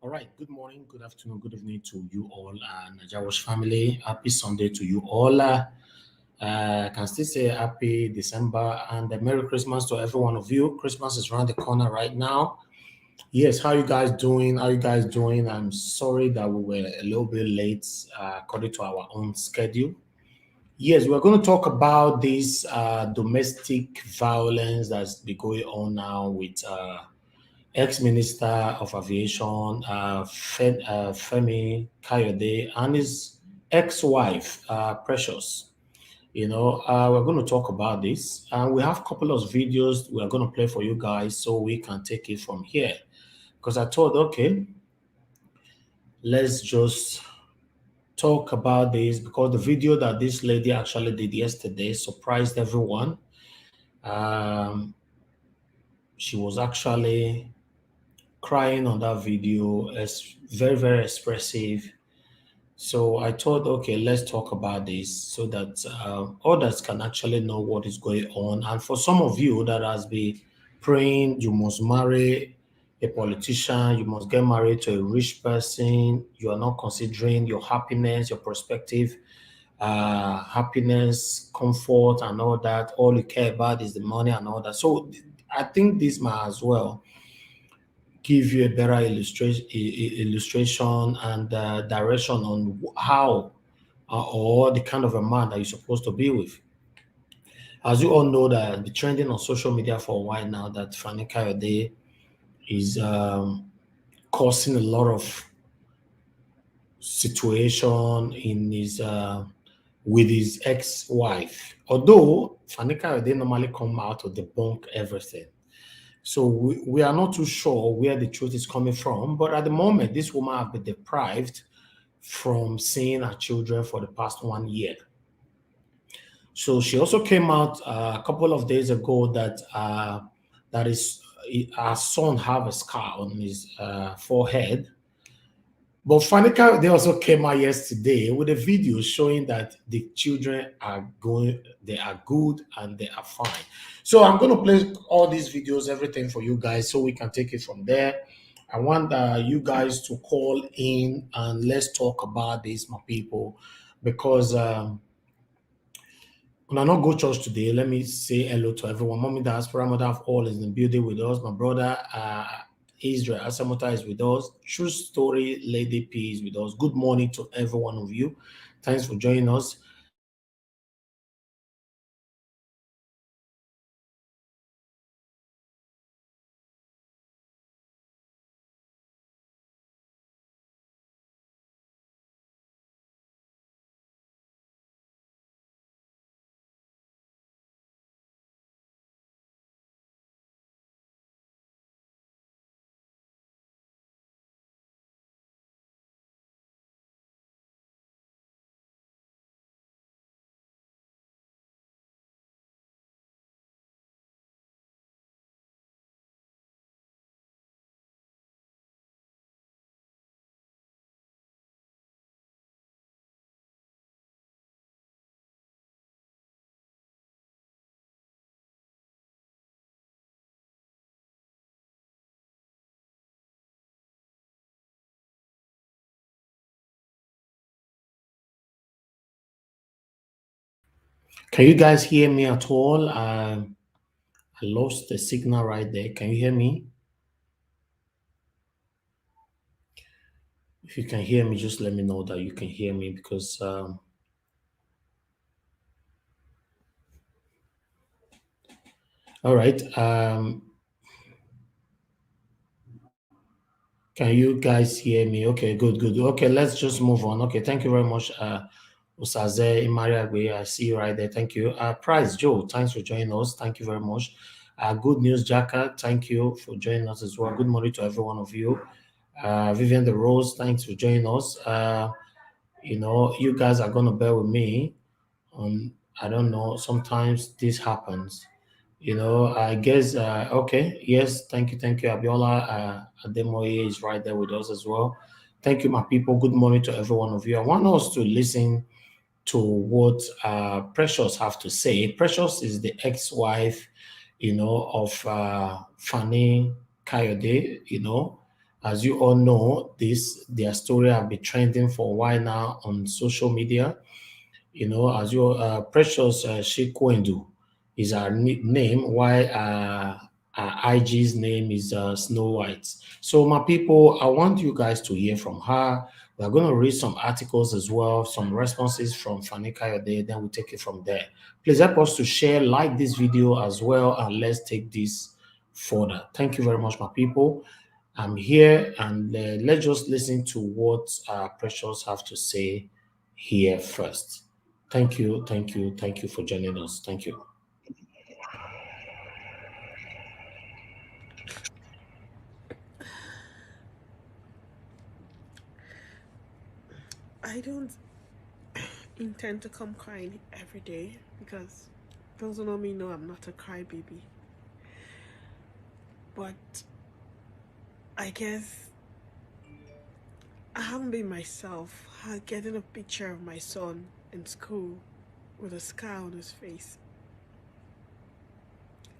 All right, good morning, good afternoon, good evening to you all, Najawash family. Happy Sunday to you all. I can still say happy December and a Merry Christmas to every one of you. Christmas is around the corner right now. Yes, how you guys doing? How you guys doing? I'm sorry that we were a little bit late according to our own schedule. Yes, we're going to talk about this domestic violence that's been going on now with ex-minister of Aviation, Femi Kayode, and his ex-wife, Precious. We're going to talk about this, and we have a couple of videos we're going to play for you guys so we can take it from here. Because I thought, okay, let's just talk about this because the video that this lady actually did yesterday surprised everyone. She was actually crying on that video. It's very, very expressive. So I thought, okay, let's talk about this so that others can actually know what is going on. And for some of you that has been praying, you must marry a politician, you must get married to a rich person, you are not considering your happiness, your perspective, happiness, comfort, and all that. All you care about is the money and all that. So I think this might as well give you a better illustration and direction on how or the kind of a man that you're supposed to be with. As you all know, that the trending on social media for a while now that Fani-Kayode is causing a lot of situation in his with his ex-wife. Although Fani-Kayode normally come out to debunk everything. So we are not too sure where the truth is coming from, but at the moment, this woman has been deprived from seeing her children for the past 1 year. So she also came out a couple of days ago that her son have a scar on his forehead. But Fanika, they also came out yesterday with a video showing that the children are they are good and they are fine. So I'm going to play all these videos, everything for you guys so we can take it from there. I want you guys to call in and let's talk about this, my people, because when I not go church today, let me say hello to everyone. Mommy Diaspora, Mother of All is in the building with us. My brother, Israel Asamota is with us. True Story Lady P is with us. Good morning to every one of you. Thanks for joining us. Can you guys hear me at all? I lost the signal right there. Can you hear me? If you can hear me, just let me know that you can hear me because All right. Can you guys hear me? Okay, good, good. Okay, let's just move on. Okay, thank you very much, Usaze Imariagwe. I see you right there. Thank you. Price Joe, thanks for joining us. Thank you very much. Good News Jacka, thank you for joining us as well. Good morning to every one of you. Vivian the Rose, thanks for joining us. You guys are gonna bear with me. I don't know. Sometimes this happens. I guess, okay. Yes, thank you, Abiola. Ademoye is right there with us as well. Thank you, my people. Good morning to every one of you. I want us to listen to what Precious have to say. Precious is the ex-wife, of Fani Kayode. As you all know, their story have been trending for a while now on social media. As your Precious Chikwendu is our name, while our IG's name is Snow White. So, my people, I want you guys to hear from her. We're going to read some articles as well, some responses from Fani Kayode, then we'll take it from there. Please help us to share, like this video as well, and let's take this further. Thank you very much, my people. I'm here, and let's just listen to what Precious have to say here first. Thank you for joining us. Thank you. I don't intend to come crying every day because those who know me know I'm not a crybaby. But I guess I haven't been myself. Getting a picture of my son in school with a scar on his face,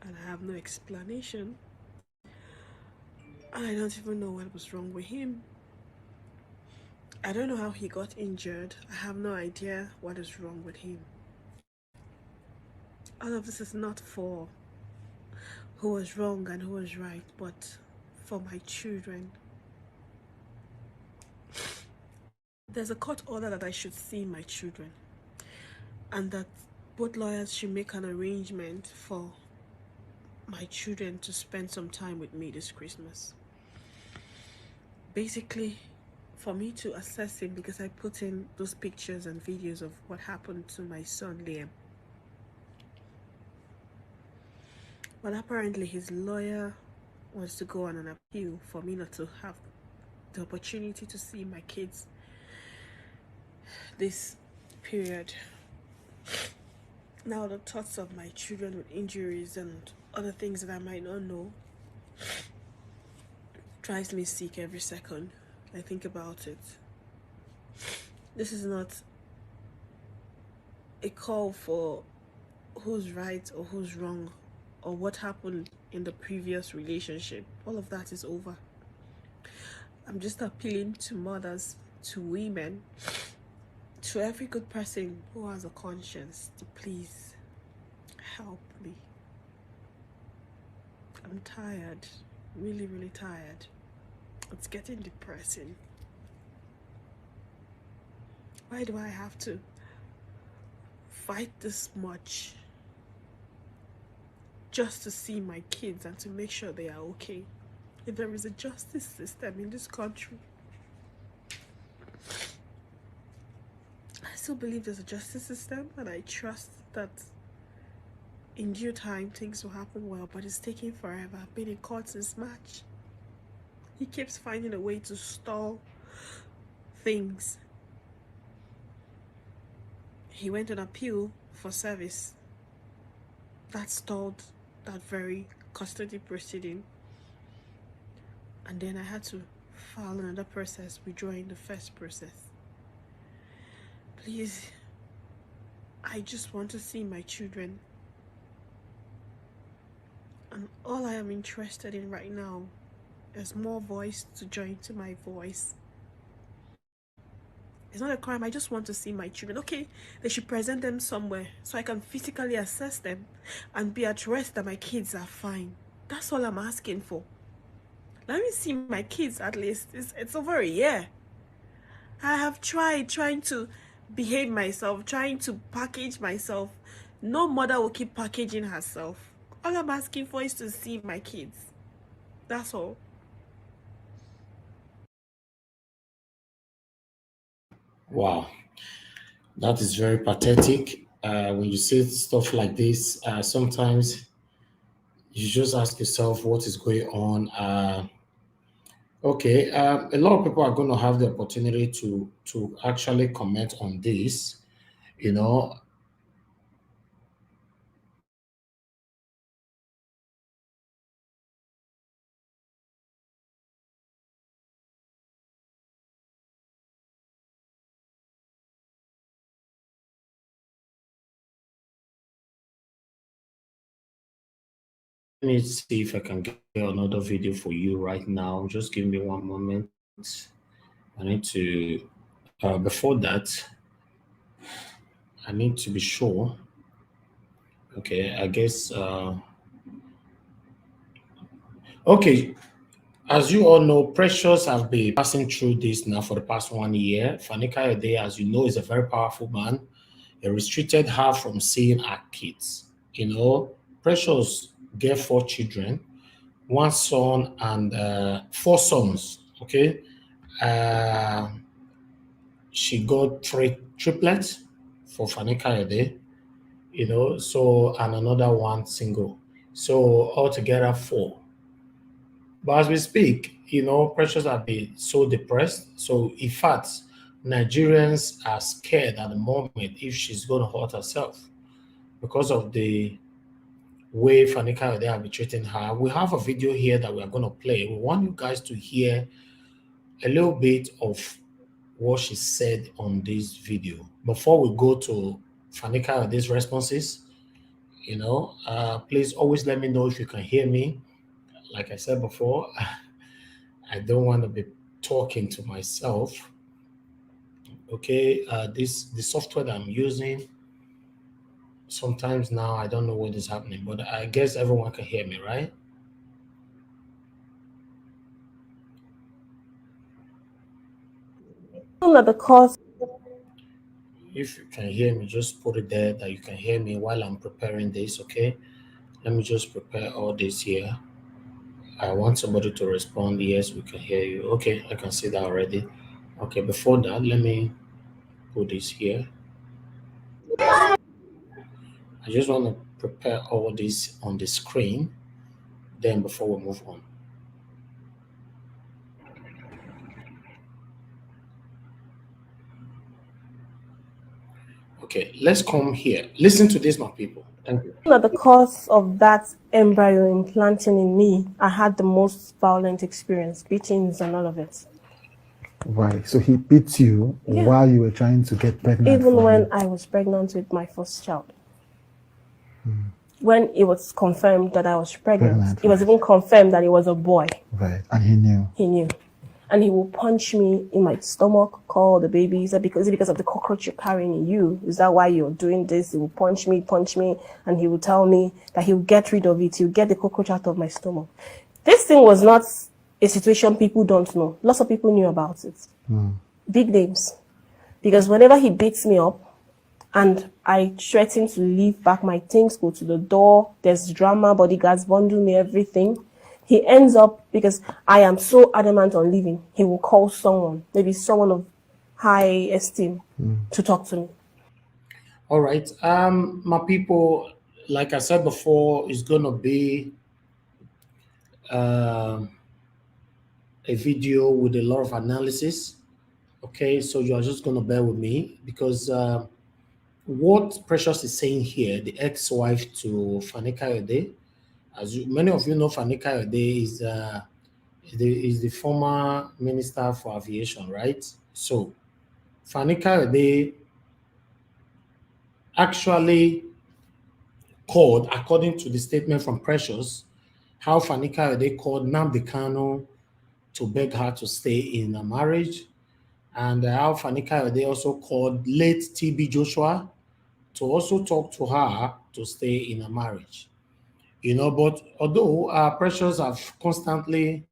and I have no explanation, and I don't even know what was wrong with him. I don't know how he got injured. I have no idea what is wrong with him. All of this is not for who was wrong and who was right, but for my children. There's a court order that I should see my children, and that both lawyers should make an arrangement for my children to spend some time with me this Christmas. Basically, for me to assess him, because I put in those pictures and videos of what happened to my son Liam. But apparently his lawyer wants to go on an appeal for me not to have the opportunity to see my kids this period. Now the thoughts of my children with injuries and other things that I might not know drives me sick every second I think about it. This is not a call for who's right or who's wrong or what happened in the previous relationship. All of that is over. I'm just appealing to mothers, to women, to every good person who has a conscience to please help me. I'm tired, really, really tired. It's getting depressing. Why do I have to fight this much just to see my kids and to make sure they are okay? If there is a justice system in this country, I still believe there's a justice system, and I trust that in due time things will happen well, but it's taking forever. I've been in court since March. He keeps finding a way to stall things. He went on appeal for service. That stalled that very custody proceeding. And then I had to file another process, withdrawing the first process. Please, I just want to see my children. And all I am interested in right now is more voice to join to my voice. It's not a crime. I just want to see my children. Okay, they should present them somewhere so I can physically assess them and be at rest that my kids are fine. That's all I'm asking for. Let me see my kids at least. It's over a year. I have trying to behave myself, trying to package myself. No mother will keep packaging herself. All I'm asking for is to see my kids. That's all. Wow, that is very pathetic. When you say stuff like this, sometimes you just ask yourself what is going on. Okay, a lot of people are going to have the opportunity to actually comment on this. You know, let me see if I can get another video for you right now. Just give me one moment. I need to. Before that, I need to be sure. Okay, I guess. Okay, as you all know, Precious have been passing through this now for the past 1 year. Fani-Kayode, as you know, is a very powerful man. He restricted her from seeing her kids. Precious gave 4 children, one son and 4 sons. Okay, uh, she got three triplets for Fani-Kayode. So and another one single. So altogether 4. But as we speak, Precious have been so depressed. So in fact, Nigerians are scared at the moment if she's going to hurt herself because of the way Fanika they have been treating her. We have a video here that we are going to play. We want you guys to hear a little bit of what she said on this video before we go to Fanika these responses. Please always let me know if you can hear me. Like I said before, I don't want to be talking to myself. Okay, the software that I'm using. Sometimes now I don't know what is happening, but I guess everyone can hear me, right? Because If you can hear me, just put it there that you can hear me while I'm preparing this. Okay, let me just prepare all this here. I want somebody to respond. Yes, we can hear you. Okay, I can see that already. Okay, before that, let me put this here. I just want to prepare all this on the screen, then before we move on. Okay, let's come here. Listen to this, my people. Thank you. because of that embryo implanting in me, I had the most violent experience, beatings and all of it. Right. So he beat you while you were trying to get pregnant. Even when I was pregnant with my first child. When it was confirmed that I was pregnant, it was even confirmed that it was a boy. Right. And he knew. He knew. And he will punch me in my stomach, call the baby. He said, is it because of the cockroach you're carrying in you? Is that why you're doing this? He will punch me, and he will tell me that he'll get rid of it. He'll get the cockroach out of my stomach. This thing was not a situation people don't know. Lots of people knew about it. Big names. Because whenever he beats me up and I threaten to leave back my things, go to the door, there's drama, bodyguards bundle me, everything. He ends up, because I am so adamant on leaving, he will call someone, maybe someone of high esteem, to talk to me. All right. My people, like I said before, it's gonna be a video with a lot of analysis. Okay, so you are just gonna bear with me because what Precious is saying here, the ex-wife to Fani-Kayode, many of you know, Fani-Kayode is the former minister for aviation, right? So Fani-Kayode actually called, according to the statement from Precious, how Fani-Kayode called Nnamdi Kanu to beg her to stay in a marriage, and how Fani-Kayode also called late TB Joshua to also talk to her to stay in a marriage. But although Precious have constantly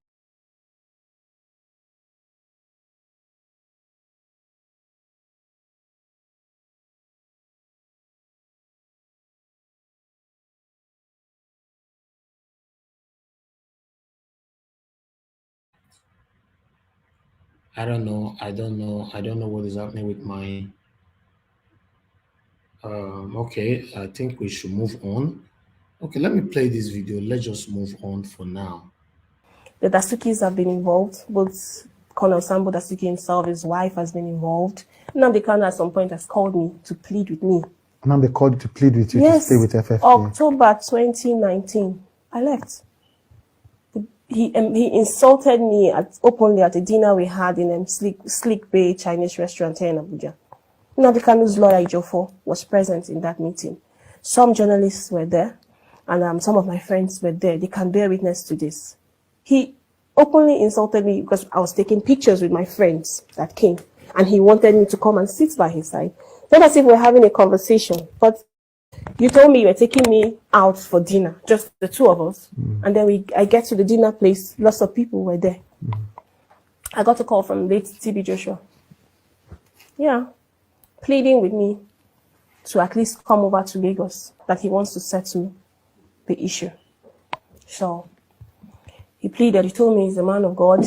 I don't know. I don't know what is happening with my. Okay, I think we should move on. Okay, let me play this video. Let's just move on for now. The Dasukis have been involved. Both Colonel Sambo Dasuki himself, his wife, has been involved. Nnamdi Kanu at some point has called me to plead with me. Now they called you to plead with you to Yes, stay with FFA. October 2019, I left. He insulted me openly at a dinner we had in Slick Bay Chinese restaurant here in Abuja. Nnamdi Kanu's lawyer Ijofo was present in that meeting. Some journalists were there, and some of my friends were there. They can bear witness to this. He openly insulted me because I was taking pictures with my friends that came, and he wanted me to come and sit by his side. Not as if we're having a conversation, but you told me you were taking me out for dinner, just the two of us. And then I get to the dinner place, lots of people were there. I got a call from late TB Joshua. Yeah, pleading with me to at least come over to Lagos, that he wants to settle the issue. So he pleaded, he told me he's a man of God.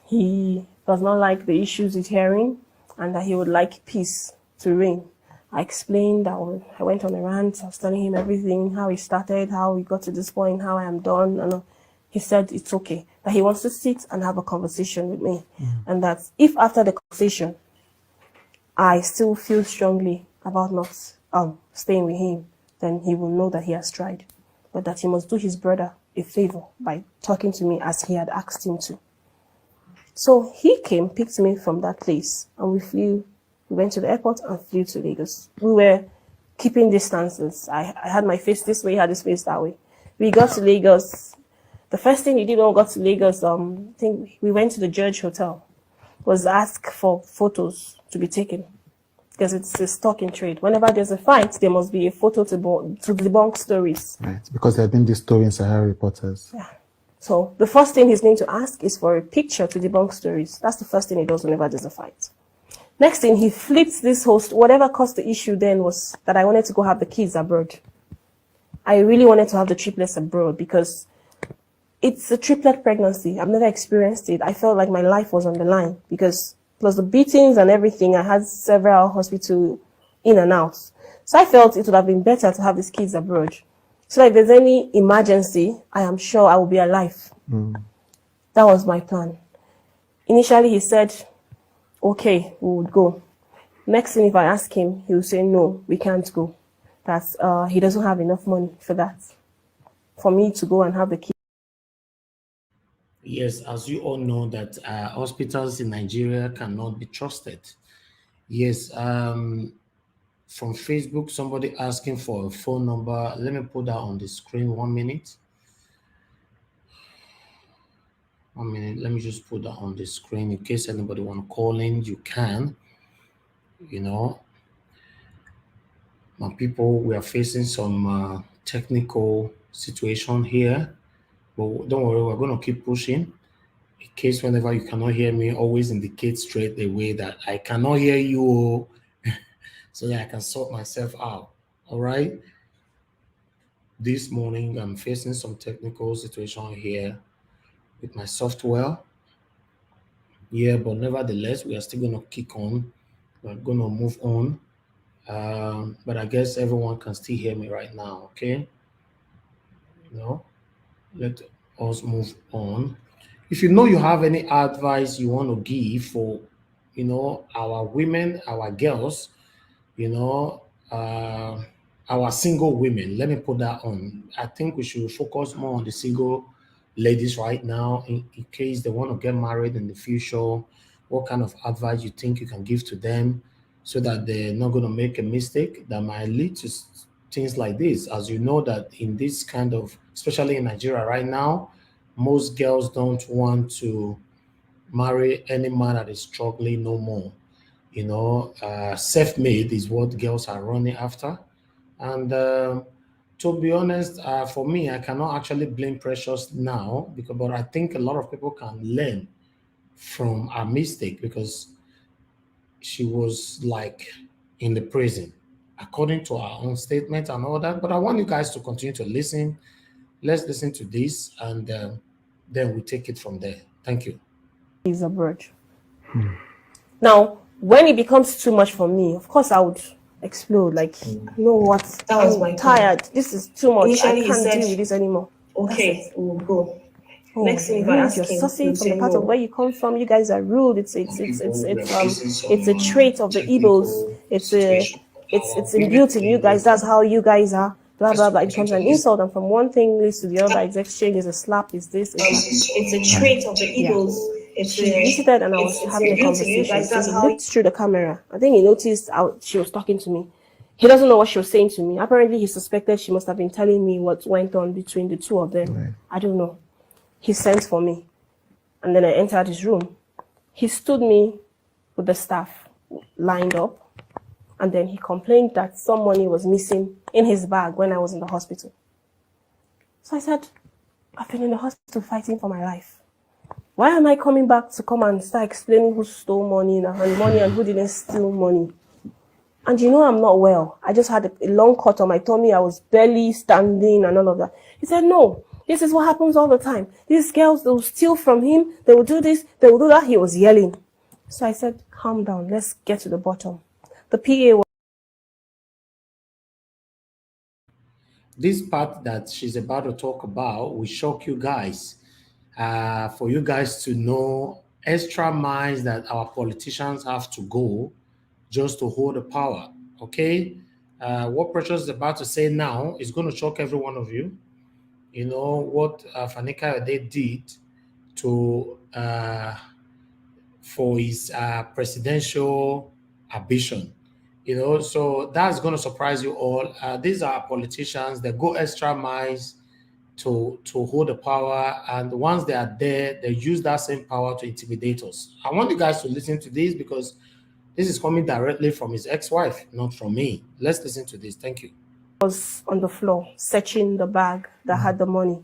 He does not like the issues he's hearing, and that he would like peace to reign. I explained, I went on a rant, I was telling him everything, how he started, how we got to this point, how I am done. And he said it's okay, that he wants to sit and have a conversation with me. And that if after the conversation, I still feel strongly about not staying with him, then he will know that he has tried. But that he must do his brother a favor by talking to me as he had asked him to. So he came, picked me from that place, and we flew. We went to the airport and flew to Lagos. We were keeping distances. I had my face this way, he had his face that way. We got to Lagos. The first thing we did when we got to Lagos, I think we went to the Judge Hotel, was ask for photos to be taken. Because it's a stock in trade. Whenever there's a fight, there must be a photo to debunk stories. Right, because there have been this story in Sahara Reporters. Yeah. So the first thing he's going to ask is for a picture to debunk stories. That's the first thing he does whenever there's a fight. Next thing, he flips this host. Whatever caused the issue then was that I wanted to go have the kids abroad. I really wanted to have the triplets abroad because it's a triplet pregnancy. I've never experienced it. I felt like my life was on the line because plus the beatings and everything, I had several hospitals in and out. So I felt it would have been better to have these kids abroad. So if there's any emergency, I am sure I will be alive. That was my plan. Initially, he said, okay, we would go. Next thing, if I ask him, he will say, no, we can't go. That he doesn't have enough money for that, for me to go and have the kids. Yes, as you all know that hospitals in Nigeria cannot be trusted. Yes, from Facebook, somebody asking for a phone number. Let me put that on the screen 1 minute. 1 minute, let me just put that on the screen in case anybody want to call in, you can. You know, my people, we are facing some technical situation here, but don't worry, we're going to keep pushing. In case whenever you cannot hear me, always indicate straight away that I cannot hear you so that I can sort myself out. All right. This morning, I'm facing some technical situation here with my software. Yeah, but nevertheless, we are still going to kick on. We're going to move on. But I guess everyone can still hear me right now, okay? You know, let us move on. If you know you have any advice you want to give for, you know, our women, our girls, you know, our single women, let me put that on. I think we should focus more on the single ladies right now in case they want to get married in the future. What kind of advice you think you can give to them so that they're not going to make a mistake that might lead to things like this? As you know that in this kind of, especially in Nigeria right now, most girls don't want to marry any man that is struggling no more. You know, self-made is what girls are running after. And to be honest, for me, I cannot actually blame Precious now, but I think a lot of people can learn from her mistake because she was like in the prison, according to her own statement and all that. But I want you guys to continue to listen. Let's listen to this and then we take it from there. Thank you. He's abroad. Now, when it becomes too much for me, of course I would explode. Like, you know what? That was I'm tired. This is too much. Initially, I can't he said, deal with this anymore. okay, we'll go. Oh, Next thing, if I really? ask You're him, saucy he'll from the say part of no. where you come from. You guys are rude. It's a trait of the Igbos. It's inbuilt in you guys. That's how you guys are. Blah blah blah. It becomes an insult, and from one thing leads to the other. It's exchange. It's a slap. It's this. It's that. It's a trait of the Igbos. She visited and I was having a conversation. So he looked through the camera. I think he noticed she was talking to me. He doesn't know what she was saying to me. Apparently, he suspected she must have been telling me what went on between the two of them. Right. I don't know. He sent for me. And then I entered his room. He stood me with the staff lined up. And then he complained that some money was missing in his bag when I was in the hospital. So I said, I've been in the hospital fighting for my life. Why am I coming back to come and start explaining who stole money and who didn't steal money? And you know I'm not well. I just had a long cut on my tummy. I was barely standing and all of that. He said, no, this is what happens all the time. These girls, they will steal from him. They will do this. They will do that. He was yelling. So I said, calm down. Let's get to the bottom. The PA was... This part that she's about to talk about will shock you guys. For you guys to know extra miles that our politicians have to go just to hold the power. Okay, what Precious is about to say now is going to shock every one of you. You know what Fani-Kayode did to for his presidential ambition. You know, so that's going to surprise you all. These are politicians that go extra miles to hold the power, and once they are there, they use that same power to intimidate us. I want you guys to listen to this because this is coming directly from his ex-wife, not from me. Let's listen to this. Thank you. Was on the floor searching the bag that had the money.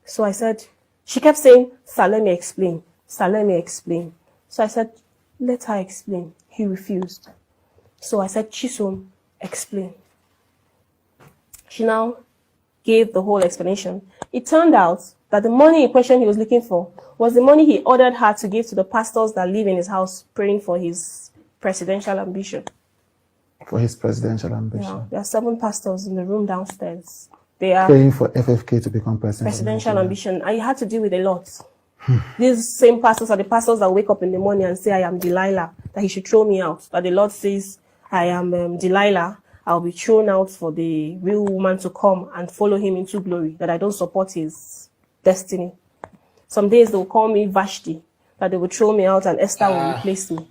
So I said, she kept saying, sir, let me explain. Sir, let me explain. So I said, let her explain. He refused. So I said, Chisom, explain. She now gave the whole explanation. It turned out that the money in question he was looking for was the money he ordered her to give to the pastors that live in his house praying for his presidential ambition. For his presidential ambition. Yeah, there are 7 pastors in the room downstairs. They are praying for FFK to become president. Presidential ambition. I had to deal with a lot. These same pastors are the pastors that wake up in the morning and say, I am Delilah, that he should throw me out. That the Lord says, I am Delilah, I'll be thrown out for the real woman to come and follow him into glory, that I don't support his destiny. Some days they'll call me Vashti, that they will throw me out and Esther will replace me.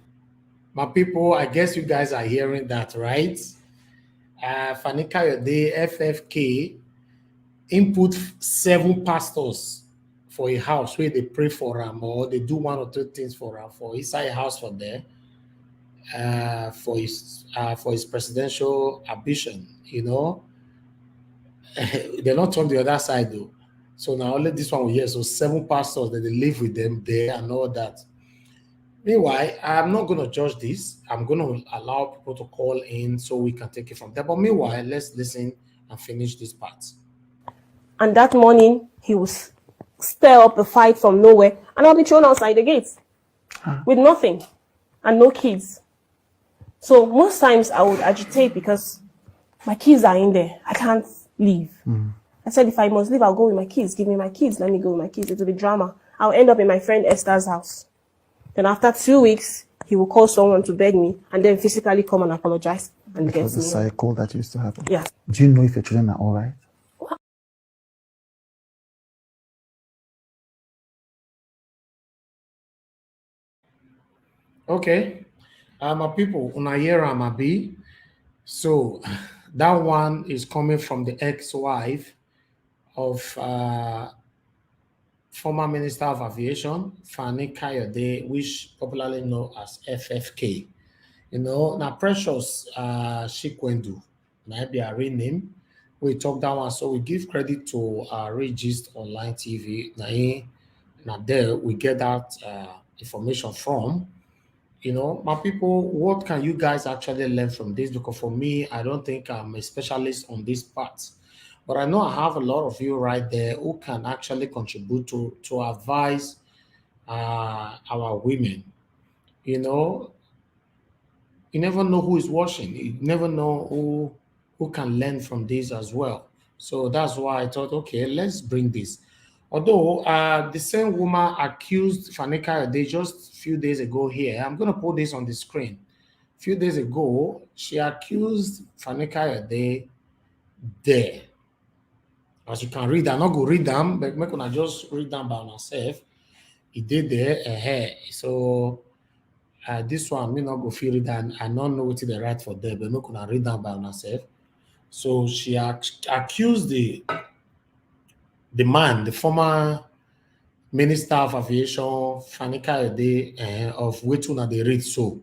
My people, I guess you guys are hearing that, right? Fani-Kayode, FFK, input 7 pastors for a house where they pray for them or they do 1 or 2 things for them for inside a house for there for his presidential ambition. You know, they're not on the other side though. So now only this one we hear. So 7 pastors that they live with them there and all that. Meanwhile, I'm not going to judge this. I'm going to allow people to call in so we can take it from there. But meanwhile, let's listen and finish this part. And that morning, he will stir up a fight from nowhere, and I'll be thrown outside the gates with nothing and no kids. So most times I would agitate because my kids are in there. I can't leave. I said, if I must leave, I'll go with my kids. Give me my kids. Let me go with my kids. It will be drama. I'll end up in my friend Esther's house. Then after 2 weeks, he will call someone to beg me and then physically come and apologize and get me. The cycle that used to happen. Yeah. Do you know if your children are all right? Okay. My people, Unayera Mabi. So that one is coming from the ex-wife of former Minister of Aviation, Fani-Kayode, which popularly known as FFK. You know, now Precious Chikwendu, might be a real name. We talk that one, so we give credit to Regist Online TV. Now there we get that information from. You know, my people, what can you guys actually learn from this? Because for me, I don't think I'm a specialist on this part. But I know I have a lot of you right there who can actually contribute to advise our women You know, you never know who is watching. You never know who can learn from this as well. So that's why I thought, okay, let's bring this. Although the same woman accused Fani-Kayode just a few days ago here, I'm going to put this on the screen. A few days ago, she accused Fani-Kayode there. As you can read, I'm not going to read them, but I'm going to just read them by myself. He did there. So this one, me not go feel it, and I don't know what they write for there, but I'm not going to read them by myself. So she accused the man, the former Minister of Aviation, Fani-Kayode, of waiting at the read so.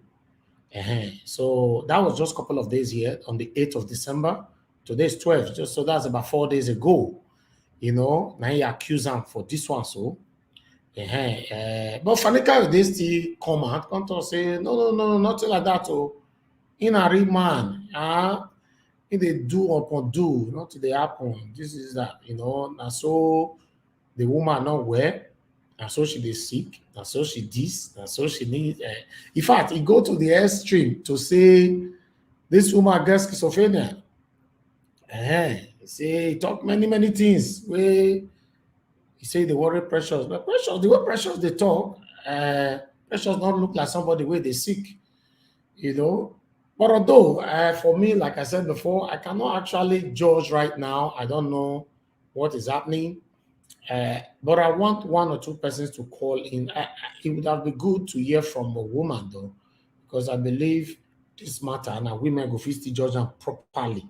So that was just a couple of days here on the 8th of December. Today's 12th, just so that's about 4 days ago. You know, now he accused him for this one, so. But Fani-Kayode still come out, come to say, no, nothing like that. Oh, in a real man, if they do upon do, not they happen. This is that, you know, and so the woman not well, and so she dey sick, and so she this, and so she need. In fact, he go to the extreme to say this woman gets schizophrenia. He say he talk many things. Where he say the worry Precious, but Precious, the way Precious they talk, Precious not look like somebody where they sick, you know. But although for me, like I said before, I cannot actually judge right now. I don't know what is happening. But I want one or two persons to call in. It would have been good to hear from a woman, though, because I believe this matter and women go fit still judge them properly.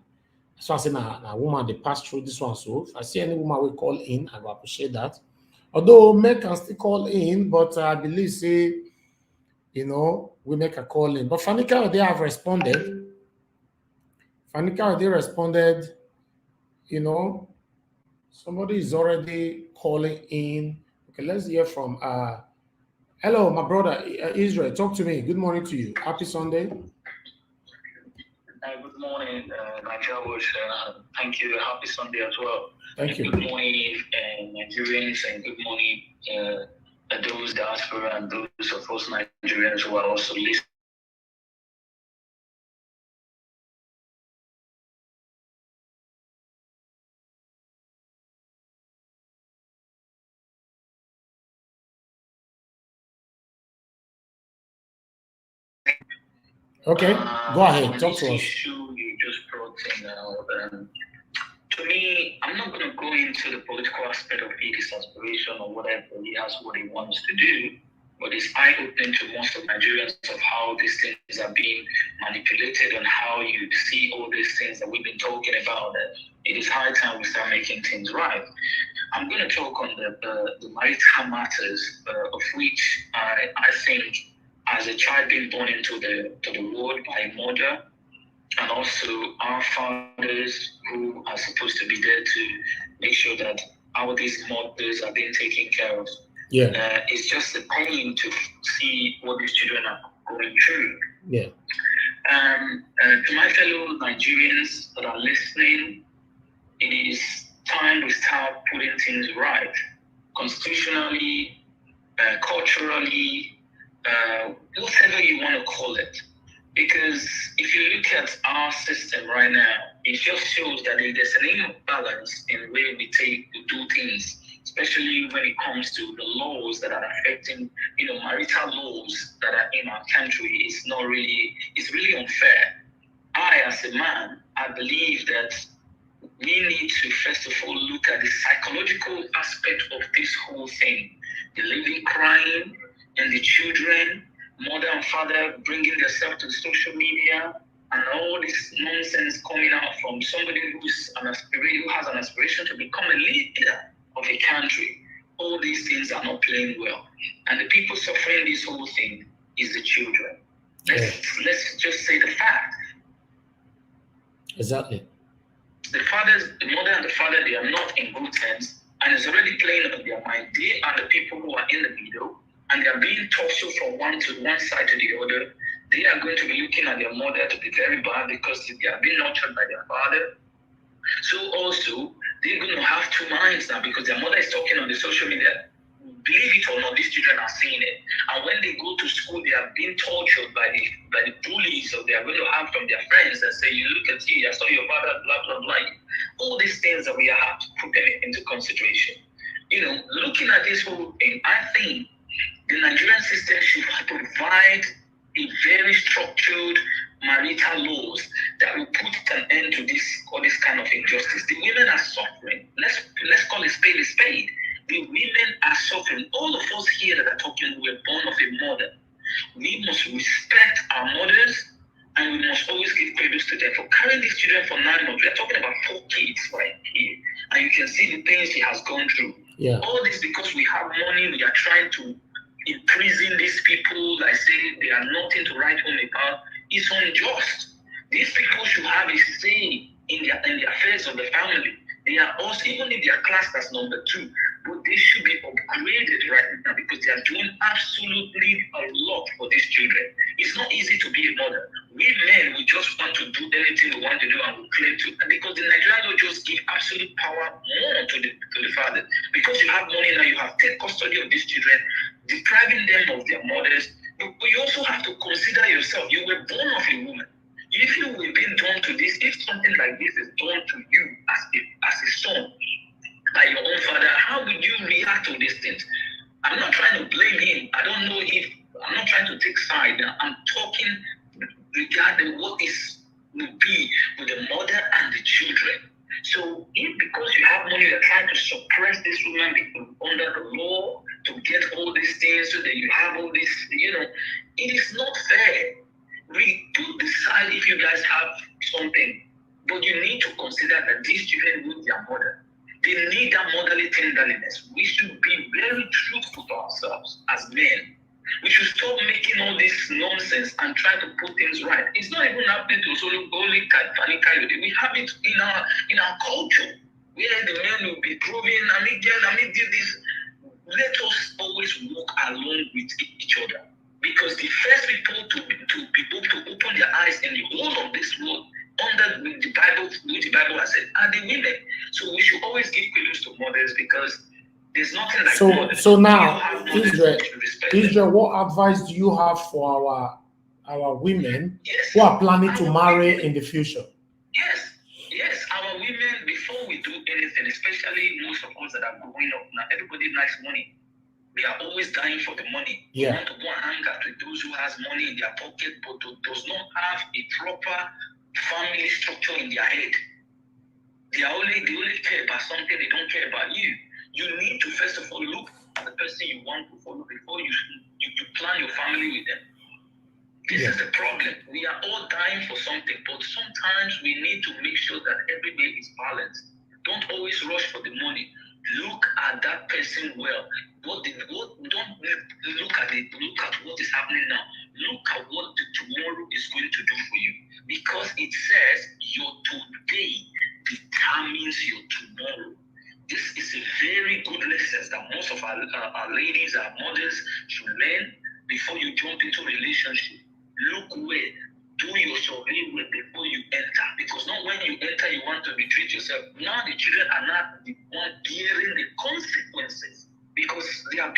So I say now, a woman they pass through this one. So if I see any woman will call in, I will appreciate that. Although men can still call in, but I believe say, you know, we make a call in. But Fani-Kayode, they have responded. Fani-Kayode, they responded, you know. Somebody is already calling in. Okay, let's hear from hello, my brother Israel. Talk to me. Good morning to you. Happy Sunday. Good morning, Nigerians. Thank you. Happy Sunday as well. Thank you. Good morning, Nigerians, and good morning, those diaspora and those of us Nigerians who are also listening. Okay, go ahead. Talk to us. Issue you just brought in. To me, I'm not going to go into the political aspect of his aspiration or whatever. He has what he wants to do, but it's eye-opening to most of Nigerians of how these things are being manipulated and how you see all these things that we've been talking about. That it is high time we start making things right. I'm going to talk on the marital matters, of which I think, as a child being born into the world by a mother, and also our fathers who are supposed to be there to make sure that all these mothers are being taken care of. Yeah. It's just a pain to see what these children are going through. Yeah. To my fellow Nigerians that are listening, it is time we start putting things right, constitutionally, culturally, whatever you want to call it. Because if you look at our system right now, it just shows that there's an imbalance in the way we do things, especially when it comes to the laws that are affecting, marital laws that are in our country. It's really unfair. I, as a man, I believe that we need to first of all look at the psychological aspect of this whole thing. The living crying and the children, mother and father bringing themselves to social media, and all this nonsense coming out from somebody who has an aspiration to become a leader of a country. All these things are not playing well. And the people suffering this whole thing is the children. Let's just say the fact. Exactly. The mother and the father, they are not in good terms, and it's already playing on their mind. They are the people who are in the middle, and they are being tortured from one side to the other. They are going to be looking at their mother to be very bad because they are being nurtured by their father. So also, they're going to have two minds now because their mother is talking on the social media believe it or not, these children are seeing it. And when they go to school, they are being tortured by the bullies, or they are going to have from their friends that say, you look at you, I saw your father, blah, blah, blah. All these things that we have to put them into consideration. You know, looking at this whole thing, I think the Nigerian system should provide a very structured marital laws that will put an end to all this kind of injustice. The women are suffering. Let's call a spade a spade. The women are suffering. All of us here that are talking were born of a mother. We must respect our mothers, and we must always give credit to them for carrying these children for 9 months. We are talking about 4 kids right here, and you can see the pain she has gone through. Yeah. All this because we have money. We are trying to imprison these people. I say they are nothing to write home about. It's unjust. These people should have a say in the affairs of the family. They are also, even if they are classed as number 2, but they should be upgraded right now because they are doing absolutely a lot for these children. It's not easy to be a mother. We men, we just want to do anything we want to do and we claim to, because the Nigerian law just give absolute power more to the father. Because you have money now, you have taken custody of these children, depriving them of their mothers. But you also have to consider yourself. You were born of a woman. If you were being done to this, if something like this is done to you as a son by your own father, how would you react to these things? I'm not trying to blame him. I'm not trying to take side. I'm talking regarding what will be with the mother and the children. So if because you have money, you're trying to suppress this woman under the law to get all these things so that you have all this, it is not fair. We do decide if you guys have something, but you need to consider that these children need their mother. They need that motherly tenderliness. We should be very truthful to ourselves as men. We should stop making all this nonsense and try to put things right. It's not even happening to only Femi Fani-Kayode. We have it in our culture, where the men will be proving, do this. Let us always walk along with each other. Because the first people to open their eyes in the whole of this world under the Bible, which the Bible has said, are the women. So we should always give credit to mothers because there's nothing like mothers. So now, Israel, what advice do you have for our women who are planning to marry in the future? Yes, our women, before we do anything, especially most of us that are growing up now, everybody likes money. They are always dying for the money. Yeah. They want to go and hang out with those who has money in their pocket, but does not have a proper family structure in their head. They only care about something. They don't care about you. You need to first of all look at the person you want to follow before you plan your family with them. This is the problem. We are all dying for something, but sometimes we need to make sure that every day is balanced. Don't always rush for the money. Look at that person well. Don't look at what is happening now. Look at what the tomorrow is going to do for you. Because it says your today determines your tomorrow. This is a very good lesson that most of our ladies, our mothers should learn before you jump into a relationship. Look where. Do your survey before you enter. Because not when you enter, you want to betray yourself. Now the children are not the one bearing the consequences. Because they are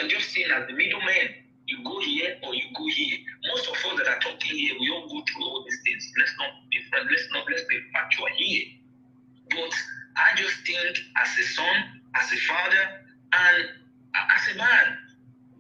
just seen as the middlemen. You go here or you go here. Most of us that are talking here, we all go through all these things. Let's not be friends. Let's be factual here. But I just think as a son, as a father, and as a man,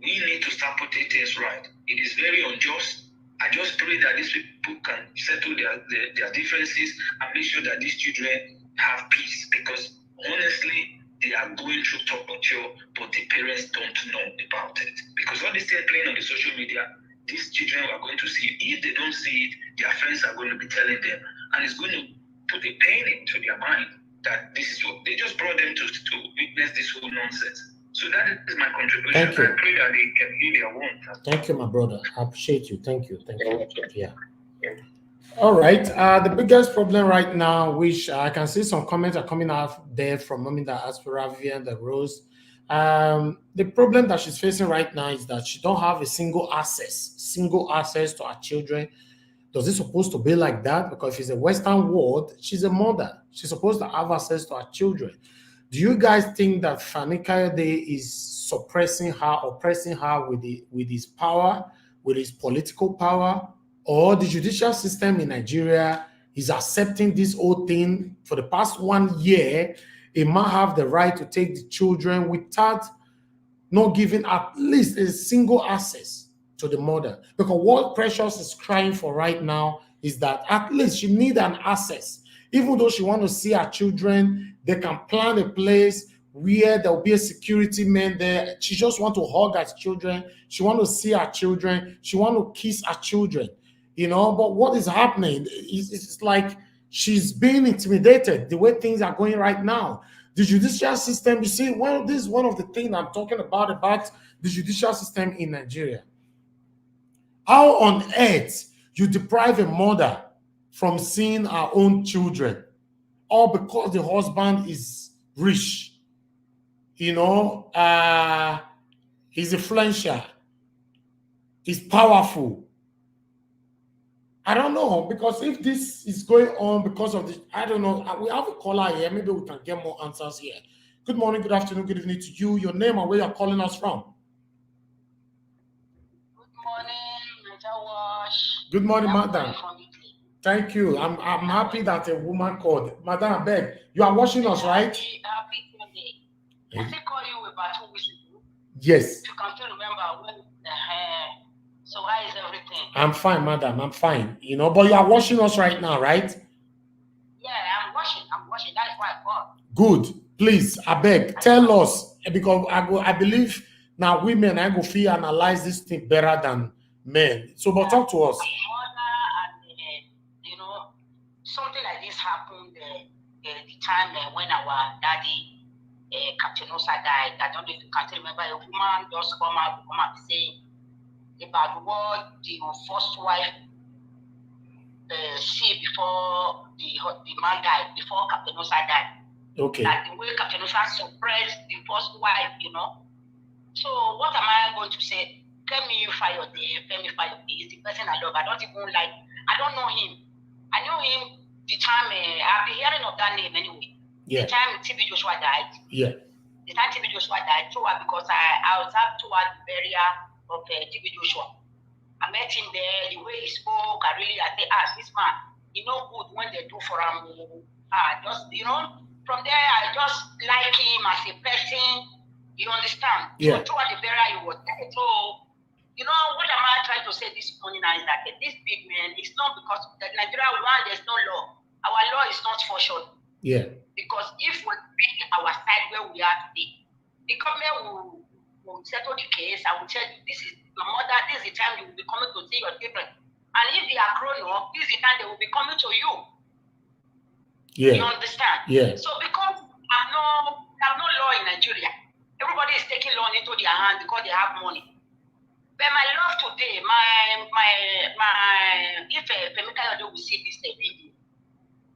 we need to start putting things right. It is very unjust. I just pray that these people can settle their differences and make sure that these children have peace. Because honestly, they are going through torture, but the parents don't know about it. Because all this thing playing on the social media, these children are going to see it. If they don't see it, their friends are going to be telling them. And it's going to put a pain into their mind that this is what they just brought them to witness this whole nonsense. So that is my contribution. Thank you. I pray that they can hear their wounds. Thank you, my brother. I appreciate you. Thank you. Yeah. All right. The biggest problem right now, which I can see some comments are coming out there from Mominda Aspera, Vivian, the Rose. The problem that she's facing right now is that she don't have a single access to her children. Does it supposed to be like that? Because if it's a Western world, she's a mother. She's supposed to have access to her children. Do you guys think that Fani-Kayode is suppressing her, oppressing her with his power, with his political power, or the judicial system in Nigeria is accepting this whole thing? For the past 1 year, a man have the right to take the children without not giving at least a single access to the mother? Because what Precious is crying for right now is that at least she need an access. Even though she want to see her children, they can plan a place where there will be a security man there. She just want to hug her children. She want to see her children. She want to kiss her children, you know. But what is happening? It's like she's being intimidated the way things are going right now. The judicial system, you see, well, this is one of the things I'm talking about the judicial system in Nigeria. How on earth you deprive a mother from seeing her own children, all because the husband is rich, you know, he's influential, he's powerful? I don't know, because if this is going on because of the, I don't know, we have a caller here, maybe we can get more answers here. Good morning, good afternoon, good evening to you. Your name and where you're calling us from. Good morning, Mr. Wash. Good morning, madam. Thank you. I'm happy that a woman called. Madam, I beg, you are watching us, right? Happy Sunday. I still call you about 2 weeks ago. Yes. You can still remember when. So how is everything? I'm fine, madam. I'm fine. You know, but you are watching us right now, right? Yeah, I'm watching. That's why I called. Good. Please, I beg, tell us, because I believe now women I go feel analyze this thing better than men. So, but talk to us. You know, something like this happened the time when our daddy, Captain Osa, died. I don't know if you can remember. A woman just come out saying about what the first wife see before the man died, before Captain Osa died. Okay. That the way Captain Osa suppressed the first wife, you know. So what am I going to say? Femi Fani-Kayode is the person I love. I don't know him. I knew him the time, I've been hearing of that name anyway. Yeah. The time TB Joshua died. Yeah. The time TB Joshua died, so because I was up towards the area of TB Joshua. I met him there, the way he spoke, I say, this man, you know good when they do for him. Just, you know, from there, I just like him as a person, you understand? Yeah. So throughout the area, he was there. So, you know, what am I trying to say this morning now is that this big man, it's not because of Nigeria, one, there's no law. Our law is not for sure. Yeah. Because if we bring our side where we are today, the government will settle the case. I will tell you, this is your mother, this is the time they will be coming to see your children. And if they are grown up, this is the time they will be coming to you. Yeah. You understand? Yeah. So because we have no law in Nigeria, everybody is taking law into their hands because they have money. But my love today, if Femi Kayode will see this video,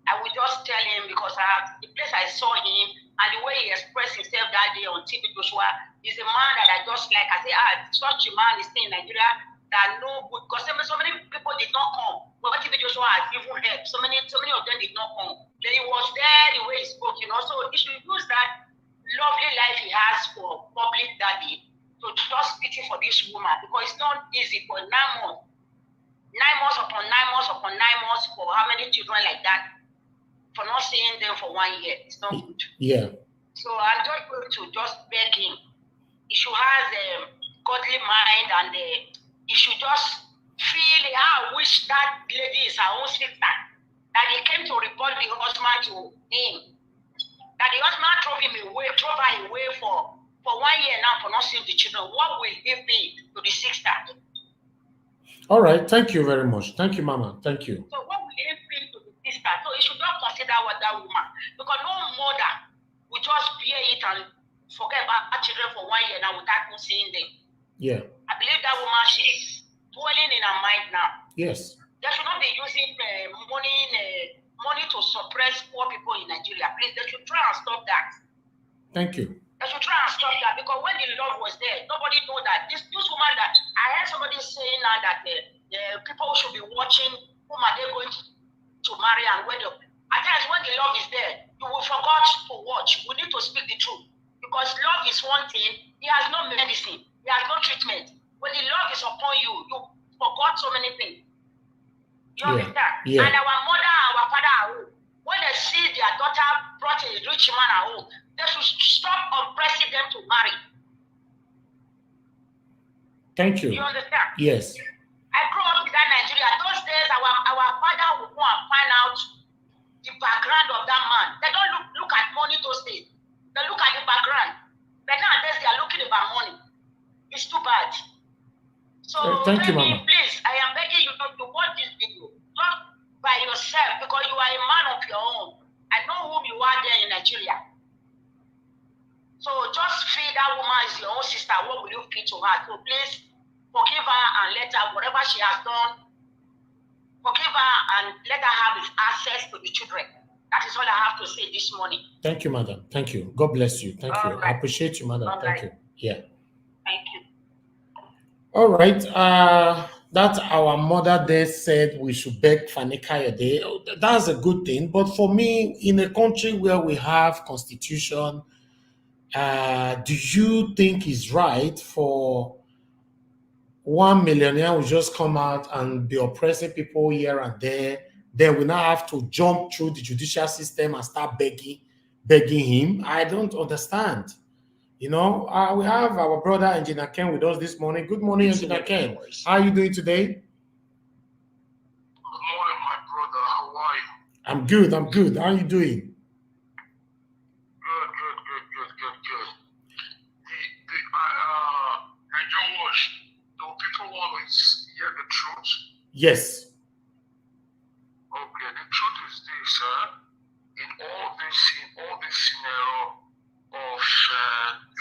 I will just tell him, because the place I saw him and the way he expressed himself that day on TV Joshua is a man that I just like. I say, such a man is still in Nigeria that no good, because so many people did not come. But TV Joshua has even helped. So many of them did not come. Then he was there the way he spoke, you know. So he should use that lovely life he has for public that day to just pity for this woman, because it's not easy for 9 months. 9 months upon 9 months upon 9 months for how many children like that? For not seeing them for 1 year. It's not good. Yeah. So I'm just going to beg him. He should have a godly mind, and he should just feel how I wish that lady is her own sister. That he came to report the husband to him. That the husband drove her away for 1 year now for not seeing the children. What will he be to the sister? All right. Thank you very much. Thank you, Mama. Thank you. So what will he be to the sister? So he should not consider what that woman. Because no mother will just bear it and forget about her children for 1 year now without seeing them. Yeah. I believe that woman, she's dwelling in her mind now. Yes. They should not be using money to suppress poor people in Nigeria. Please, they should try and stop that. Thank you. They should try and stop that, because when the love was there, nobody knew that. This woman that I heard somebody saying now that people should be watching whom are they going to marry and when at times when the love is there, you you will forget to watch. We need to speak the truth. Because love is one thing, it has no medicine, it has no treatment. When the love is upon you, you forgot so many things. You understand? Yeah. And our mother and our father are home. When they see their daughter brought a rich man at home, they should stop oppressing them to marry. Thank you. You understand? Yes. I grew up in that Nigeria. Those days, our father would go and find out the background of that man. They don't look at money those days. They look at the background. But nowadays, they are looking about money. It's too bad. So, thank you, Femi, Mama. please, I am begging you to watch this video. Not by yourself, because you are a man of your own. I know whom you are there in Nigeria. So just feel that woman is your own sister. What will you feel to her? So please forgive her and let her, whatever she has done, forgive her and let her have access to the children. That is all I have to say this morning. Thank you, madam. Thank you. God bless you. Thank you. I appreciate you, madam. Thank you. Yeah. Thank you. All right. That our mother there said we should beg Fani-Kayode. That's a good thing. But for me, in a country where we have constitution, do you think it's right for one millionaire will just come out and be oppressing people here and there? Then we now have to jump through the judicial system and start begging him. I don't understand. You know, we have our brother Engineer Ken with us this morning. Good morning, Engineer Ken. How are you doing today? Good morning, my brother. How are you? I'm good. I'm good. How are you doing? Good. Nigerian Watch, do people always hear the truth? Yes. Okay, the truth is this, in all this scenario of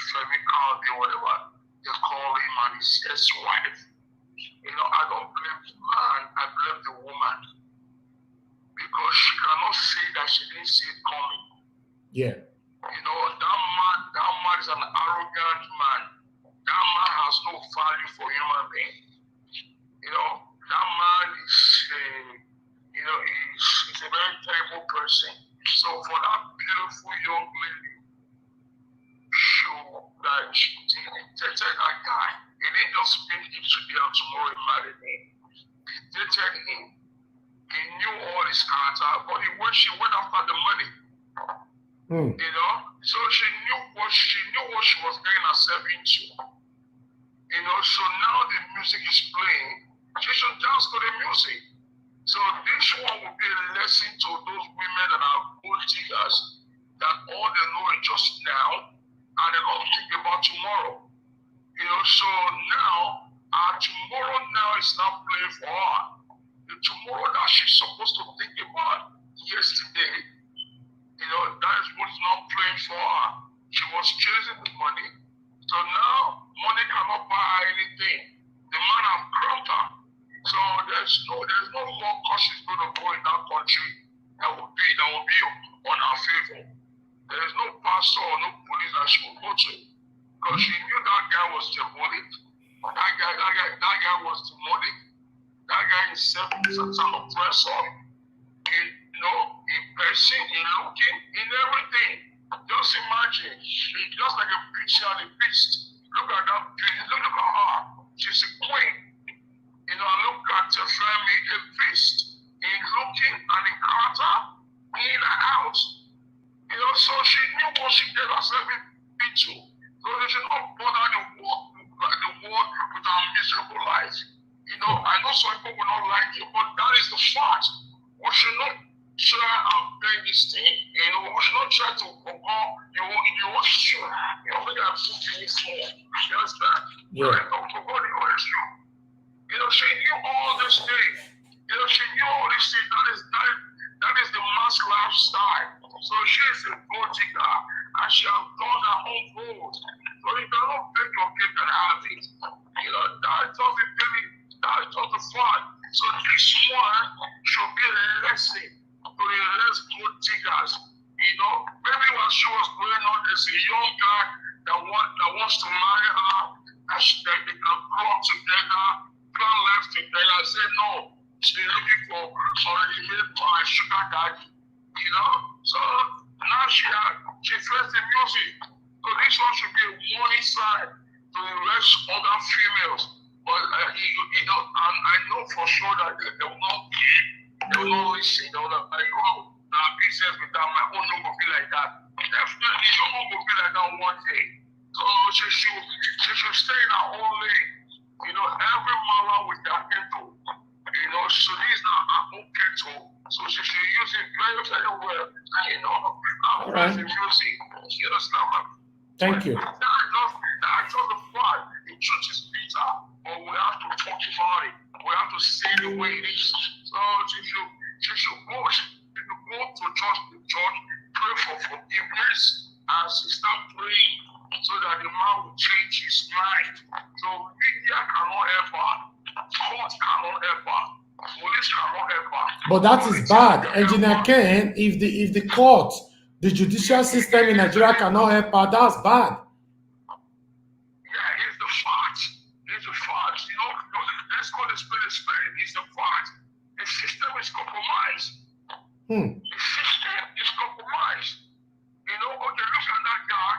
Femi Fani-Kayode, whatever they call him, and his ex-wife, you know, I don't blame the man, I blame the woman. Because she cannot say that she didn't see it coming. Yeah. You know, that man is an arrogant man. That man has no value for human being. You know, that man is he's a very terrible person. So for that beautiful young lady, she dated that guy. He didn't just meet him today and tomorrow he married him. He dated him. He knew all his character, but she went after the money. You know, so she knew what she was getting herself into. You know, so now the music is playing. She should dance to the music. So this one will be a lesson to those women that are gold diggers, that all they know is just now, and they don't think about tomorrow. You know, so now our tomorrow now is not playing for her. The tomorrow that she's supposed to think about yesterday, you know, that is what's not playing for her. She was chasing the money. So now money cannot buy anything. The man has cramped her. So there's no more caution going to go in that country that will be on her favor. There is no pastor or no police that she will go to. Because she knew that guy was demonic. That guy was demonic. That guy himself is an oppressor. You know, in person, in looking, in everything. Just imagine, she's just like a picture of a beast. Look at that beauty, look at her. She's a queen. You know, look at Femi, a beast. In looking and in character, in and out. You know, so she knew what she gave herself into. So they should not bother the world with our miserable life. You know, I know some people will not like it, but that is the fact. We should not try and play this thing. You know, we should not try to you want to show. You know, maybe I'm putting it small. You understand? Yeah. You know, she knew all this thing. You know, she knew all this thing. That is the mass lifestyle. So she is a gold digger, and she has done her own gold. So you cannot beg your kid and have it. You know, that is not the fact. So this one should be a lesson to the less gold diggers. You know, maybe when she was going on, there's a young guy that wants to marry her, and they can grow up together, plan life together. I say no, she's looking for a sugar daddy. You know, so now she first the music. So this one should be a warning sign to the rest other females. But I know for sure that they will not listen. They will not like, oh, now business without my own no will be like that. Definitely, your own will be like that one day. So she should stay in her own lane. Every mother with their temple. So this is not her own temple. So she should use it very, very well. And right. The music. You understand, man? Thank you. That's just the fact. The church is bitter, but we have to talk about it. We have to say the way it is. So she should go to church, pray for forgiveness, and she start praying so that the man will change his mind. So media cannot help her, court cannot help her, police cannot help her. But that is bad, Engineer Ken. If the court, the judicial system in Nigeria cannot help her, that's bad. Yeah, it's the fact. It's the fact. Let's call it spade. It's the fact. The system is compromised. The system is compromised. Okay, look at that guy,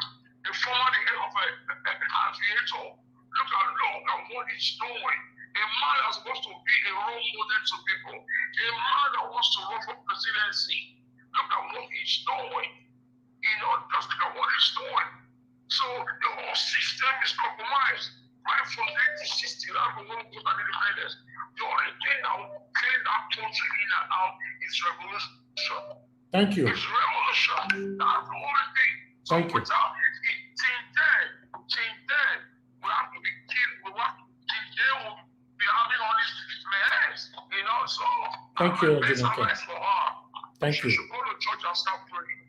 the former head of Aviation. Look at what he's doing. A man that's supposed to be a role model to people. A man that wants to run for presidency. Look at what he's doing. Just look at what he's doing. So the whole system is compromised. Right from 1960, that's the one who got independence. The only thing that will clean that country in and out is revolution. Thank you. It's revolution. That's the only thing. Thank you. Till then, we have to be killed. Till then, we'll be having all these mess. So thank you, Engineer Ken. Thank you. She should go to church and start praying.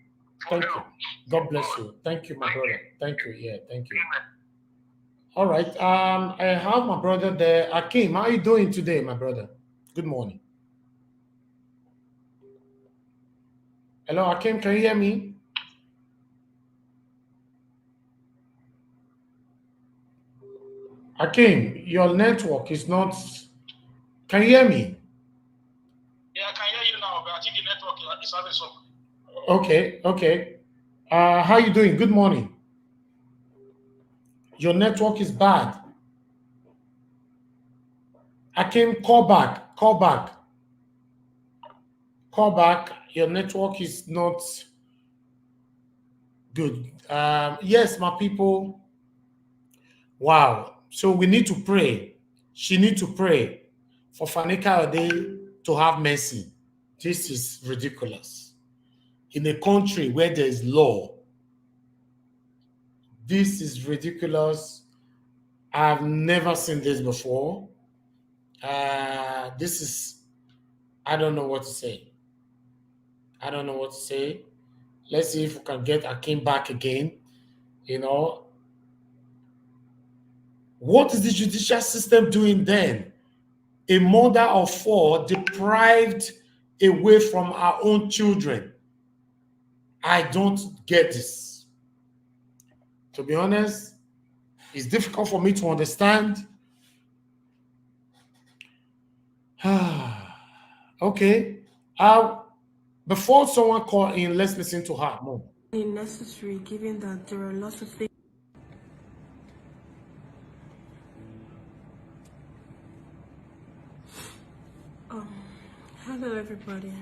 Thank you. God bless you. Thank you, my brother. Thank you. Yeah, thank you. All right. I have my brother there. Akim, how are you doing today, my brother? Good morning. Hello, Akim, can you hear me? Akim, your network is not... Can you hear me? Yeah, I can hear you now, but I think the network is having some... Okay. How you doing? Good morning. Your network is bad. Akim, call back. Your network is not good. Yes, my people. Wow. So we need to pray. She needs to pray for Fani-Kayode to have mercy. This is ridiculous. In a country where there is law, this is ridiculous. I've never seen this before. This is, I don't know what to say. Let's see if we can get Akim back again. What is the judicial system doing then? A mother of 4 deprived away from our own children. I don't get this. To be honest, it's difficult for me to understand. Okay. Before someone call in, let's listen to her more. Necessary, given that there are lots of things. Hello, everybody.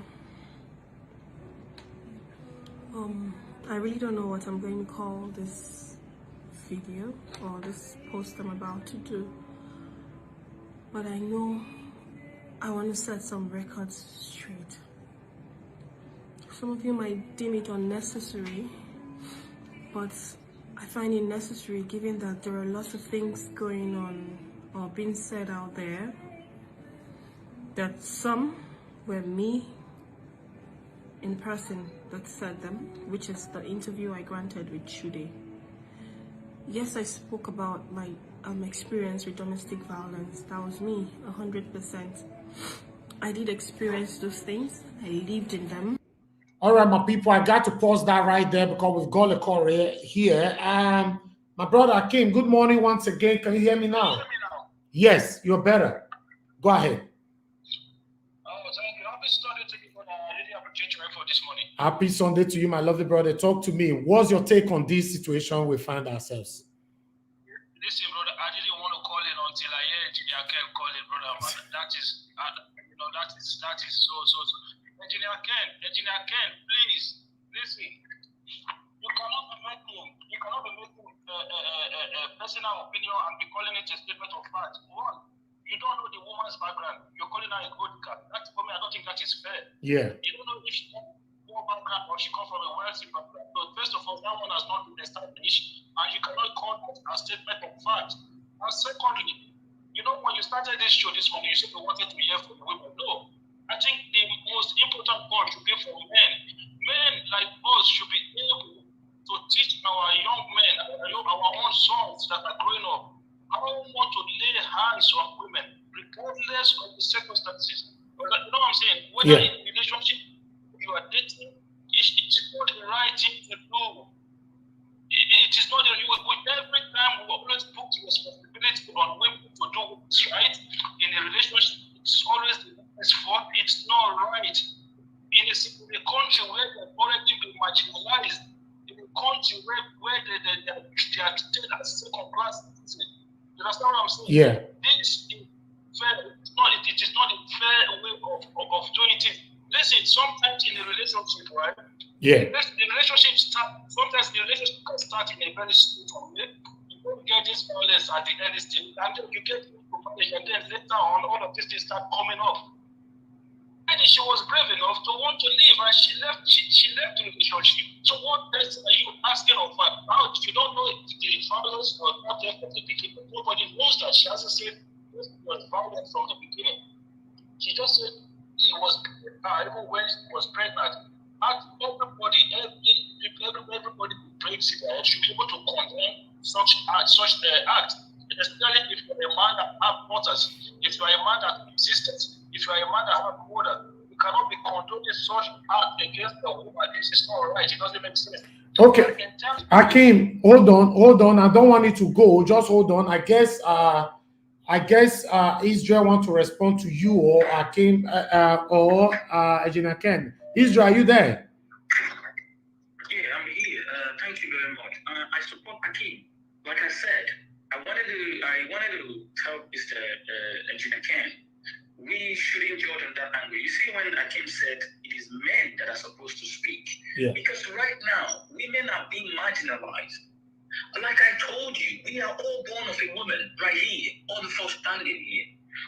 I really don't know what I'm going to call this video or this post I'm about to do, but I know I want to set some records straight. Some of you might deem it unnecessary, but I find it necessary given that there are lots of things going on or being said out there, that some were me in person that said them, which is the interview I granted with Shude. Yes, I spoke about my experience with domestic violence. That was me, 100%. I did experience those things. I lived in them. All right, my people, I got to pause that right there because we've got a call here. My brother Akim, good morning once again. Can you hear me now? Yes, you're better. Go ahead. Oh, thank you. I've been studying for the really appreciate your for this morning? Happy Sunday to you, my lovely brother. Talk to me. What's your take on this situation we find ourselves? Listen, brother, I didn't want to call in until I heard Engineer Ken call in, brother. But that is so. Engineer Ken, please listen. You cannot be making personal opinion and be calling it a statement of fact. One, you don't know the woman's background. You're calling her a good girl. That's for me. I don't think that is fair. Yeah. You don't know if she has more background or she comes from a wealthy background. So first of all, that one has not been established, and you cannot call that a statement of fact. And secondly, you know, when you started this show this morning, you said you wanted to hear from the women. No, I think the most important part should be for men. Men like us should be able to teach our young men, our own sons that are growing up, how we want to lay hands on women, regardless of the circumstances. You know what I'm saying? Whether in a relationship you are dating, it is not the right thing to do. It is not every time we always put the responsibility on women to do what's right in a relationship. It's always the woman's fault. It's not right. In a country where they've already been marginalized, in a country where they are treated as second class citizens. You understand what I'm saying? Yeah. This is fair. It is not a fair way of doing it. Listen, sometimes in a relationship, right? Yeah. The relationship sometimes the relationship can start in a very smooth way. You don't get this violence at the early stage, and then you get propagation, and then later on, all of these things start coming up. And she was brave enough to want to leave, and she left the relationship. So what else are you asking of her? Now, if you don't know if the violence was not there from the beginning, nobody knows that. She hasn't said it was violent from the beginning. She just said it was even when she was pregnant. And everybody who breaks it should be able to condemn such act, especially if you're a man that have daughters, if you're a man that exists, if you're a man that have mother. You cannot be condoning such act against the woman. This is not right. It doesn't make sense. Okay. Akim, hold on. I don't want you to go. Just hold on. I guess Israel want to respond to you or Akim or Engineer Ken. Israel, are you there? Yeah, I'm here. Thank you very much. I support Akim. Like I said, I wanted to tell Mr. Engineer Ken, we shouldn't judge on that angle. You see, when Akim said it is men that are supposed to speak, because right now women are being marginalized. Like I told you, we are all born of a woman right here, all the folks standing here.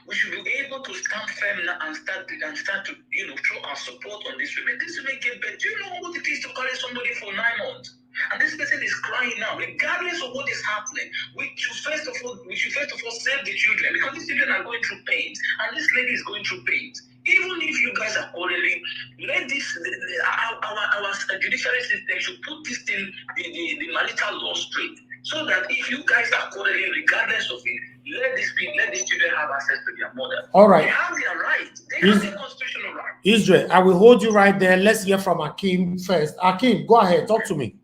We should be able to stand firm now and start to show our support on this women. This women get better. Do you know what it is to carry somebody for 9 months? And this person is crying now, regardless of what is happening. We should first of all save the children, because these children are going through pain, and this lady is going through pain. Even if you guys are quarreling, let this our judiciary system should put this thing, the marital law straight, so that if you guys are quarreling, regardless of it, let these children have access to their mother. All right. They have their right. They have their constitutional right. Israel, I will hold you right there. Let's hear from Akim first. Akim, go ahead. Talk to me.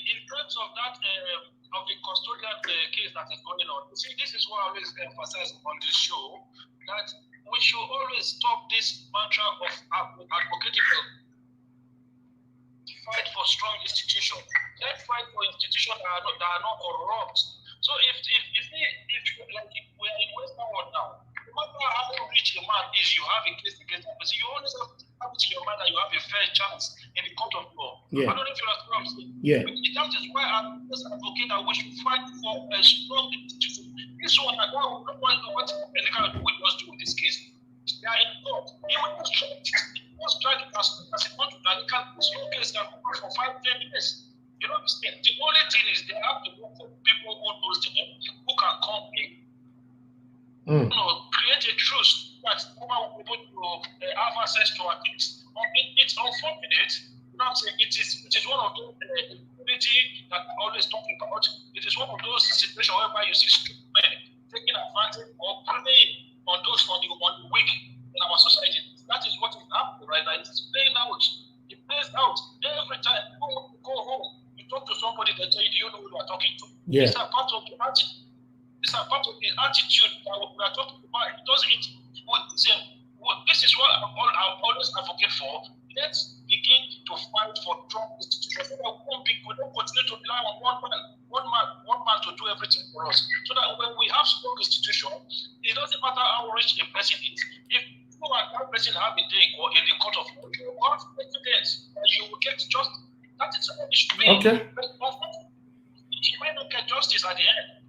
In terms of that, of the custodial case that is going on, you see, this is what I always emphasize on this show, that we should always stop this mantra of advocating for fight for strong institutions. Let's fight for institutions that are not corrupt. So if like we're in Western world now, no matter how rich a man is, you have a case against that person. You always have it in your mind that you have a fair chance in the court of law. Yeah. I don't know if you understand what I'm saying. Yeah. That is why I'm just advocating that we should fight for a strong institution. This one, I don't know what Fani-Kayode will just do with this case. They are in court. He will not strike it as a country that your case can go for 5-10 years. You know what I'm saying? The only thing is they have to look for people who knows them, who can come in, create a truce that women will be able to have access to our things. It's unfortunate. You know what I'm saying? It is one of those inequality that I always talk about. It is one of those situations whereby you see stupid men taking advantage or preying on those on the weak in our society. That is what is happening right now. It's playing out. It plays out every time. You go home, you talk to somebody, they tell you, do you know who you are talking to? Yeah. It's a part of the attitude. It's a part of the attitude that we are talking about. It doesn't. This is what I always the day in the court of law, you will have evidence that you will get justice. That is how it should be. Okay. But she might not get justice at the end.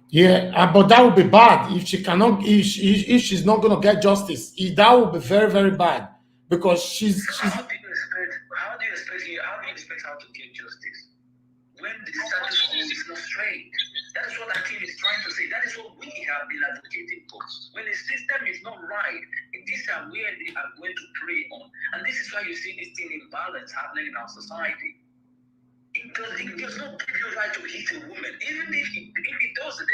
Yeah, but that would be bad if she cannot. If she's not going to get justice, that would be very, very bad because she's. How do you expect her to get justice when the status quo is not straight? That is what our team is trying to say. That is what we have been advocating for. When the system is not right, these are where they are going to prey on, and this is why you see this thing imbalance happening in our society. It does not give you a right to hit a woman. Even if it does, then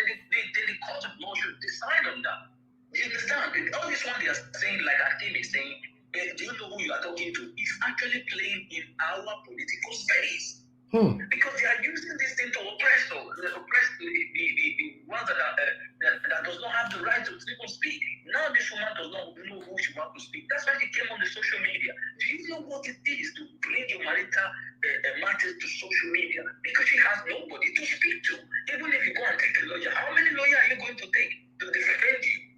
the court of law should decide on that. Do you understand? All this one they are saying, like our team is saying, do you know who you are talking to? It's actually playing in our political space. Because they are using this thing to oppress the ones that does not have the right to speak. Now this woman does not know who she wants to speak. That's why she came on the social media. Do you know what it is to bring your marital matters to social media? Because she has nobody to speak to. Even if you go and take a lawyer, how many lawyers are you going to take to defend you?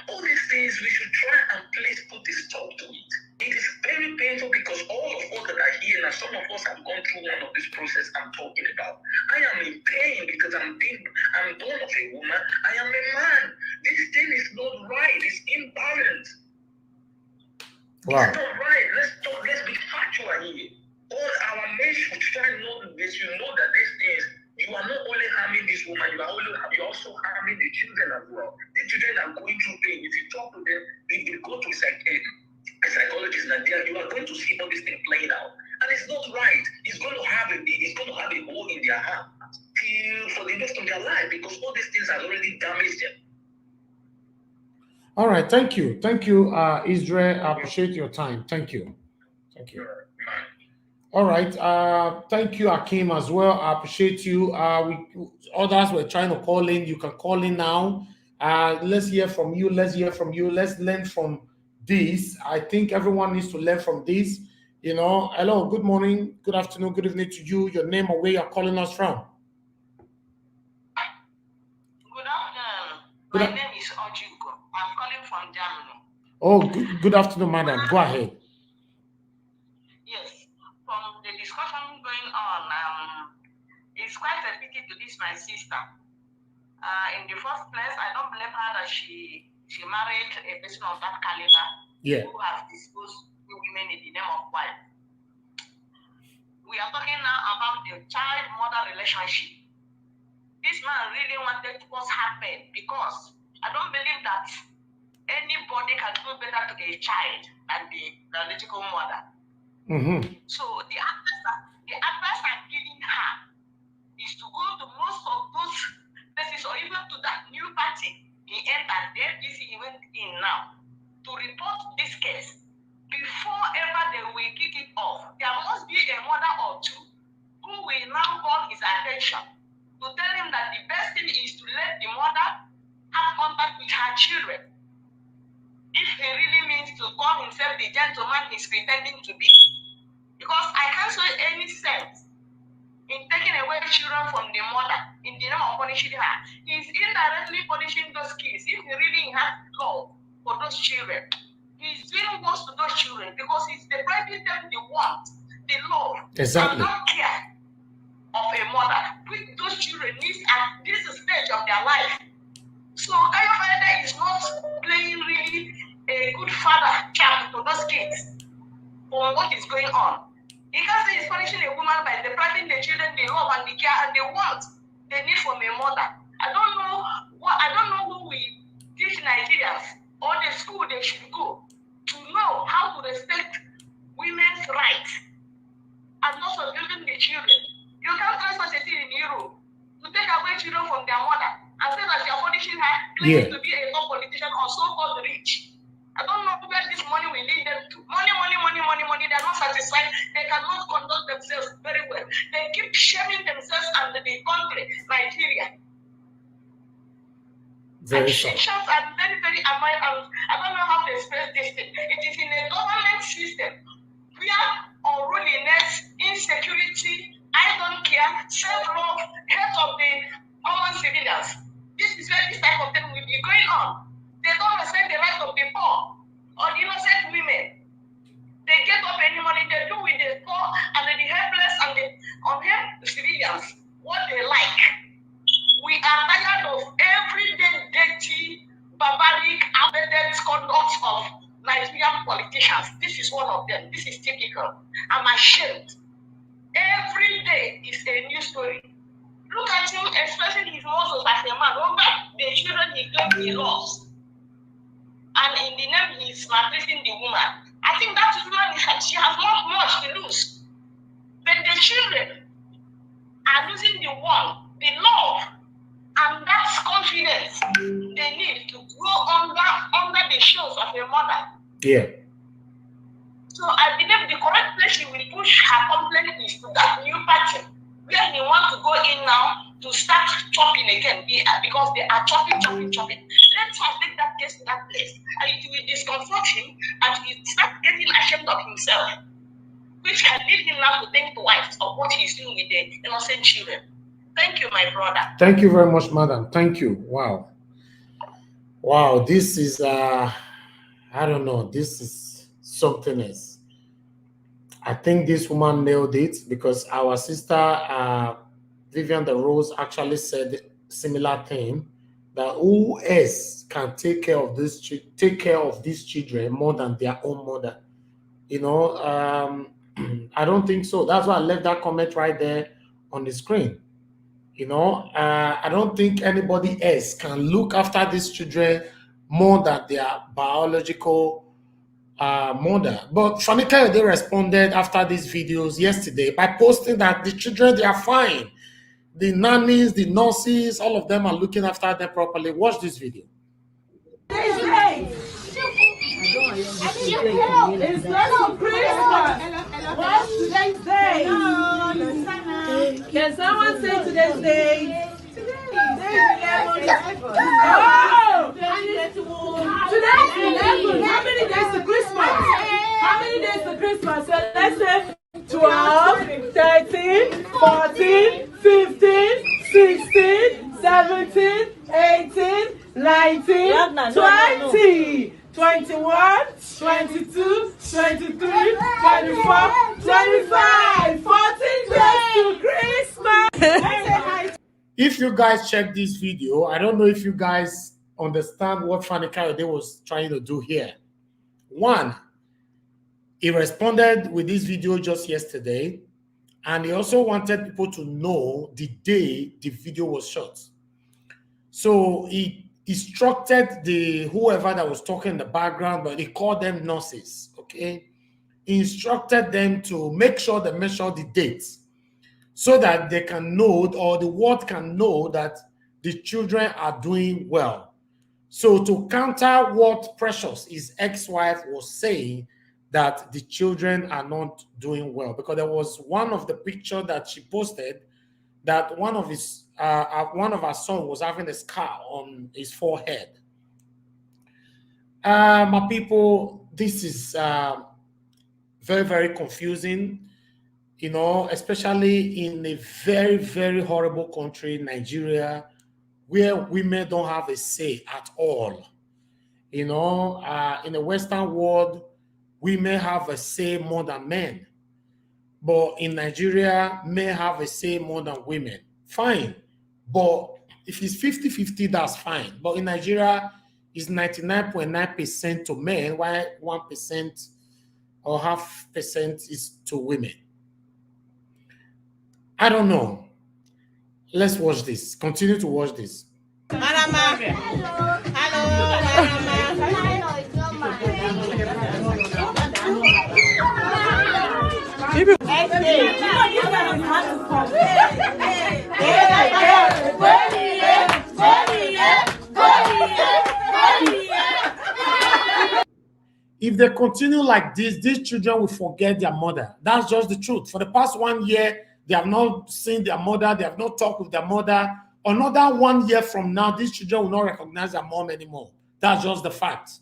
All these things, we should try and please put a stop to it. It is very painful because all of us that are here now, some of us have gone through one of this process I'm talking about. I am in pain because I'm born of a woman. I am a man. This thing is not right. It's imbalanced. Wow. It's not right. Let's be factual here. All our men should try they should know that these things, you are not only harming this woman, you're also harming the children as well. The children are going through pain. If you talk to them, if you go to a psychologist in Nigeria, you are going to see all this thing playing out. And it's not right. It's going to have a hole in their heart for the rest of their life because all these things have already damaged them. All right, thank you. Thank you, Israel. I appreciate your time. Thank you. Thank you. All right. Thank you, Akim, as well. I appreciate you. Others were trying to call in. You can call in now. Let's hear from you. Let's learn from this. I think everyone needs to learn from this. You know, hello, good morning, good afternoon, good evening to you. Your name and where you're calling us from. Good afternoon. My name is Ojuko. I'm calling from Germany. Oh, good afternoon, madam. Go ahead. Yes. From the discussion going on, it's quite a pity to this my sister. In the first place, I don't blame her that she married a person of that caliber who has disposed women in the name of wife. We are talking now about the child-mother relationship. This man really wanted what's happened because I don't believe that anybody can do better to a child than the biological mother. So the advice I'm giving her is to go to most of those places or even to that new party he entered, the FDC he went in now, to report this case. Before ever they will kick it off, there must be a mother or two who will now call his attention to tell him that the best thing is to let the mother have contact with her children. If he really means to call himself the gentleman he's pretending to be. Because I can't see any sense in taking away children from the mother in the name of punishing her. He's indirectly punishing those kids if he really has love for those children. He's doing worse to those children because he's depriving them the warmth, the love, and not care of a mother, which those children need at this stage of their life. So Kayode is not playing really a good father camp to those kids for what is going on. He can't say he's punishing a woman by depriving the children the love and the care and the want they need from a mother. I don't know who will teach Nigerians or the school they should go to know how to respect women's rights and also building the children. You can't try such a thing in Europe to take away children from their mother and say that you're punishing her, claiming to be a top politician or so-called rich. I don't know where this money will lead them to. Money. They're not satisfied. They cannot conduct themselves very well. They keep shaming themselves and the country, Nigeria. Actions are very, very annoying. I don't know how to express this thing. It is in a government system where unruliness, insecurity, I don't care, self-love, health of the common civilians. This is where this type of thing will be going on. They don't respect the rights of the poor or the innocent women. this is one of them. This is typical. I'm ashamed. Every day is a new story. Look at him expressing his muscles as a man over the children he claims he loves. And in the name he's maltreating the woman. I think that woman, she has not much to lose. But the children are losing the one, the love, and that's confidence they need to grow under the shores of a mother. Yeah. So I believe the correct place he will push her complaint is to that new party where he wants to go in now to start chopping again because they are chopping. Let her take that case to that place and it will discomfort him and he will start getting ashamed of himself, which can lead him now to think twice of what he's doing with the innocent children. Thank you, my brother. Thank you very much, madam. Thank you. Wow. Wow, this is, I don't know, this is something else. I think this woman nailed it because our sister, Vivian De Rose, actually said similar thing, that who else can take care of these children more than their own mother? You know, I don't think so. That's why I left that comment right there on the screen. You know, I don't think anybody else can look after these children more than their biological mother. But Fani-Kayode responded after these videos yesterday by posting that the children, they are fine. The nannies, the nurses, all of them are looking after them properly. Watch this video. It's not Christmas. What's today's day? Can someone say today's day? Oh! Today's 11. How many days to Christmas? How many days to Christmas? So let's say 12, 13, 14, 15, 16, 17, 18, 19, 20. 21, 22, 23, 24, 25, 14 days to Christmas. If you guys check this video, I don't know if you guys understand what Fani-Kayode was trying to do here. One, he responded with this video just yesterday, and he also wanted people to know the day the video was shot. So he instructed whoever that was talking in the background, but he called them nurses, okay? He instructed them to make sure they measure the dates so that they can know, or the world can know, that the children are doing well. So to counter what Precious, his ex-wife, was saying, that the children are not doing well, because there was one of the picture that she posted that one of her sons was having a scar on his forehead. My people, this is very, very confusing, you know, especially in a very, very horrible country, Nigeria, where women don't have a say at all. You know, in the Western world, women have a say more than men. But in Nigeria, men have a say more than women. Fine. But if it's 50-50, that's fine. But in Nigeria, it's 99.9% to men, while 1% or 0.5% is to women. I don't know. Let's watch this. Continue to watch this. Marama. If they continue like this, these children will forget their mother. That's just the truth. For the past 1 year, they have not seen their mother. They have not talked with their mother. Another 1 year from now, these children will not recognize their mom anymore. That's just the fact.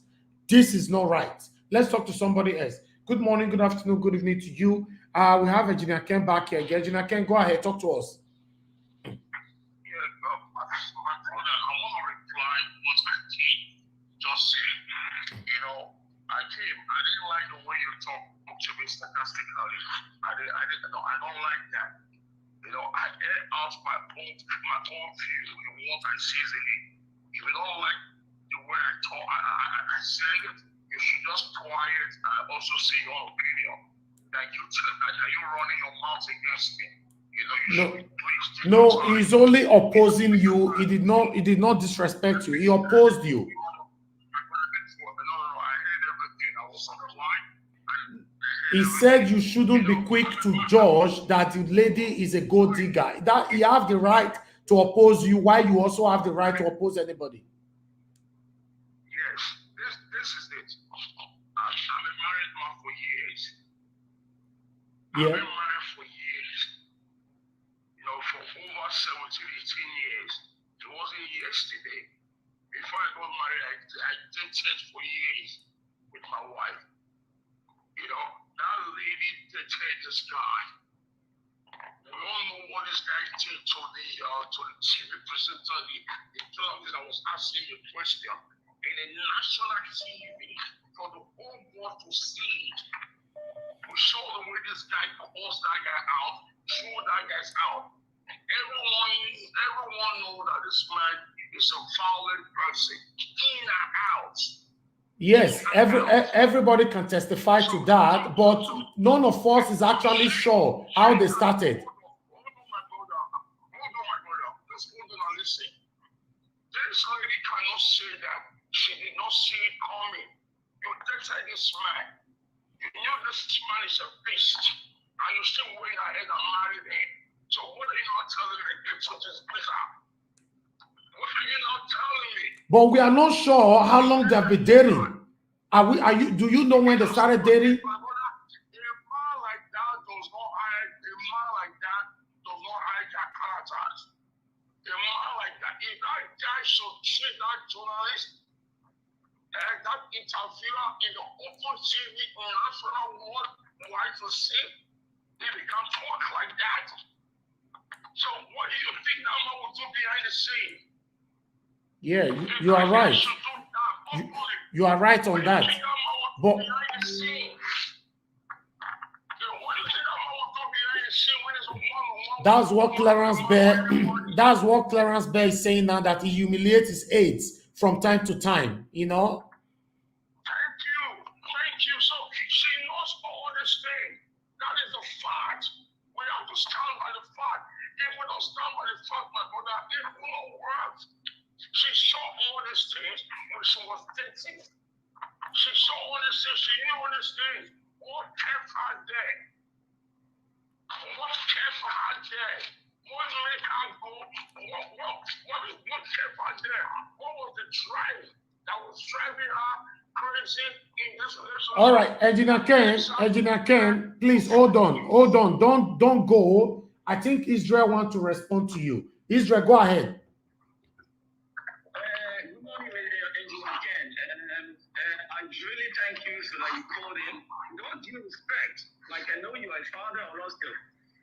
This is not right. Let's talk to somebody else. Good morning, good afternoon, good evening to you. We have Engineer Ken back here. Engineer Ken, go ahead, talk to us. Yeah, my brother, I want to reply what my team just said. You know, I didn't like the way you talk to me sarcastically. I don't like that. You know, I air out my own view in what I see in it. If you don't like the way I talk, I say it. You you should just quiet and also say your opinion. That you running your mouth against me. You know, you should please do No, he's only opposing you. He did not disrespect you. He opposed you. No, I heard everything. I was on the line. He said you shouldn't be quick to judge that the lady is a gold digger. That you have the right to oppose you, while you also have the right to oppose anybody. Yes, this is it. I'm a married man for years. Yeah. I've been married for years. You know, for over 17, 18 years. It wasn't yesterday. Before I got married, I dated for years with my wife. You know, that lady dated this guy. We all know what this guy did to the TV presenter, the journalist that was asking the question in a national TV for the whole world to see. We saw the way this guy calls that guy out, threw that guy's out. Everyone knows that this man is a violent person, in and out. Yes, everybody can testify to that, but none of us is actually sure how they started. Hold on, my brother. Let's hold on and listen. This lady cannot say that she did not see it coming. You dated this man. You knew this man is a beast, and you still went ahead and married him. So what are you not telling me? It's what is better. What are you not telling me? But we are not sure how long they've been dating. Do you know when they started dating? A man like that does not hijack characters. A man like that, if that guy should treat that journalist and that interviewer in the open TV in national world, why to see if he can talk like that? So what do you think that man will do behind the scene? Yeah, you are right. You are right on that. But that's what Clarence Bear is saying now, that he humiliates his aides from time to time, you know. Thank you. So she knows all this thing. That is the fact. We have to stand by the fact. If we don't stand by the fact, my brother, it will not work. She saw all these things when she was dating. She saw all these things. She knew all these things. What kept her there? What kept her there? What made her go? What kept her there? What was the drive that was driving her crazy in this relationship? All right, Engineer Ken, please hold on. Don't go. I think Israel wants to respond to you. Israel, go ahead. Good morning, Engineer Ken. I really thank you so that you called in. With due respect, like I know you are a father or husband,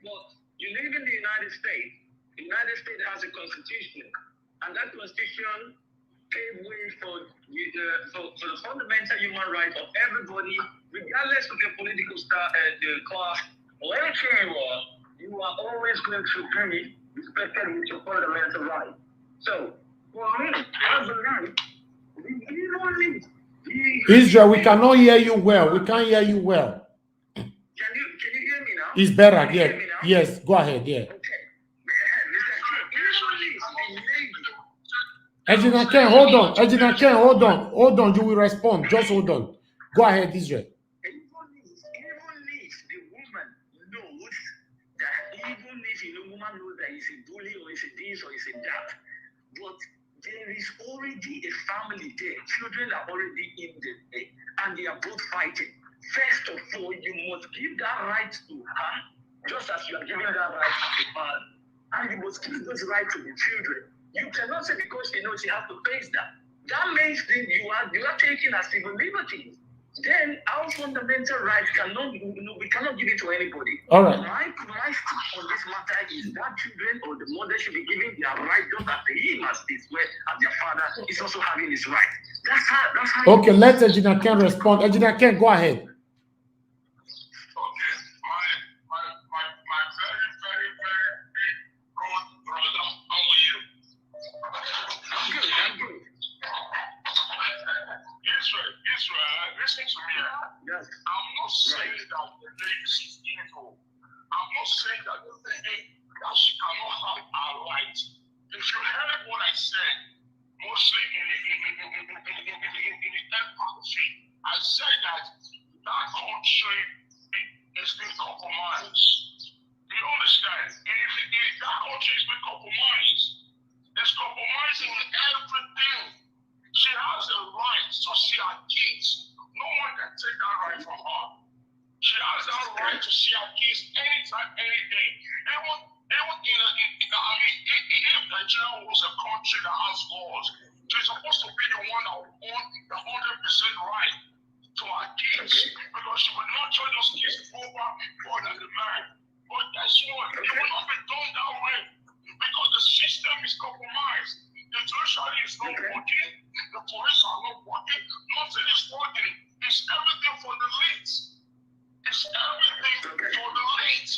but you live in the United States. The United States has a constitution, and that constitution paved way for the fundamental human rights of everybody, regardless of your political class or anything you are always going to be respected with your fundamental rights. So, for me, as a man, we don't need. Israel, we cannot hear you well. We can't hear you well. Can you hear me now? It's better, yeah. Yes, go ahead, yeah. Okay. Engineer Ken, hold on. You will respond. Just hold on. Go ahead, Israel. Even if the woman knows that, even if the woman knows that it's a bully or it's a this or it's a that, but there is already a family there. Children are already in there, and they are both fighting. First of all, you must give that right to her, just as you are giving that right to the man. And you must give those rights to the children. You cannot say because she knows she has to face that. That means that you are taking as civil liberties. Then our fundamental rights we cannot give it to anybody. All right. My stance on this matter is that children or the mother should be given their right, just as he must be, where as their father is also having his right. That's how. Okay, let Engineer Ken respond. Engineer Ken, go ahead. Israel, saying that the lady is evil. I'm not saying that the lady that she cannot have her right. If you heard what I said, mostly in the empathy, I said that country is being compromised. You understand? If that country is being compromised, it's compromising everything. She has a right to see her kids. No one can take that right from her. She has that right to see her kids anytime, any day. Even if Nigeria was a country that has laws, she's supposed to be the one that would own the 100% right to her kids, because she would not turn those kids over more than the man. But guess what? It will not be done that way, because the system is compromised. The judiciary is not working, the police are not working, nothing is working. It's everything for the elites. It's everything for the elites.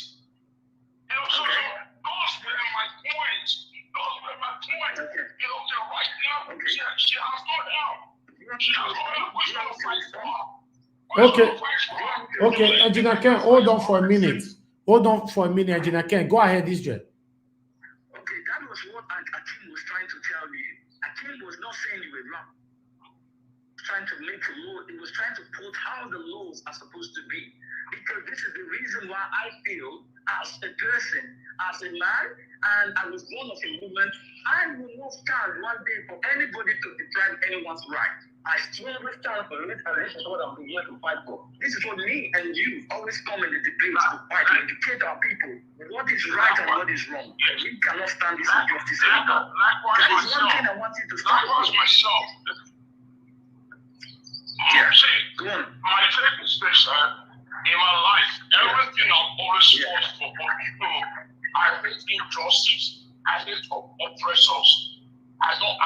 You know, so those were my points. Those were my points. You know, so right now, she has no help. She has no help. Who's going to fight for her? Okay, Engineer Ken, hold on for a minute. Engineer Ken. Go ahead, Israel. Okay, that was what Akim was trying to tell you. Akim was not saying you were wrong. Trying to make a law, it was trying to put how the laws are supposed to be. Because this is the reason why I feel, as a person, as a man, and I was born of a woman, I will not stand one day for anybody to deprive anyone's right. I strongly stand for it, and this is what I'm here to fight for. This is what me and you always come in the debate to fight, to educate our people what is right and what is wrong. We cannot stand this injustice anymore. That is one thing I want you to stand for. Myself. Yeah. See, go on. My take is this, in my life, everything I've always fought for people. I hate injustice. I hate oppressors. I don't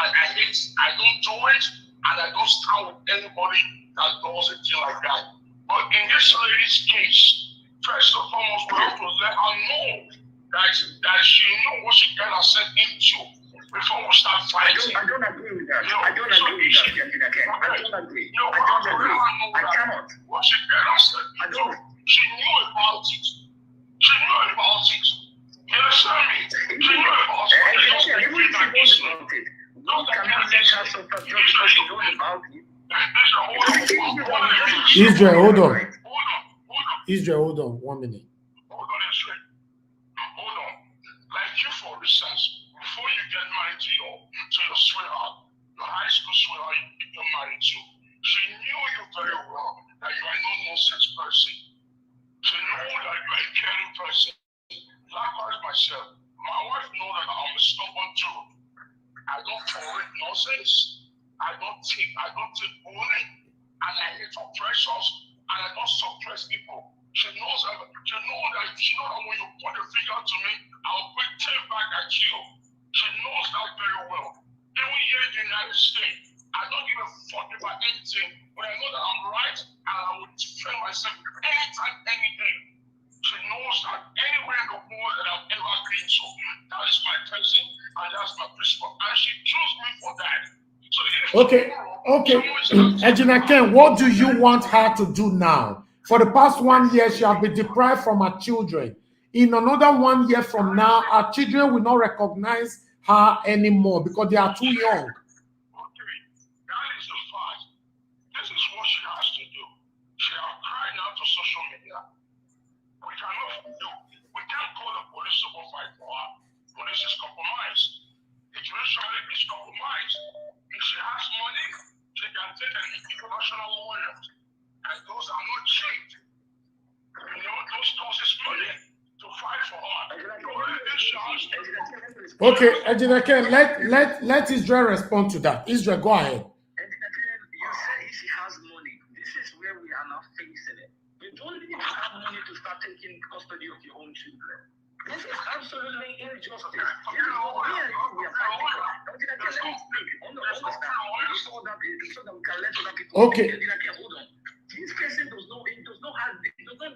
do it, and I don't stand with anybody that does a thing like that. But in this lady's case, first and foremost, we have to let her know that she knows what she got herself into before we start fighting. I don't agree with that. I don't agree with that, Engineer Ken. I don't agree. I cannot. What she got herself into, she knew about it. She knew about it. You understand me? She knew about it. Even if she knows about it, you cannot let her suffer just because she knows about it. Israel, hold on. Israel, hold on. 1 minute. Hold on, Israel. Hold on. Like you, for instance, before you get married to your sweetheart, your high school sweetheart you get married to, she knew you very well that you are no nonsense person. She knew that you are a caring person. Likewise myself, my wife knows that I'm a stubborn Jew. I don't tolerate nonsense. I don't take bullying, and I hate oppressors, and I don't suppress people. She knows that when you point a finger to me, I'll bring 10 back at you. She knows that very well. Even here in the United States, I don't give a fuck about anything when I know that I'm right, and I will defend myself anytime, any day. She knows that anywhere in the world that I've ever been to, that is my person, and that's my principle, and she chose me for that. So Okay. Engineer Ken, what do you want her to do now? For the past 1 year, she has been deprived from her children. In another 1 year from now, her children will not recognize her anymore because they are too young. Okay, that is the fact. This is what she has to do. She has cried out to social media. We can't call the police to go fight for her. Police is compromised. The judiciary is compromised. If she has money, she can take an international lawyer. And those are not cheap. You know, those costs money to fight for her. Okay, Engineer Ken, let Israel respond to that. Israel, go ahead. You say she has money. This is where we are now facing it. You don't need to have money to start taking custody of your own children. This is absolutely injustice. We are fighting. Okay. Hold on. This person does not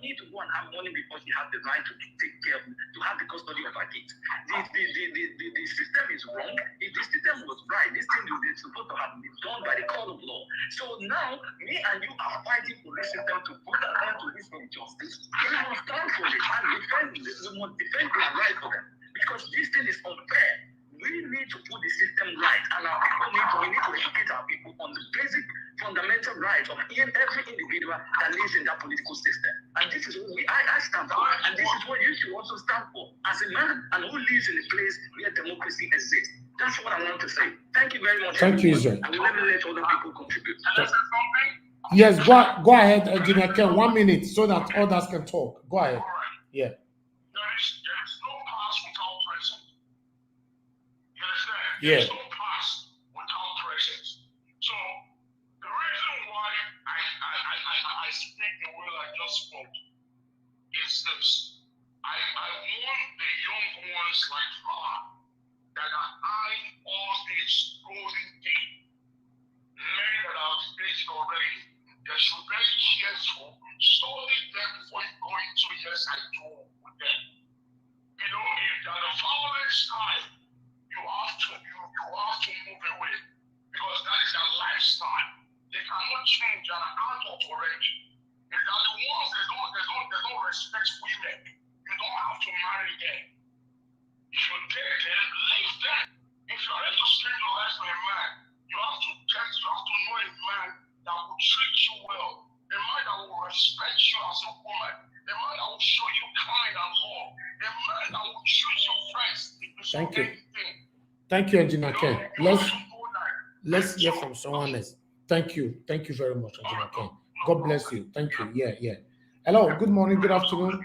need to go and have money because she has the right to take care of, to have the custody of her kids. The system is wrong. If the system was right, this thing is supposed to have been done by the court of law. So now, me and you are fighting for this system to put an end to this injustice. We must stand for it and defend this. We must defend their right for them. Because this thing is unfair. We need to put the system right, and our people we need to educate our people on the basic fundamental rights of every individual that lives in that political system. And this is what I stand for, and this is what you should also stand for as a man and who lives in a place where democracy exists. That's what I want to say. Thank you very much. Thank you, Israel. And we'll let other people contribute. Yes, go ahead, Engineer Ken. 1 minute so that others can talk. Go ahead. Yeah. Yeah. There's no past without presence. So the reason why I speak the way I just spoke is this. I want the young ones like Fala that are eyeing all these golden things, men that are faced already. They should be very careful, study them before you go into yes, I do with them. You know, if they're the following style, you have to move away because that is their lifestyle. They cannot change and out of already. If they're the ones they don't respect women, you don't have to marry them. If you date them, leave them. If you're ready to spend your life with a man, you have to know a man that will treat you well, a man that will respect you as a woman, a man that will show you kind and love, a man that will treat your friends. Thank you. Thank you, Engineer Ken. Let's hear from someone else. Thank you. Thank you very much, Engineer Ken. God bless you. Thank you. Yeah. Hello. Good morning. Good afternoon.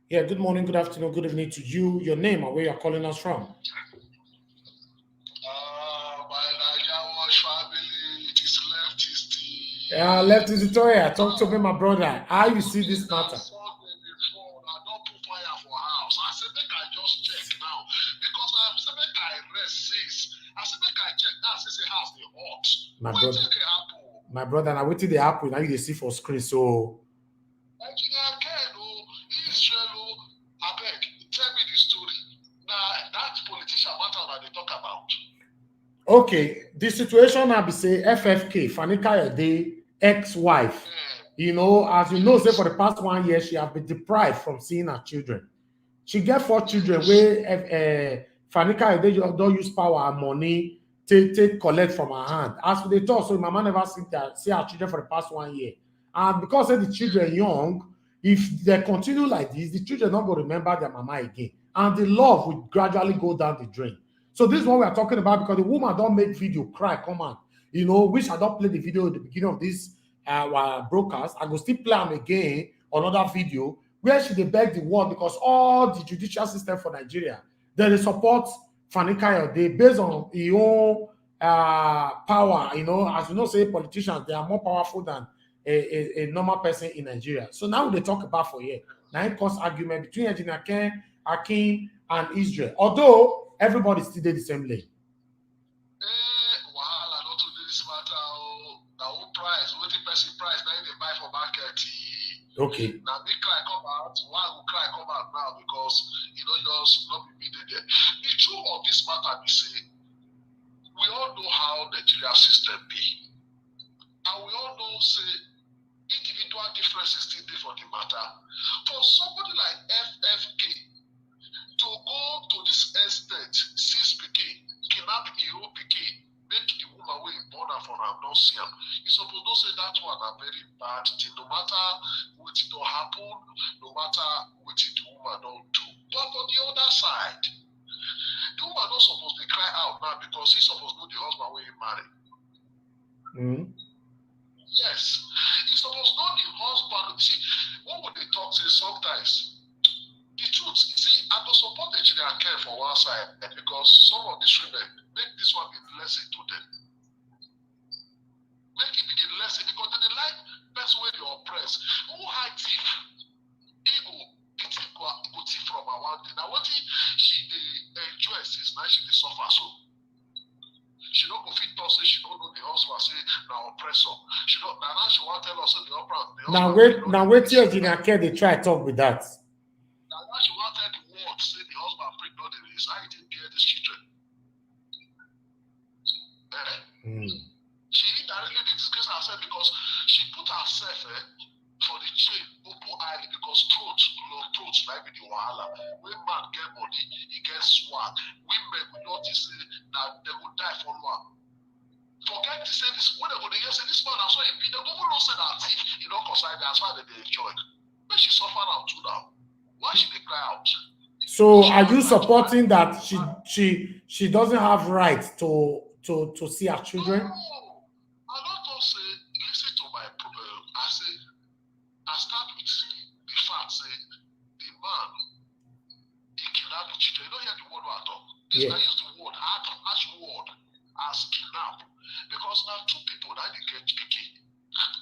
Yeah, good morning, good afternoon, good evening to you. Your name and where you're calling us from. My Nigeria family, it is leftist. Yeah, leftist Victoria. Talk to me, my brother. How you see this matter? My brother, now what did they happen? Now you see for screen, so. Israel, I beg, tell me the story. Now that politician matter that they talk about. Okay, the situation I be say FFK, Fani-Kayode, ex-wife. You know, as you know, say for the past 1 year, she has been deprived from seeing her children. She get 4 children where Fani-Kayode don't use power and money take collect from her hand. As for the talk, so mama never see her children for the past 1 year. And because the children young, if they continue like this, the children not going to remember their mama again. And the love will gradually go down the drain. So this is what we are talking about because the woman don't make video cry, come on. You know, which I don't play the video at the beginning of this broadcast. I go still play them again, another video, where she beg the world because all the judicial system for Nigeria, they support Fani-Kayode based on his own power. You know, as you know, say politicians, they are more powerful than a normal person in Nigeria. So now they talk about for here. Now it cause argument between Engineer Ken, Akin, and Israel. Although everybody still did the same lane. Okay. Now big cry come out. Why will cry come out now? Because you know just not be needed there. The truth of this matter be say we all know how Nigeria system be, and we all know say individual differences still there for the matter. For somebody like FFK to go to this extent, sis pikin, kidnap hero pikin, make the woman wey born am for am not see am. You suppose not say that one a very bad thing. No matter what it don't happen, no matter what the woman don't do. But on the other side, the woman not supposed to cry out now because he supposed to know the husband when he marry. Yes, he supposed to know the husband. See, what would they talk say sometimes? The truth, you see, I don't support the children care for one side because some of these women make this one be a lesson to them. Make it be a lesson because they like best way they oppress. Who hide thief? Ego, go thief from her one day. Now what she enjoy is now she suffer so. She don't go fit talk say she don't know the husband say now oppressor. She don't. Now she want to tell us the opera. Now wait till Engineer Care they try to talk with that. Now she want to tell the world say the husband prick not the race. I didn't bear these children. She indirectly disgraced herself because she put herself for the chain open eye because throat like the wahala. When man get money, he gets swag. Women will notice that they will die for long. Forget to say this. When they go to say this man, that's why he be. They go not say that he don't consign. That's why they enjoy. But she suffered out too now. Why should they cry out? So are you supporting that she doesn't have right to see her children? No, I don't say listen to my problem. I start with the fact say the man he kidnapped the children. You don't hear the word at all. This guy used the word harsh word as kidnap. Because now two people that they get picky.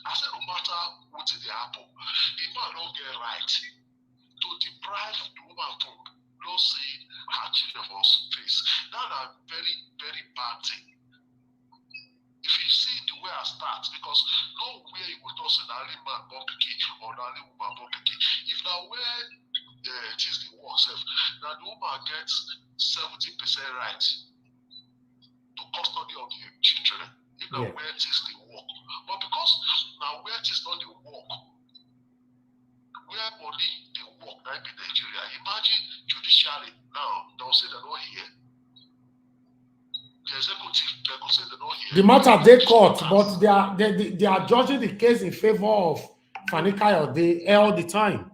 I said no matter what they happen, the man don't get right to deprive the woman from don't see her children's face. That's a very, very bad thing. If you see the way I start, because nowhere you will not say that only man born picky or that only woman born picky. If now where it is the work self, now the woman gets 70% right to custody of the children. If now where it is the work. But because now where it is not the work, where money they work, that be Nigeria. Imagine judiciary now, they'll say they're not here. The executive, they will say they're not here. The matter they court, but they are judging the case in favor of Fani-Kayode all the time.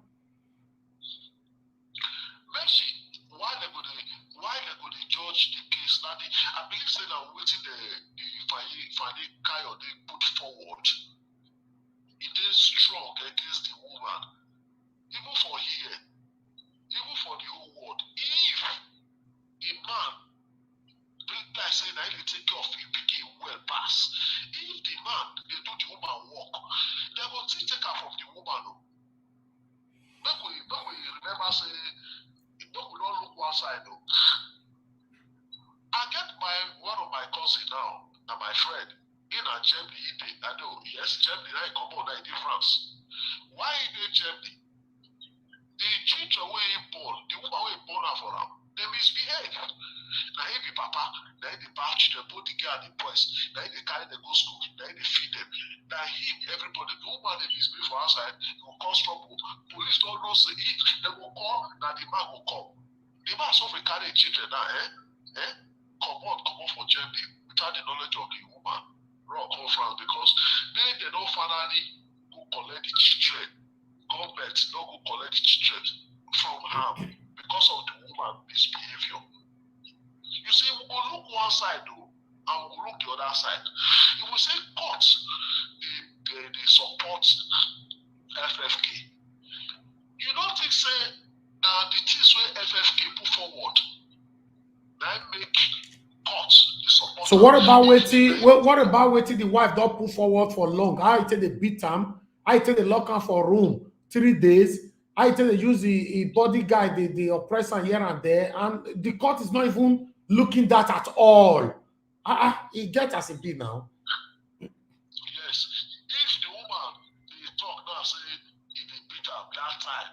Why they go to judge the case? Now I believe say that waiting the Fani-Kayode put forward, it is strong against the woman. Even for here, even for the whole world, if the man like say that he take care of you, pick well pass. If the man they do the woman work, they will still take her from the woman. But we remember say we don't look one side though. I get one of my cousins now, and my friend in a Germany. I know yes, Germany I come on that difference. Why in Germany? The children were born, the woman were born for them. They misbehave. Now he be papa, now he batch the bodyguard, the boys, now he carry them go school, now he feed them. Now everybody, the woman they misbehave for outside, he will cause trouble. Police don't know say if they will call, now the man will come. The man so we carry children now, come on for Germany without the knowledge of the woman. Wrong come from because they don't finally go collect the children. Government don't go collect the children from harm because of the woman misbehavior. You see, we will look one side though, and we will look the other side. If we say courts, they support FFK. You don't think say now the things where FFK put forward, that make courts the support. So what about waiting the wife don't put forward for long? I tell the beat them, I tell the lock her for room 3 days. I tell they use the bodyguard, the oppressor here and there, and the court is not even looking that at all. It gets as it be now. Yes. If the woman they talk now say if they beat up that time,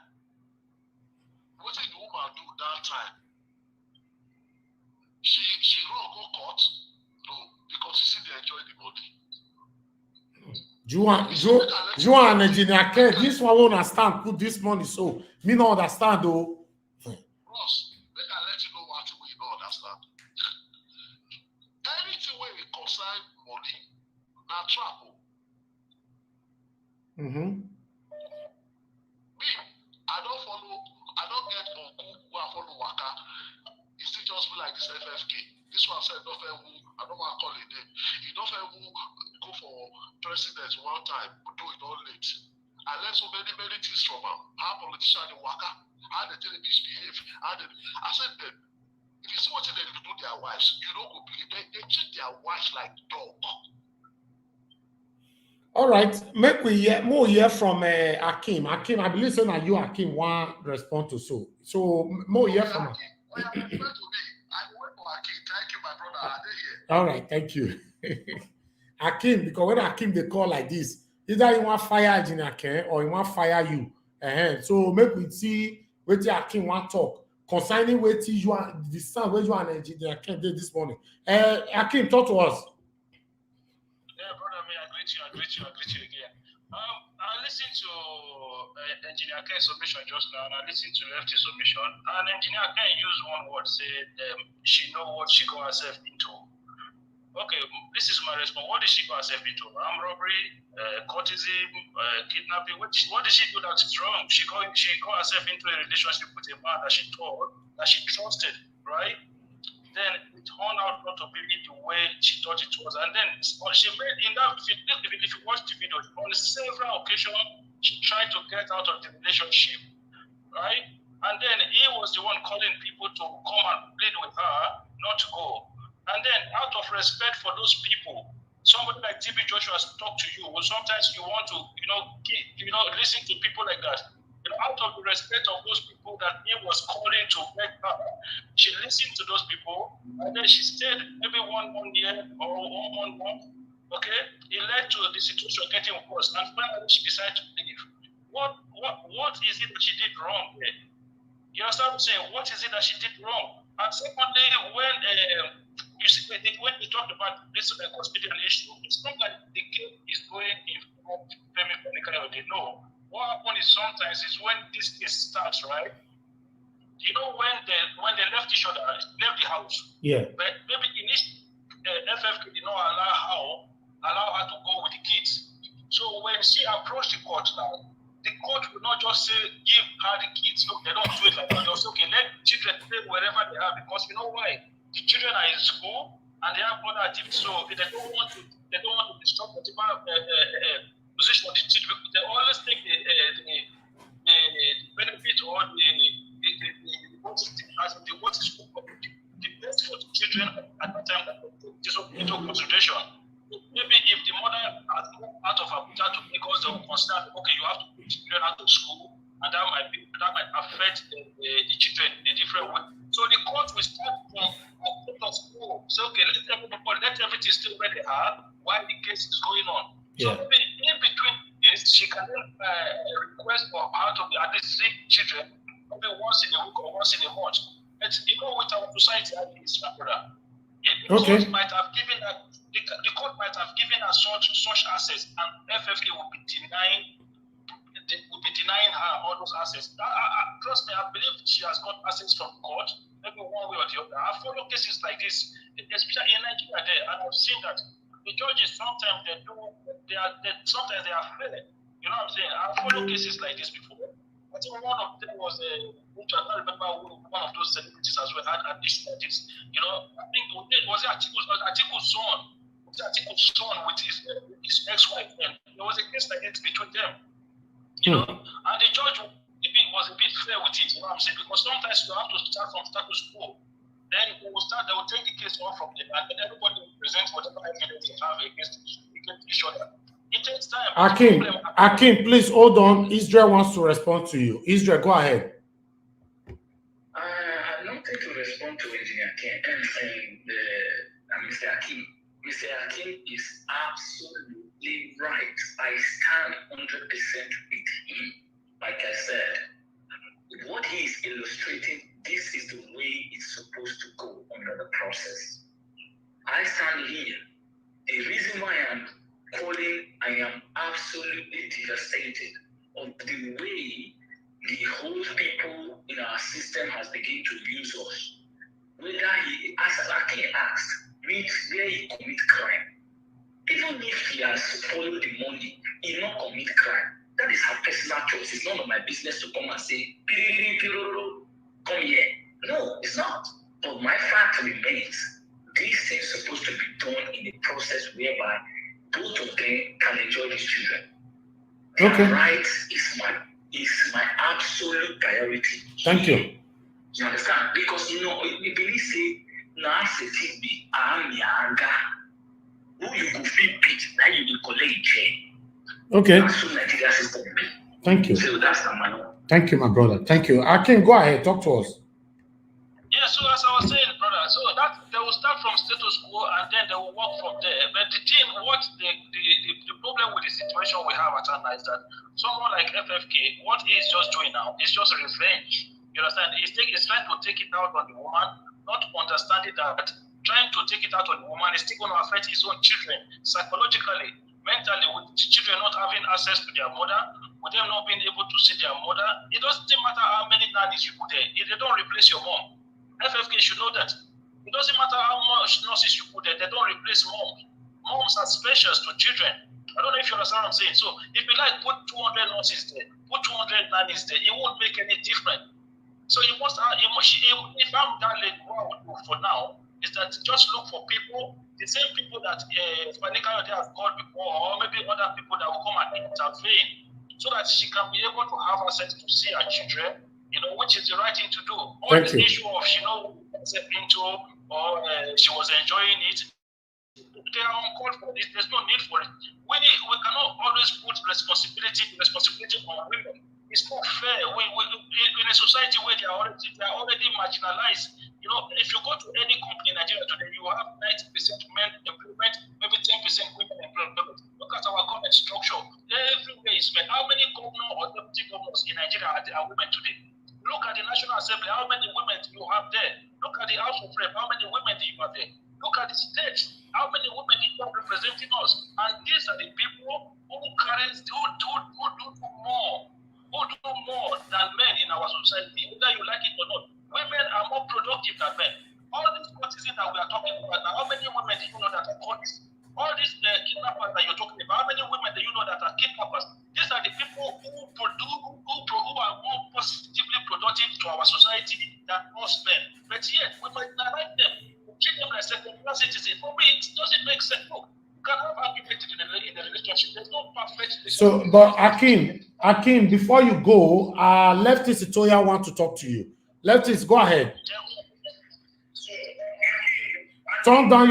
what did the woman do that time? She run go court? No, because you see they enjoy the body. You and Engineer Care, this one won't understand. Put this money so me not understand though. Ross, they can let you know what we don't understand. Anything where we concern money, not trouble. Me, I don't get Uncle who I follow Waka. It still just be like this FFK. This one said, I don't want to call it name. You don't go for president one time, do it all late. I learned so many things from him. How politicians in Waka, how they tell them misbehave. I said them, if you see what they do to their wives, you don't go believe they treat their wives like dog. All right, make we hear from Akim. Akim, I believe so now you Akim want respond to so. So more hear from him. I wait for Akim. Thank you, my brother. All right, thank you. Akim, because when Akim they call like this, either you want fire Engineer Ken or you want fire you. So make we see what Akim want talk concerning what you are the sound where you and Engineer Ken did this morning. Akim, talk to us. Yeah, brother, I greet you again. I listened to Engineer Ken's submission just now, and I listened to Lefty's submission. And Engineer Ken used one word, said she know what she got herself into. Okay, this is my response. What did she got herself into? Armed robbery, courtesy, kidnapping. What did she do that is wrong? She got herself into a relationship with a man that she thought, that she trusted, right? Then it turned out not to be the way she thought it was. And then she made in that, if you watch the video, on several occasions, she tried to get out of the relationship, right? And then he was the one calling people to come and plead with her not to go. And then out of respect for those people, somebody like TB Joshua talk to you, well, sometimes you want to, listen to people like that. Out of the respect of those people that he was calling to beg her, she listened to those people, and then she stayed maybe one year or 1 month. Okay, it led to the situation getting worse, and finally she decided to leave. What is it that she did wrong there? You understand what I'm saying? What is it that she did wrong? And secondly, when you talked about this custodial issue, it's not like the case is going in front of Femi Fani-Kayode. No. What happens is sometimes is when this case starts, right? You know, when they left each other, left the house. Yeah. But maybe initially, FFK did not allow her to go with the kids. So when she approached the court now, the court will not just say give her the kids. Look, they don't do it like that. They'll say, okay, let children play wherever they are, because you know why? The children are in school and they have other activities, so they don't want to disrupt whatever position of the children. They always take the benefit or what is the best for the children at that time that is into consideration. Maybe if the mother has moved out of Abuja to Lagos, they will consider, okay, you have to put children out of school, and that might affect the children in a different way. So the court will start from out of school. So okay, let everything stay where they are while the case is going on. Yeah. So maybe in between this, she can request for her to be at least 6 children, maybe once in a week or once in a month. It's, with our society, it's my brother. The court might have given her such access, and FFK will be denying her all those access. Trust me, I believe she has got access from court, maybe one way or the other. I follow cases like this, especially in Nigeria there, and I've seen that the judges sometimes sometimes they are fair. You know what I'm saying? I follow cases like this before. I think one of them was I can't remember one of those celebrities as well had this like this. I think it was Atiku's son. Atiku's son with his ex-wife. And there was a case like this between them. And the judge was a bit fair with it, you know what I'm saying? Because sometimes you have to start from status quo. Then they will take the case on from there, and then everybody will present whatever evidence they have against each other. It takes time. Akim, please hold on. Israel wants to respond to you. Israel, go ahead. I'm not going to respond to Engineer Ken and Mr. Akim. Mr. Akim is absolutely right. I stand 100% with him. Like I said, what he is illustrating, this is the way it's supposed to go under the process. I stand here. The reason why I'm calling, I am absolutely devastated of the way the whole people in our system has begun to use us. Whether he, as Akin asked, where he commit crime. Even if he has followed the money, he not commit crime. That is her personal choice. It's none of my business to come and say, come here. No, it's not. But my fact remains, these things are supposed to be done in a process whereby both of them can enjoy these children. Okay. Their rights is my absolute priority. Thank you. You understand? Because we believe say now CTB who you could feel beat, now you will collect chair. Okay. That's so Nigeria system be. Thank you. So that's the money. Thank you, my brother. Thank you. Akin, go ahead. Talk to us. Yeah, so as I was saying, brother, so that they will start from status quo and then they will work from there. But the thing, the problem with the situation we have at Anna is that someone like FFK, what he is just doing now is just revenge. You understand? He's trying to take it out on the woman, not understanding that trying to take it out on the woman is still going to affect his own children psychologically, mentally, with children not having access to their mother, with them not being able to see their mother. It doesn't matter how many nannies you put there. If they don't replace your mom, FFK should know that. It doesn't matter how much nurses you put there, they don't replace moms. Moms are special to children. I don't know if you understand what I'm saying. So if you like put 200 nurses there, put 200 nannies there, it won't make any difference. So you must, if I'm that late, what I would do for now is that just look for people, the same people that Fani-Kayode has called before, or maybe other people that will come and intervene, so that she can be able to have access to see her children, which is the right thing to do. All this issue of she step into or she was enjoying it, they are on call for this. There's no need for it. We cannot always put responsibility on women. It's not fair. We in a society where they are already marginalized. If you go to any company in Nigeria today, you have 90% men employment, maybe 10% women employment. Look at our government structure. Everywhere is men. How many governors or deputy governors in Nigeria are women today? Look at the National Assembly. How many women do you have there? Look at the House of Rep. How many women do you have there? Look at the states. How many women do you have representing us? And these are the people who do more than men in our society, whether you like it or not. Women are more productive than men. All these courtesy that we are talking about now, how many women do you know that are courtesy? All these kidnappers that you're talking about, how many women do you know that are kidnappers? These are the people who are more positively productive to our society than most men. But yet, we might not like them. We treat them like second-class citizens. For me, it doesn't make sense. Look, you can have argument in the relationship. There's no perfect relationship. So, but Akin, before you go, Leftist Itoya want to talk to you. Leftist, go ahead. Turn down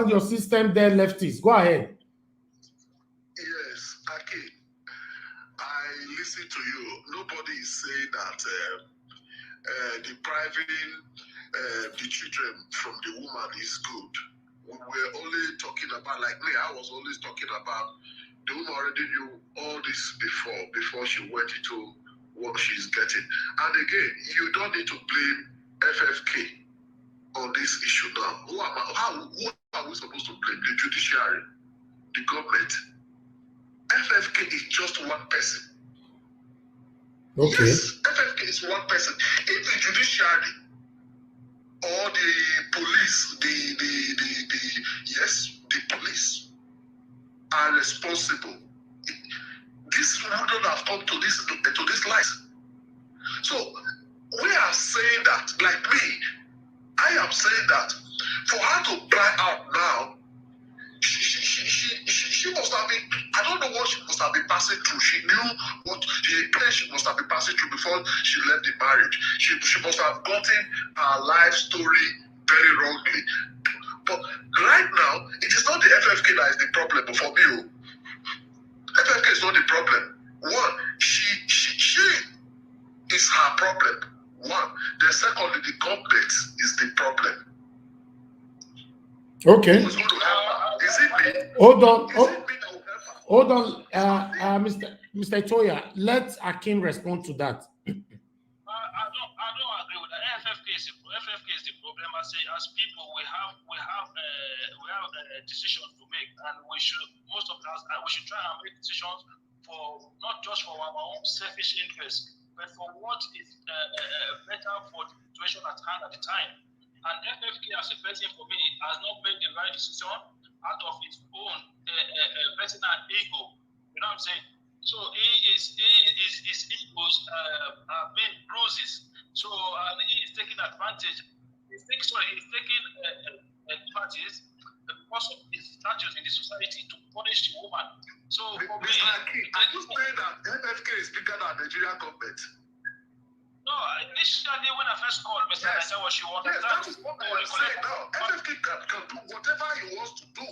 your system there, Leftist. Go ahead. Yes, Akin, I listen to you. Nobody is saying that depriving the children from the woman is good. We're only talking about, like me, I was always talking about the woman already knew all this before she went into what she's getting. And again, you don't need to blame FFK on this issue now. Who are we supposed to blame? The judiciary, the government. FFK is just one person. Okay. Yes, FFK is one person. If the judiciary or the police, the police are responsible, this wouldn't have come to this light. So we are saying that, like me, I am saying that for her to cry out now, she must have been, I don't know what she must have been passing through. She knew what she must have been passing through before she left the marriage. She must have gotten her life story very wrongly. But right now, it is not the FFK that is the problem for me. FFK is not the problem. One, she is her problem. One. Then secondly, the government is the problem. Okay. Who's going to help her? Is it me? Hold on. Is it me that will help her? Hold on, Mr. Itoya. Let Akin respond to that. I don't agree with that. FFK is the problem. As people, we have decisions to make, and we should try and make decisions for not just for our own selfish interests, but for what is better for the situation at hand at the time. And FFK as a person for me has not made the right decision out of his own personal ego. You know what I'm saying? So his egos have been bruises. So he is taking advantage. He's taking advantage because of his status in the society to punish the woman. So for me, are you saying that FFK is bigger than the Nigerian government? No, initially when I first called Mr. I said what she wanted. Yes, that is what I was saying now. FFK can do whatever he wants to do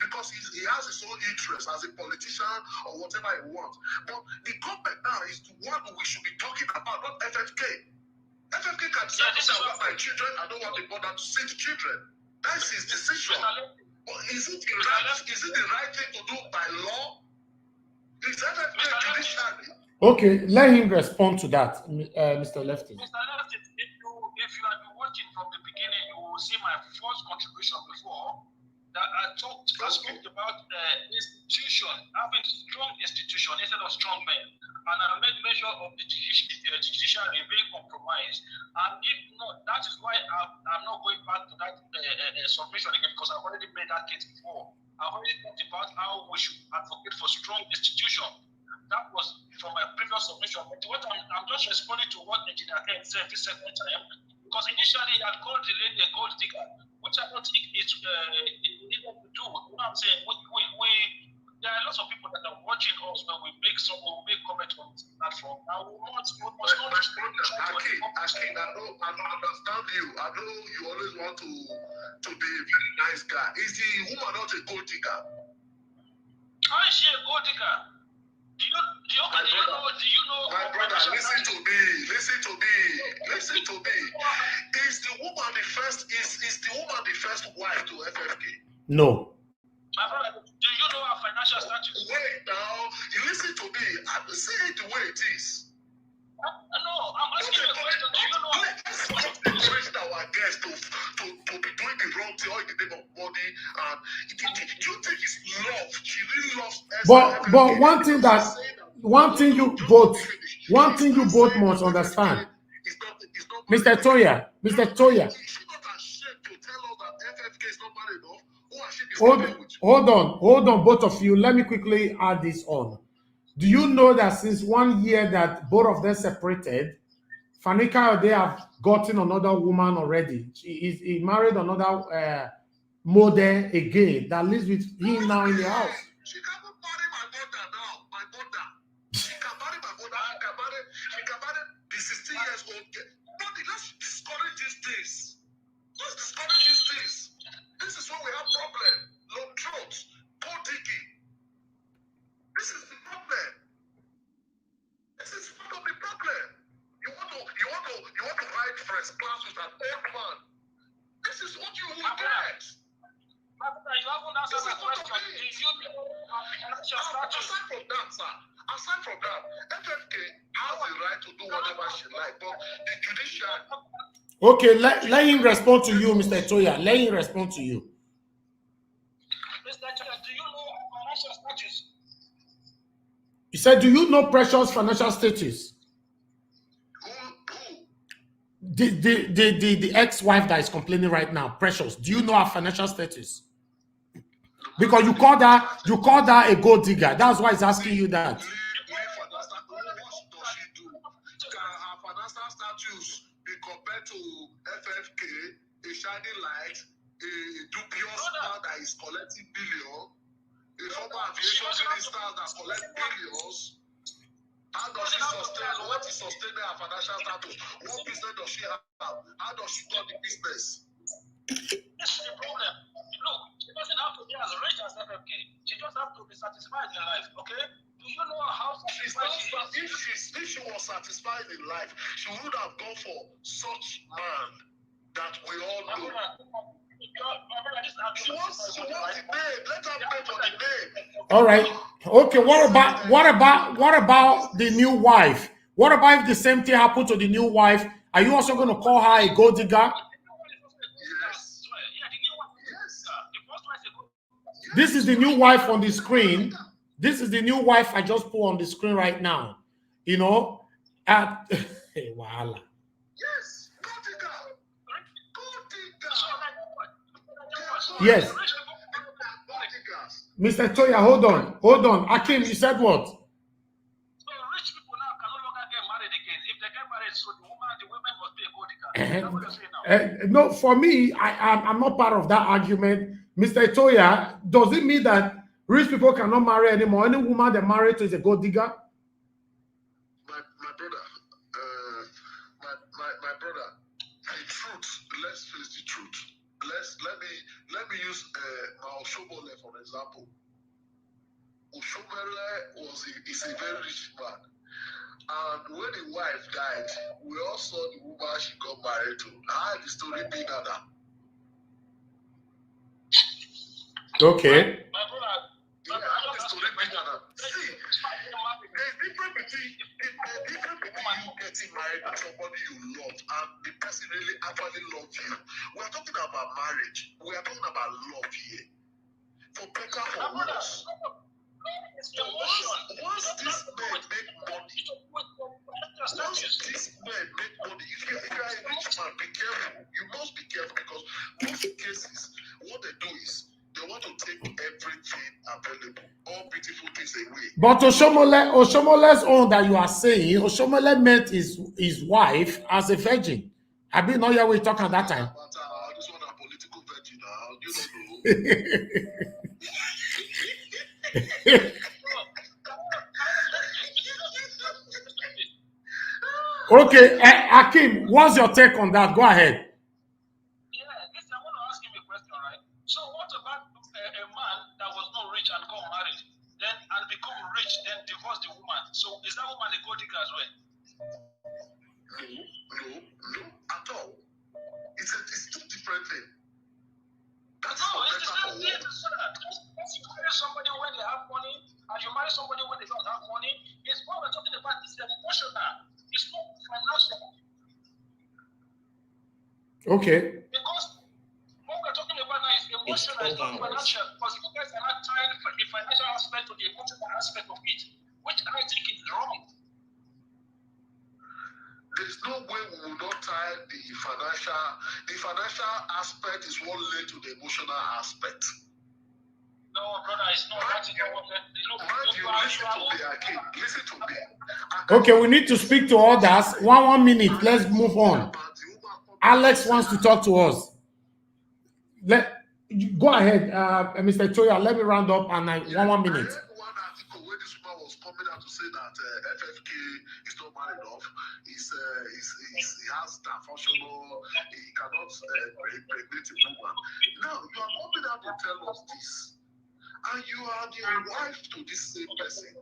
because he has his own interest as a politician or whatever he wants. But the government now is the one we should be talking about, not FFK. FFK can say, I want my children, I don't want the mother to see the children. That's his decision. Is it the right thing to do by law? Is FFK judiciary? Okay, let him respond to that, Mr. Lefty. Mr. Lefty, if you had been watching from the beginning, you will see my first contribution before that I spoke about institution, having strong institution instead of strong men. And I made measure of the judiciary being compromised. And if not, that is why I'm not going back to that submission again, because I've already made that case before. I've already talked about how we should advocate for strong institution. That was from my previous submission. But what I'm just responding to what Engineer Ken said this second time, because initially he had called the lady a gold digger, which I don't think it needed to do. You know what I'm saying? There are lots of people that are watching us when we make comment on this platform. Now we must not Akin, I understand you. I know you always want to be a very nice guy. Is the woman not a gold digger? How is she a gold digger? Do you know? My brother, listen to me. Is the woman the first wife to FFK? No. My brother, do you know our financial status? Wait now, you listen to me. I'm saying the way it is. No, I'm asking you a question. Do you know? Let's encourage our guests to be doing the wrong thing all in the name of money. And do you think it's love? She really loves us. But one thing you both must understand. Mr. Toya. Is she not ashamed to tell us that FFK is not married enough? Who has she been sleeping with? Hold on, both of you. Let me quickly add this on. Do you know that since 1 year that both of them separated, Fani-Kayode have gotten another woman already? He married another model again that lives with him now in the house. She can't marry my mother now. My mother. She can marry my mother. She can marry the 16 years old girl. But let's discourage these things. This is where we have problem. Long throats, poor digging. This is the problem. This is part of the problem. You want to ride first class with an old man. This is what you will get. You haven't answered my question. Aside from that, FFK has the right to do whatever she likes, but the judiciary. Okay, let him respond to you, Mr. Toya. Let him respond to you. Mr. Toya, do you know financial status? You said, do you know Precious' financial status? The ex-wife that is complaining right now, Precious. Do you know her financial status? Because you called her a gold digger. That's why he's asking you that. What does she do? Can her financial status be compared to FFK, a shining light, a dubious man that is collecting billions, a former aviation minister that collects billions? How does she sustain? What is sustaining her financial status? What business does she have? How does she run the business? This is the problem. Look, she doesn't have to be as rich as FFK. She just has to be satisfied in life, okay? Do you know how satisfied she is? If she was satisfied in life, she would have gone for such man that we all know. She wants the name. Let her pay for the name. All right. Okay. What about the new wife? What about if the same thing happened to the new wife? Are you also going to call her a gold digger? This is the new wife on the screen. This is the new wife I just put on the screen right now. You know, at Wahala. Yes, Yes. Mr. Toya, hold on. Akim, you said what? So rich people now can no longer get married again. If they get married, so the women must be a gold digger. That's what you're saying now. No, for me, I'm not part of that argument. Mr. Toya, does it mean that rich people cannot marry anymore? Any woman they marry to is a gold digger? My brother, my brother, the truth, let's face the truth. Let me use Oshobole for example. Oshobole is a very rich man. And when the wife died, we all saw the woman she got married to. How the story bigger now? Okay. My brother, see, there's difference between you getting married to somebody you love and the person really actually loves you. We are talking about marriage. We are talking about love here. For better or worse. So once this man make money, if you are a rich man, be careful. You must be careful because most cases, what they do is they want to take everything available, all beautiful things away. But Oshomole's own that you are saying, Oshomole met his wife as a virgin. I been know we talking at that time. This one a political virgin now. You don't know. Okay, Akim, what's your take on that? Go ahead. Yeah, listen, I want to ask him a question, right? So what about a man that was not rich and got married, then and become rich, then divorce the woman? So is that woman a gold digger as well? No, at all. It's two different things. That's no, it's the same thing. Once you marry somebody when they have money, and you marry somebody when they don't have money, it's what we're talking about. It's emotional. It's not financial. Okay. Because what we're talking about now is emotional, it's not financial. Because you guys are not tying the financial aspect to the emotional aspect of it, which I think is wrong. There's no way we will not tie the financial. The financial aspect is what led to the emotional aspect. No, brother, it's not. Listen to me. Okay, we need to speak to others. 1 minute. Let's move on. Alex wants to talk to us. Go ahead, Mr. Toya. Let me round up and 1 minute. One article where this woman was coming out to say that FFK is not man enough. He has that functional. He cannot impregnate a woman. Now you are coming out to tell us this. And you are the wife to this same person.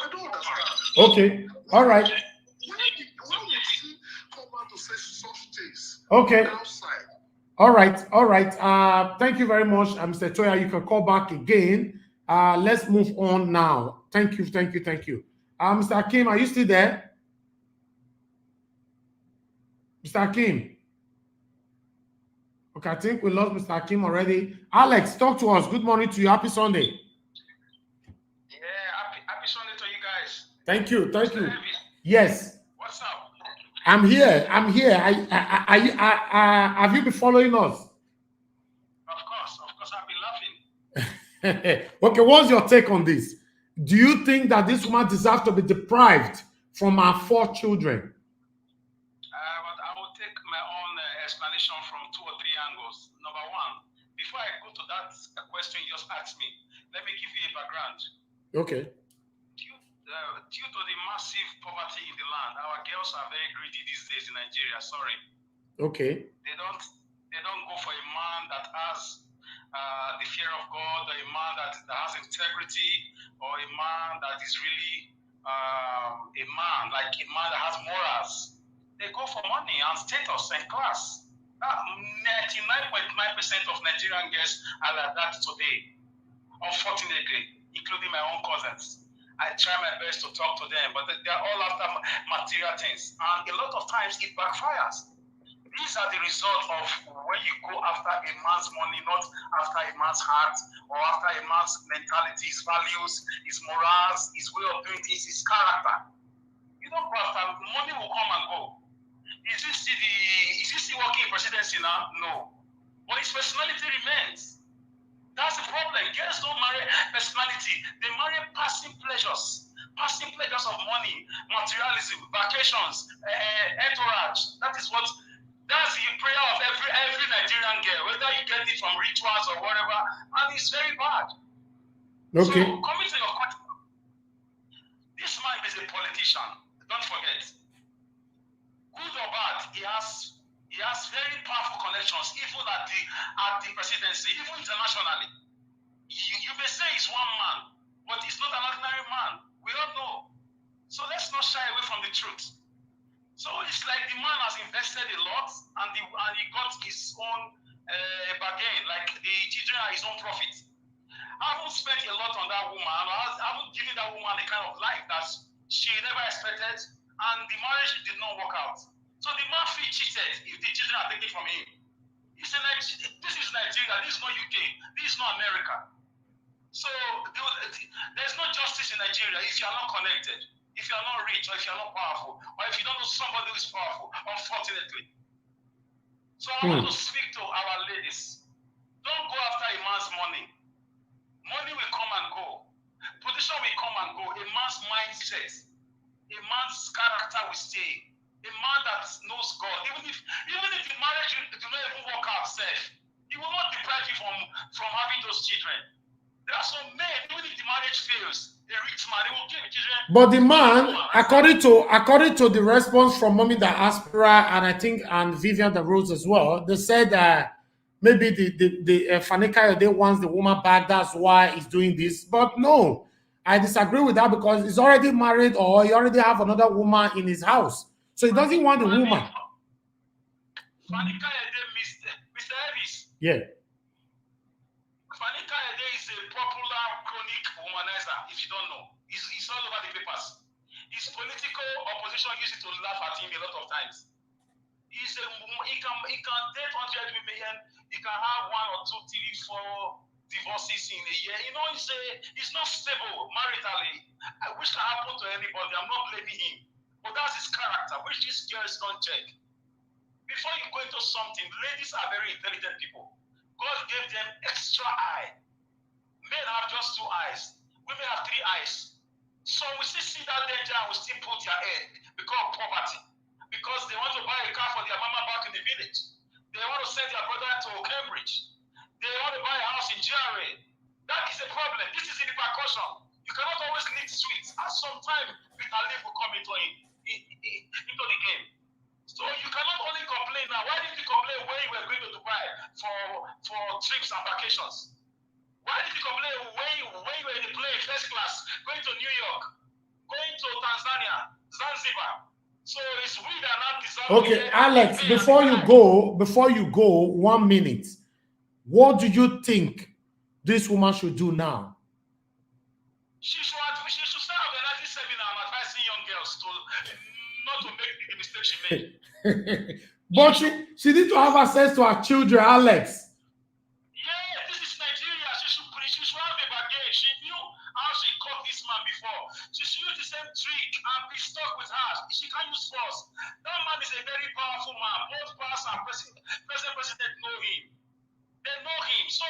I don't understand. Okay. All right. Why would she come out to say such things? Okay. Outside. All right. Thank you very much, Mr. Toya. You can call back again. Let's move on now. Thank you. Mr. Akim, are you still there? Mr. Akim. Okay, I think we lost Mr. Akim already. Alex, talk to us. Good morning to you. Happy Sunday. Yeah, happy Sunday to you guys. Thank you. Yes. What's up? I'm here. Have you been following us? Of course, I've been laughing. Okay, what's your take on this? Do you think that this woman deserves to be deprived from her 4 children? But I will take my own explanation from 2 or 3 angles. Number one, before I go to that question you just asked me, let me give you a background. Okay. Due to the massive poverty in the land, our girls are very greedy these days in Nigeria. Sorry. Okay. They don't go for a man that has the fear of God, or a man that has integrity, or a man that is really a man that has morals. They go for money and status and class. 99.9% of Nigerian girls are like that today. Unfortunately, including my own cousins. I try my best to talk to them, but they are all after material things. And a lot of times it backfires. These are the result of when you go after a man's money, not after a man's heart, or after a man's mentality, his values, his morals, his way of doing things, his character. You don't go after, money will come and go. Is he still working in presidency now? No. But his personality remains. That's the problem. Girls don't marry personality. They marry passing pleasures of money, materialism, vacations, entourage. That's the prayer of every Nigerian girl, whether you get it from rituals or whatever, and it's very bad. Okay. So, coming to your question, this man is a politician. Don't forget. Good or bad, he has very powerful connections, even at the presidency, even internationally. You may say he's one man, but he's not an ordinary man. We all know. So let's not shy away from the truth. So it's like the man has invested a lot, and he got his own bargain, like the children are his own profit. haven't spent a lot on that woman. I haven't given that woman the kind of life that she never expected, and the marriage did not work out. So the man feel cheated if the children are taken from him. He said, this is Nigeria, this is not UK, this is not America. So there's no justice in Nigeria if you're not connected, if you're not rich, or if you're not powerful, or if you don't know somebody who is powerful, unfortunately. So I want to speak to our ladies. Don't go after a man's money. Money will come and go. Position will come and go. A man's mindset, a man's character will stay. A man that knows God, even if the marriage do not even work out, he will not deprive you from having those children. There are some men, even if the marriage fails, a rich man, he will give children. But the man, according to the response from Mommy Diaspora and I think and Vivian the Rose as well, they said maybe the Fani-Kayode wants the woman back. That's why he's doing this. But no, I disagree with that because he's already married or he already have another woman in his house. So he doesn't want the woman. Fani-Kayode, Mr. Elvis. Yeah. Fani-Kayode is a popular chronic womanizer, if you don't know. He's all over the papers. His political opposition used to laugh at him a lot of times. He can date 100 women, he can have 1 or 2, 3, 4 divorces in a year. You know, he's not stable maritally, which can happen to anybody. I'm not blaming him. But that's his character, which these girls don't check. Before you go into something, ladies are very intelligent people. God gave them extra eye. Men have just 2 eyes. Women have 3 eyes. So we still see that danger and we still put their head because of poverty. Because they want to buy a car for their mama back in the village. They want to send their brother to Cambridge. They want to buy a house in GRA. That is a problem. This is the repercussion. You cannot always live sweet. At some time, bitter leaf will come into the game. So you cannot only complain now. Why did you complain when you were going to Dubai for trips and vacations? Why did you complain when you were in the plane, first class, going to New York, going to Tanzania, Zanzibar? So it's we that are not deserving. Okay, Alex, before you go, 1 minute. What do you think this woman should do now? She should start organizing seminar and advising young girls not to make the mistake she made. But she needs to have access to her children, Alex. Yeah, this is Nigeria. She should have a baggage. She knew how she caught this man before. She should use the same trick and be stuck with her. She can't use force. That man is a very powerful man. Both past and president know him. They know him. So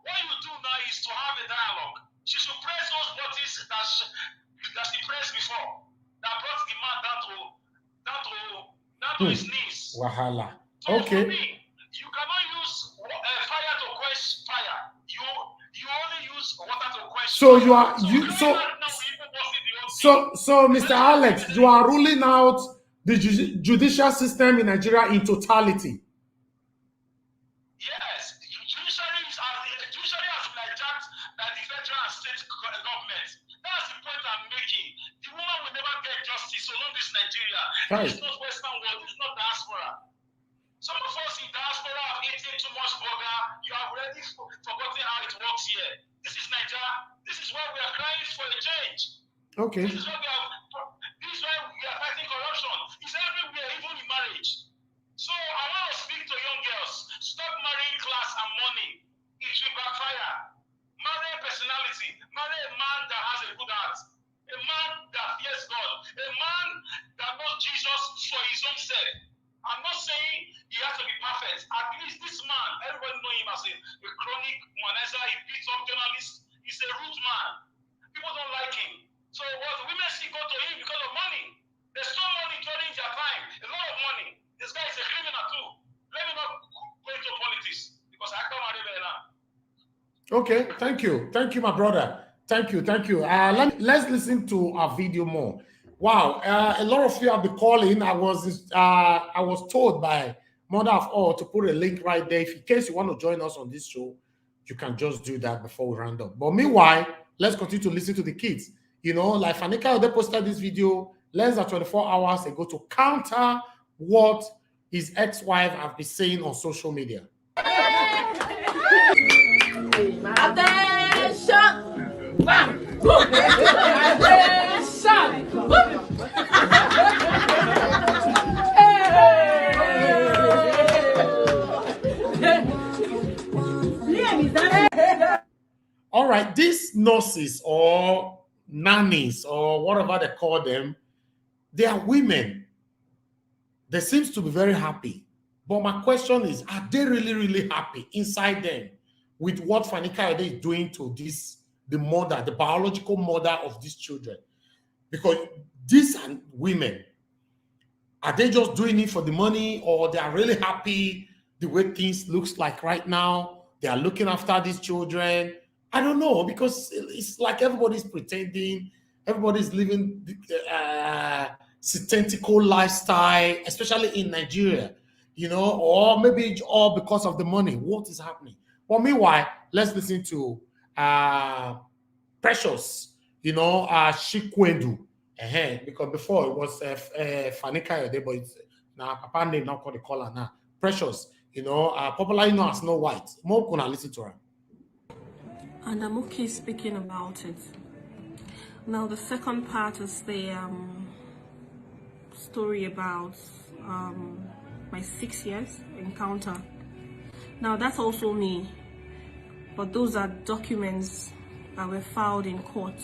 what you do now is to have a dialogue. She should press those buttons that she pressed before. That brought the man down to his knees. Wahala. So Okay. for me, you cannot use fire to quench fire. You only use water to quench. So fire. you are so Mr. Alex, you are ruling out the judicial system in Nigeria in totality. Yes, judiciary has been hijacked by the federal and state government. That's the point I'm making. The woman will never get justice so long as Nigeria. Right. This is not Western world. This is not diaspora. Some of us in diaspora have eaten too much burger. You have already forgotten how it works here. This is Nigeria. This is why we are crying for a change. Okay. This is why we are fighting corruption. It's everywhere, even in marriage. So I want to speak to young girls. Stop marrying class and money. It will backfire. Marry a personality. Marry a man that has a good heart. A man that fears God. A man that knows Jesus for his own sake. I'm not saying he has to be perfect. At least this man, everybody know him as a chronic womanizer. He beats up journalists. He's a rude man. People don't like him. So what women still go to him because of money. They stole money during their time. A lot of money. This guy is a criminal too. Let me not go into politics because I can't marry there now. Okay, thank you, my brother. Thank you. Let's listen to our video more. Wow, a lot of you have been calling. I was told by Mother of All to put a link right there. If in case you want to join us on this show, you can just do that before we round up. But meanwhile, let's continue to listen to the kids. You know, like Fani-Kayode posted this video less than 24 hours ago to counter what his ex-wife have been saying on social media. Attention! Aviation! Bam! Aviation! All right, these nurses or nannies or whatever they call them, they are women. They seem to be very happy. But my question is, are they really, really happy inside them with what Fani-Kayode is doing to this, the mother, the biological mother of these children? Because these are women. Are they just doing it for the money, or they are really happy the way things looks like right now? They are looking after these children. I don't know, because it's like everybody's pretending, everybody's living synthetical lifestyle, especially in Nigeria, you know, or maybe all because of the money. What is happening? Well, meanwhile, let's listen to Precious, you know, Chikwendu. Because before it was Fani-Kayode, but it's now Papa name now called the caller now. Precious, you know, popularly known as Snow White. More gonna listen to her. And I'm okay speaking about it. Now the second part is the story about my 6 years encounter. Now that's also me, but those are documents that were filed in court.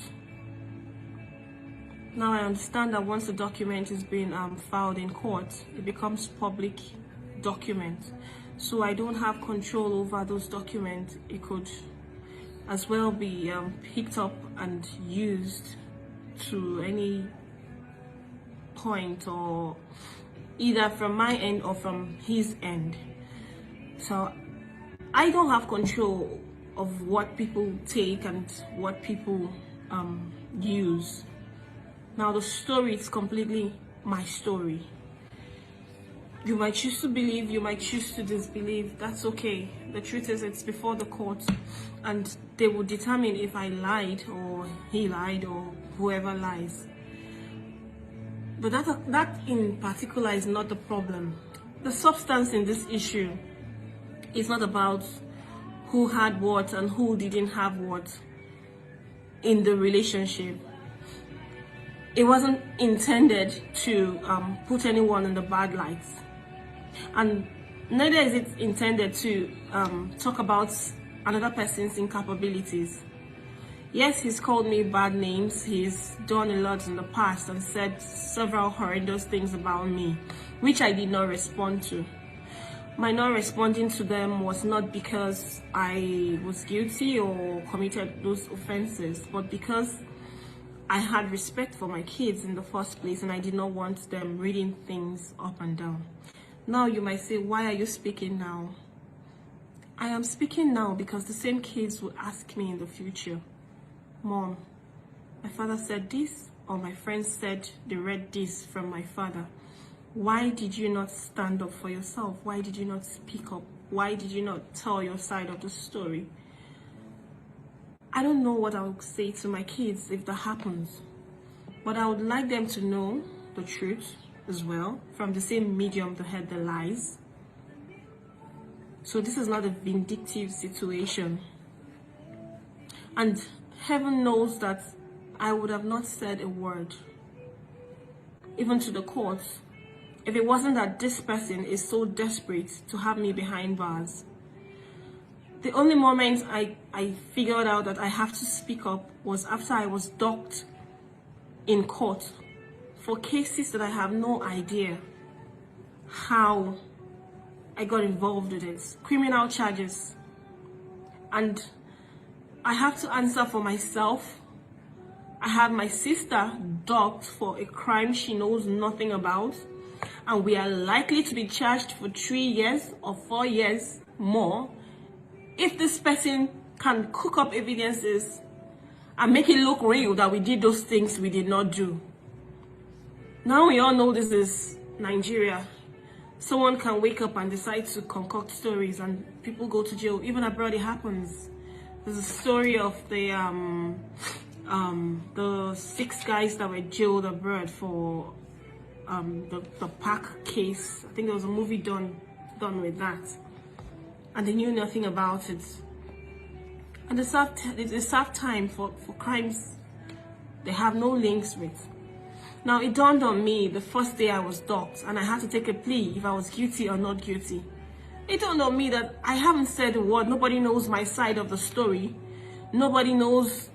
Now I understand that once a document is being filed in court, it becomes public document. So I don't have control over those documents. It could as well be picked up and used to any point, or either from my end or from his end. So I don't have control of what people take and what people use. Now the story is completely my story. You might choose to believe, you might choose to disbelieve. That's okay. The truth is, it's before the court, and they will determine if I lied or he lied or whoever lies. But that in particular is not the problem. The substance in this issue is not about who had what and who didn't have what in the relationship. It wasn't intended to put anyone in the bad lights. And neither is it intended to talk about another person's incapabilities. Yes, he's called me bad names. He's done a lot in the past and said several horrendous things about me, which I did not respond to. My not responding to them was not because I was guilty or committed those offenses, but because I had respect for my kids in the first place, and I did not want them reading things up and down. Now you might say, why are you speaking now? I am speaking now because the same kids will ask me in the future, Mom, my father said this, or my friend said they read this from my father. Why did you not stand up for yourself? Why did you not speak up? Why did you not tell your side of the story? I don't know what I would say to my kids if that happens, but I would like them to know the truth as well, from the same medium that heard the lies. So this is not a vindictive situation. And heaven knows that I would have not said a word, even to the courts, if it wasn't that this person is so desperate to have me behind bars. The only moment I figured out that I have to speak up was after I was docked in court for cases that I have no idea how I got involved with it. Criminal charges. And I have to answer for myself. I have my sister docked for a crime she knows nothing about. And we are likely to be charged for 3 years or 4 years more if this person can cook up evidences and make it look real that we did those things we did not do. Now we all know this is Nigeria. Someone can wake up and decide to concoct stories and people go to jail. Even abroad it happens. There's a story of the 6 guys that were jailed abroad for the park case. I think there was a movie done with that, and they knew nothing about it. And they serve time for crimes they have no links with. Now, it dawned on me the first day I was docked and I had to take a plea if I was guilty or not guilty. It dawned on me that I haven't said a word. Nobody knows my side of the story. Nobody knows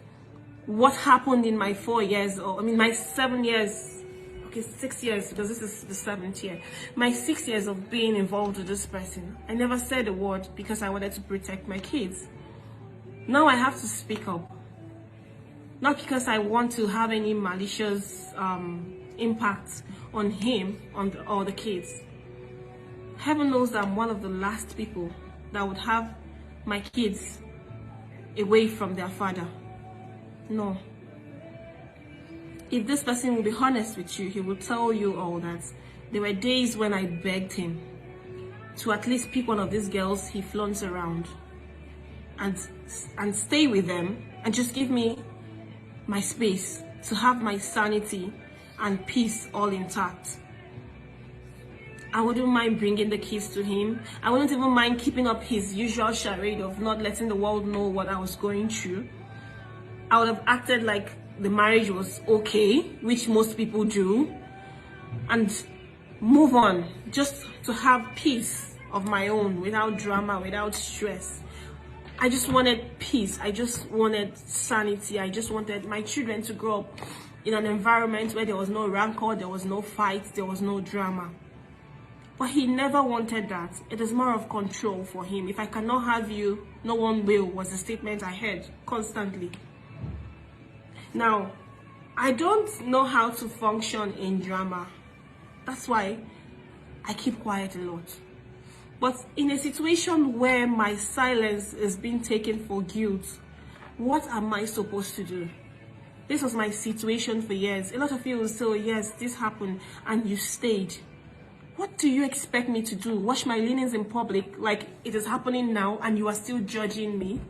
what happened in my 4 years, or my 7 years, okay, 6 years, because this is the 7th year. My 6 years of being involved with this person. I never said a word because I wanted to protect my kids. Now I have to speak up. Not because I want to have any malicious impact on him or the kids. Heaven knows that I'm one of the last people that would have my kids away from their father. No. If this person will be honest with you, he will tell you all that there were days when I begged him to at least pick one of these girls he flaunts around and stay with them and just give me my space to have my sanity and peace all intact. I wouldn't mind bringing the kids to him. I wouldn't even mind keeping up his usual charade of not letting the world know what I was going through. I would have acted like the marriage was okay, which most people do, and move on, just to have peace of my own, without drama, without stress. I just wanted peace. I just wanted sanity. I just wanted my children to grow up in an environment where there was no rancor, there was no fight, there was no drama. But he never wanted that. It is more of control for him. If I cannot have you, no one will, was the statement I heard constantly. Now, I don't know how to function in drama. That's why I keep quiet a lot. But in a situation where my silence is being taken for guilt, what am I supposed to do? This was my situation for years. A lot of you will say, yes, this happened, and you stayed. What do you expect me to do? Wash my linens in public like it is happening now and you are still judging me?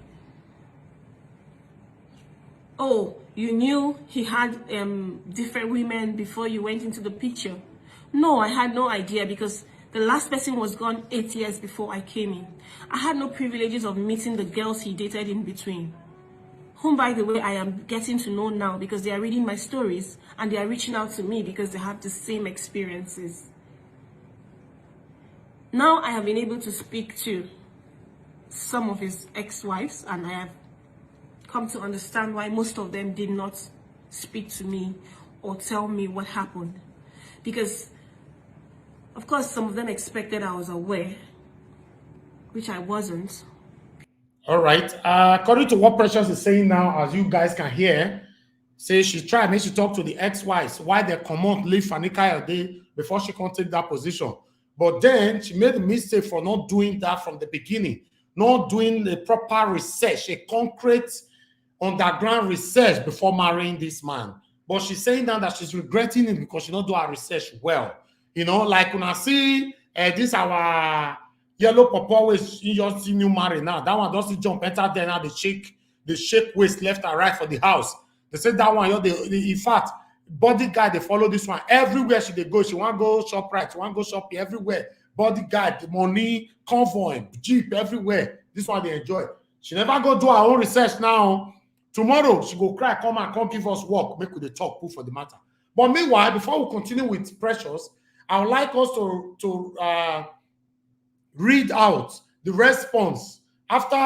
Oh, you knew he had different women before you went into the picture. No, I had no idea because the last person was gone 8 years before I came in. I had no privileges of meeting the girls he dated in between, whom, by the way, I am getting to know now because they are reading my stories and they are reaching out to me because they have the same experiences. Now I have been able to speak to some of his ex-wives, and I have come to understand why most of them did not speak to me or tell me what happened. Because, of course, some of them expected I was aware, which I wasn't. All right. According to what Precious is saying now, as you guys can hear, say she tried, maybe she talked to the ex-wives, why they come out, leave Fani-Kayode before she can take that position. But then she made a mistake for not doing that from the beginning, not doing the proper research, a concrete underground research before marrying this man. But she's saying now that she's regretting it because she not do her research well. You know, like when I see this our yellow papa which you just see new marry now. That one doesn't jump better than now they shake waist left and right for the house. They say that one, in fact, bodyguard, they follow this one everywhere she they go. She want to go shop right, she want to go shopping everywhere. Bodyguard, the money, convoy, jeep everywhere. This one they enjoy. She never go do her own research now. Tomorrow she go cry, come give us work, make with the talk, put for the matter. But meanwhile, before we continue with Precious, I would like us to read out the response after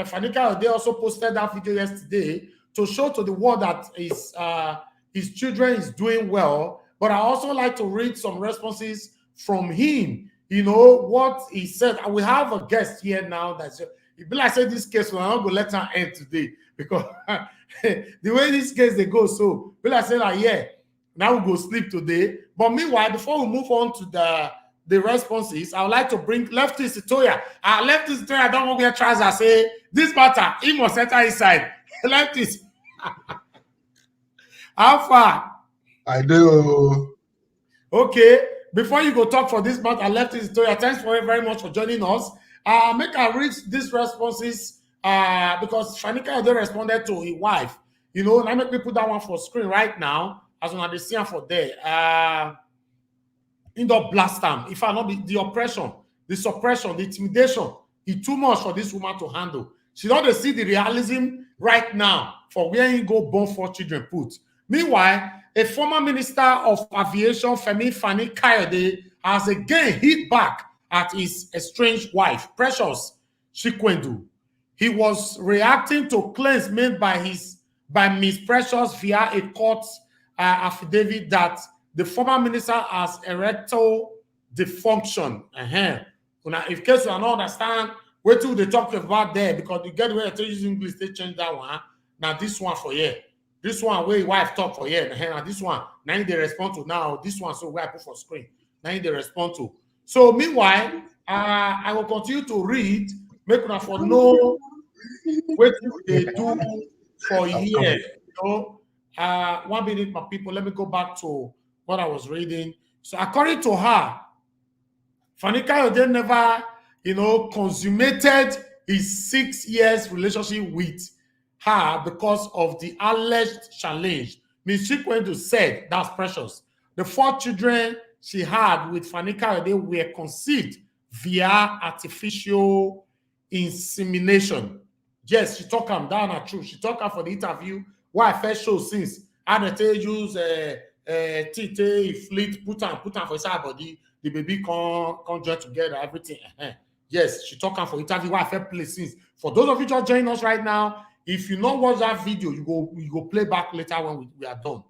Fani-Kayode also posted that video yesterday to show to the world that his children is doing well. But I also like to read some responses from him. You know what he said. And we have a guest here now that's it be like I said this case, we're not gonna let her end today because the way this case they go, so be like I said, like, yeah, now we go sleep today. But meanwhile, before we move on to the responses, I would like to bring Leftist Itoya. Leftist Itoya don't want to get trousers. Say this matter, he must enter inside. Leftist. How far? I do. Okay. Before you go talk for this matter, Leftist Itoya, thanks very much for joining us. Make her read these responses because Fani-Kayode responded to his wife. You know, now make me put that one for screen right now as on the scene for there. In the blast time, if I not the oppression, the suppression, the intimidation, it's too much for this woman to handle. She don't see the realism right now for where he go born 4 children put. Meanwhile, a former minister of aviation, Femi Fani-Kayode, has again hit back at his estranged wife, Precious Chikwendu. He was reacting to claims made by Miss Precious via a court affidavit that the former minister has erectile dysfunction. Now, if case you don't understand, wait till they talk about there, because you get where they use English, they change that one. Now this one for here. This one where your wife talk for here. Now this one, now they respond to now. This one, so where I put for screen. Now they respond to. So meanwhile, I will continue to read, make una for know what they do for years. You know, 1 minute, my people. Let me go back to what I was reading. So according to her, Fani-Kayode never, consummated his 6 years relationship with her because of the alleged challenge. Ms. Chikwendu said, that's Precious, the 4 children she had with Fani-Kayode were conceived via artificial insemination. Yes, she talk him down at true. She talk her for the interview why I first show since and they use tite, fleet, put on for his body, the baby can join together, everything. Yes, she talk her for interview why I first play since. For those of you just joining us right now, if you not watch that video, you go play back later when we are done.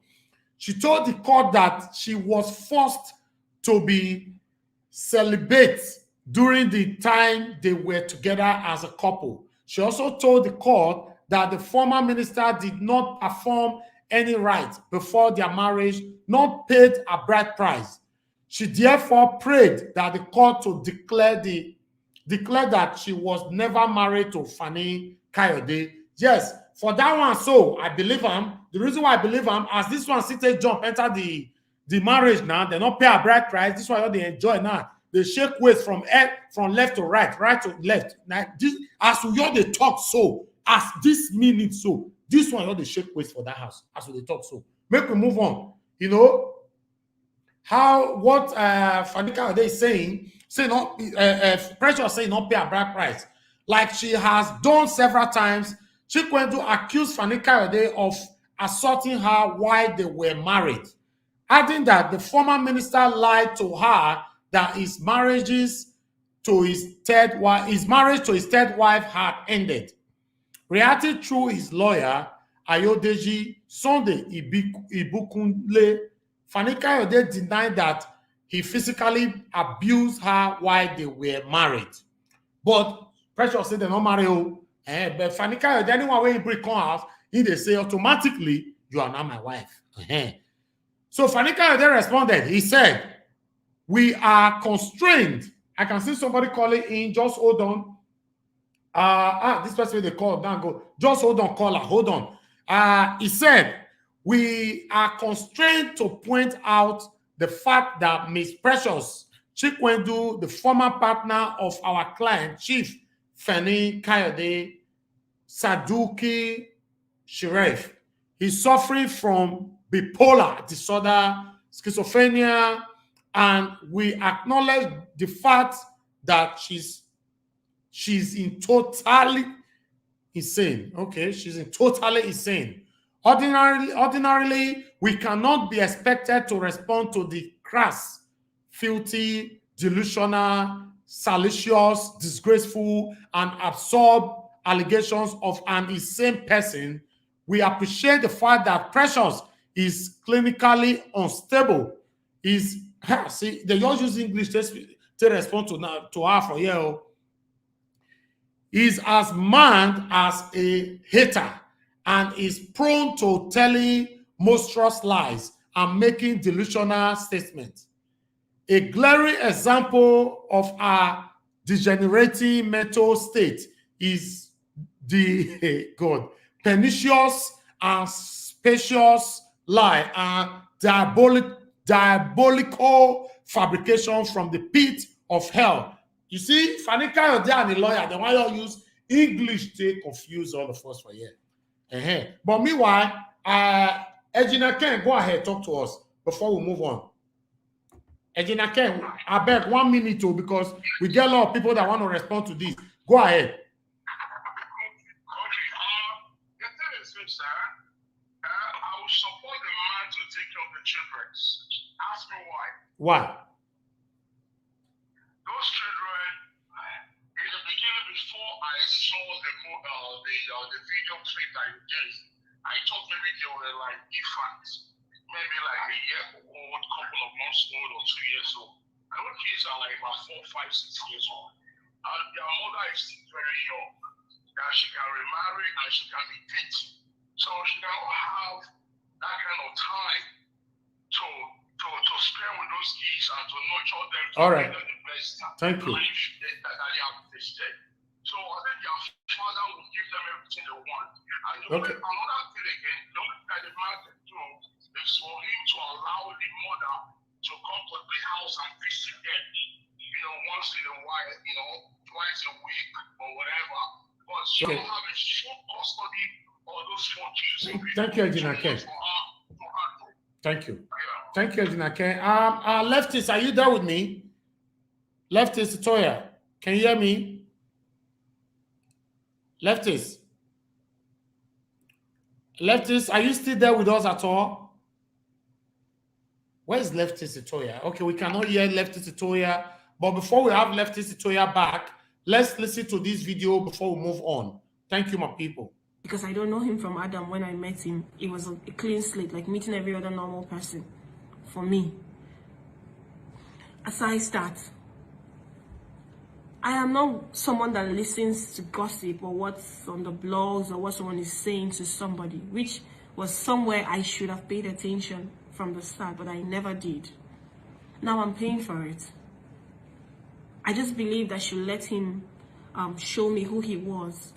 She told the court that she was forced to be celibate during the time they were together as a couple. She also told the court that the former minister did not perform any rites before their marriage, not paid a bride price. She therefore prayed that the court to declare that she was never married to Fani-Kayode. Yes, for that one, so I believe him. The reason why I believe him, as this one city jump enter the marriage now, they not pay a bride price. This one they enjoy now. They shake waist from left to right, right to left. Now this, as we all they talk so, as this minute so, this one all they shake waist for that house. As we they talk so, make we move on. You know how what Fani-Kayode is saying not Precious saying not pay a bride price, like she has done several times. Chikwendu accused Fani-Kayode of assaulting her while they were married, adding that the former minister lied to her that his marriage to his third wife had ended. Reacting through his lawyer, Ayodeji Sunday Ibukunle, Fani-Kayode denied that he physically abused her while they were married. But Precious said they're not married. But Fani-Kayode, anyone when he break come out, they say automatically you are not my wife. So Fani-Kayode responded. He said, "We are constrained." I can see somebody calling in. Just hold on. This person they call down go. Just hold on, caller. Hold on. He said, "We are constrained to point out the fact that Miss Precious Chikwendu, the former partner of our client, Chief Fani-Kayode Saduki Sheriff, is suffering from bipolar disorder, schizophrenia, and we acknowledge the fact that she's in totally insane. Okay, she's in totally insane. Ordinarily, we cannot be expected to respond to the crass, filthy, delusional, salacious, disgraceful, and absurd allegations of an insane person. We appreciate the fact that Precious is clinically unstable. See, they just use English to respond to her for here. Is as mad as a hater and is prone to telling monstrous lies and making delusional statements. A glaring example of a degenerating mental state is the pernicious and spacious lie and diabolical fabrication from the pit of hell. You see, Fani-Kayode and the lawyer, they want to use English to confuse all of us for here. But meanwhile, Ejina Ken, go ahead, talk to us before we move on. Ejina Ken, I beg 1 minute too, because we get a lot of people that want to respond to this. Go ahead. children. Ask me why. Why? Those children, in the beginning, before I saw the video clip that you gave, I thought maybe they were like infants, maybe like a year old, couple of months old, or 2 years old. I know kids are like about 4, 5, 6 years old. And their mother is still very young, that she can remarry and she can be dating. So she cannot have that kind of time to spend with those kids and to nurture them to All right. give them the best Thank you. life that they have tasted. So I think their father will give them everything they want. And Okay. Another thing again, the only thing that the man can do is for him to allow the mother to come to the house and visit them, once in a while, twice a week or whatever. But she Okay. don't have a full custody of those 4 kids. Thank you, Ejina Ken. Thank you. Thank you, Ejina Ken. Leftist, are you there with me? Leftist Toya, can you hear me? Leftist, are you still there with us at all? Where is Leftist Toya? Okay, we cannot hear Leftist Toya. But before we have Leftist Toya back, let's listen to this video before we move on. Thank you, my people. Because I don't know him from Adam. When I met him, it was a clean slate, like meeting every other normal person. For me, as I start, I am not someone that listens to gossip or what's on the blogs or what someone is saying to somebody, which was somewhere I should have paid attention from the start, but I never did. Now I'm paying for it. I just believed I should let him show me who he was.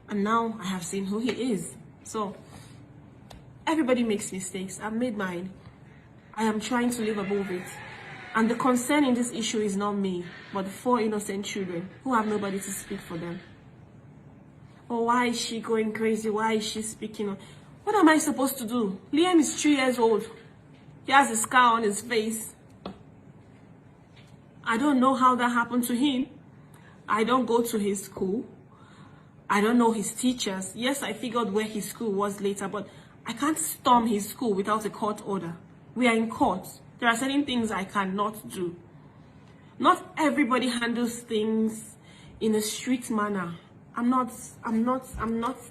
And now I have seen who he is. So, everybody makes mistakes. I've made mine. I am trying to live above it. And the concern in this issue is not me, but the 4 innocent children who have nobody to speak for them. Oh, why is she going crazy? Why is she speaking? What am I supposed to do? Liam is 3 years old. He has a scar on his face. I don't know how that happened to him. I don't go to his school. I don't know his teachers. Yes, I figured where his school was later, but I can't storm his school without a court order. We are in court. There are certain things I cannot do. Not everybody handles things in a street manner. I'm not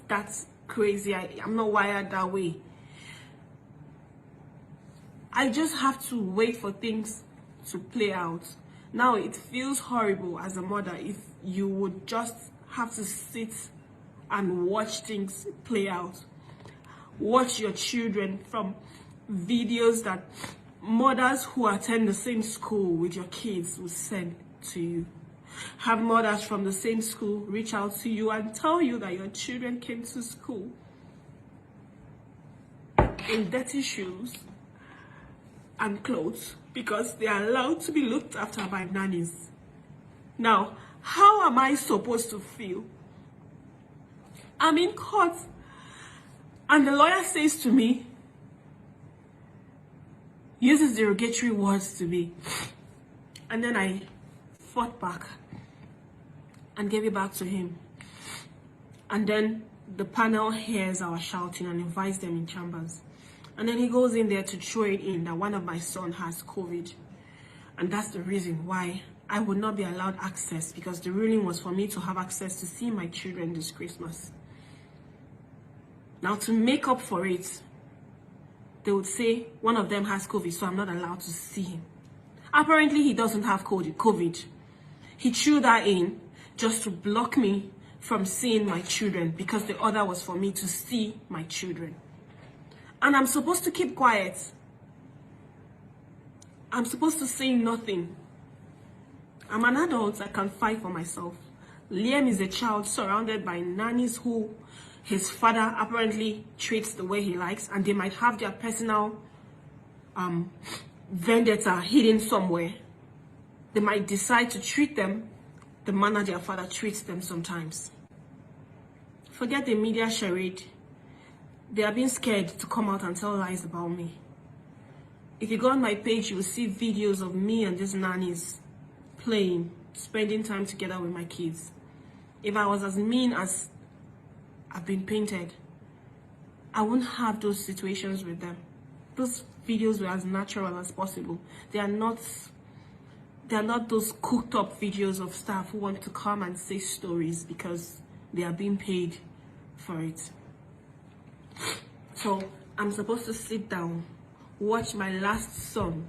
that crazy. I'm not wired that way. I just have to wait for things to play out. Now it feels horrible as a mother if you would just have to sit and watch things play out. Watch your children from videos that mothers who attend the same school with your kids will send to you. Have mothers from the same school reach out to you and tell you that your children came to school in dirty shoes and clothes because they are allowed to be looked after by nannies. Now, how am I supposed to feel? I'm in court and the lawyer says to me, uses derogatory words to me, and then I fought back and gave it back to him. And then the panel hears our shouting and invites them in chambers. And then he goes in there to throw it in that one of my sons has COVID. And that's the reason why I would not be allowed access, because the ruling was for me to have access to see my children this Christmas. Now, to make up for it, they would say one of them has COVID, so I'm not allowed to see him. Apparently, he doesn't have COVID. He threw that in just to block me from seeing my children, because the order was for me to see my children. And I'm supposed to keep quiet. I'm supposed to say nothing. I'm an adult. I can fight for myself. Liam is a child surrounded by nannies who his father apparently treats the way he likes, and they might have their personal vendetta hidden somewhere. They might decide to treat them the manner their father treats them sometimes. Forget the media charade. They are being scared to come out and tell lies about me. If you go on my page, you will see videos of me and these nannies playing, spending time together with my kids. If I was as mean as I've been painted, I wouldn't have those situations with them. those videos were as natural as possible. They are not those cooked up videos of staff who want to come and say stories because they are being paid for it. So I'm supposed to sit down, watch my last son.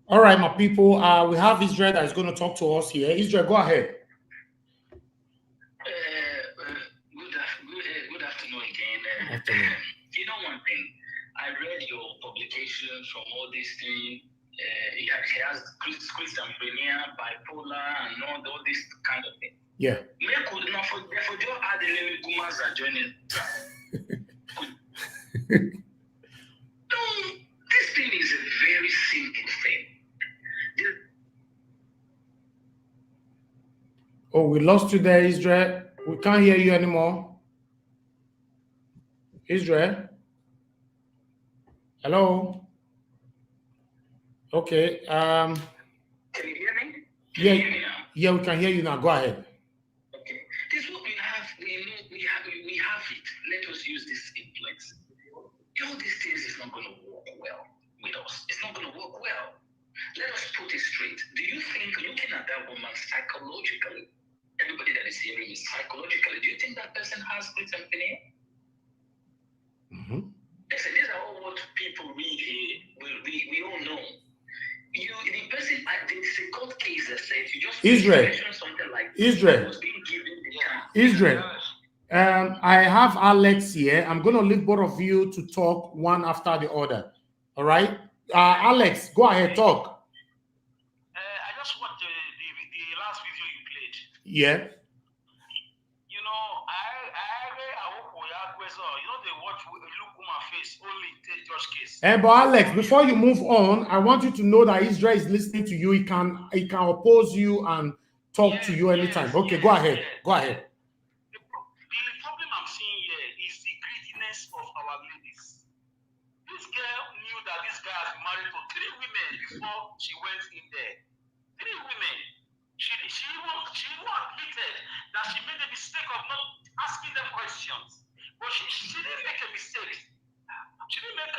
All right, my people, we have Israel that is going to talk to us here. Israel, go ahead. Good afternoon again. You know one thing, I read your publication from all these things. He has schizophrenia, bipolar, and all this kind of thing. Yeah. No, this thing is a very simple thing. Oh, we lost you there, Israel. We can't hear you anymore. Israel? Hello? Okay. Can you hear me? Yeah, we can hear you now. Go ahead. Okay. This is what we have. We have it. Let us use this simplex. All these things is not going to work well with us. It's not going to work well. Let us put it straight. Do you think, looking at that woman psychologically, everybody that is hearing is psychologically, do you think that person has schizophrenia? Listen, these are all what people read here. We all know. The person, it's a court case that says you just mentioned something like Israel. was being given the chance. Israel. I have Alex here. I'm going to leave both of you to talk one after the other. All right? Alex, go ahead, talk. I just watched the last video you played. Yeah. You know, they watch look woman face only take Josh case. But Alex, before you move on, I want you to know that Israel is listening to you. He can oppose you and talk to you anytime. Okay, go ahead. Go ahead. The problem I'm seeing here is the greediness of our ladies. This girl knew that this guy has been married to 3 women before she went in there. 3 women. She admitted that she made a mistake of not asking them questions. But she didn't make a mistake. She didn't make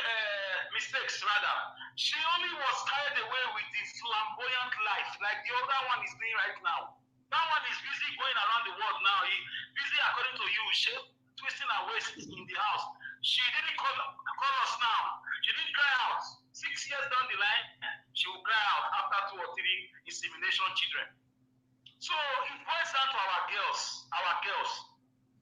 mistakes, rather. She only was carried away with the flamboyant life, like the other one is doing right now. That one is busy going around the world now. He busy, according to you, twisting her waist in the house. She didn't call us now. She didn't cry out. 6 years down the line, she will cry out after 2 or 3 insemination children. So it boils down to our girls.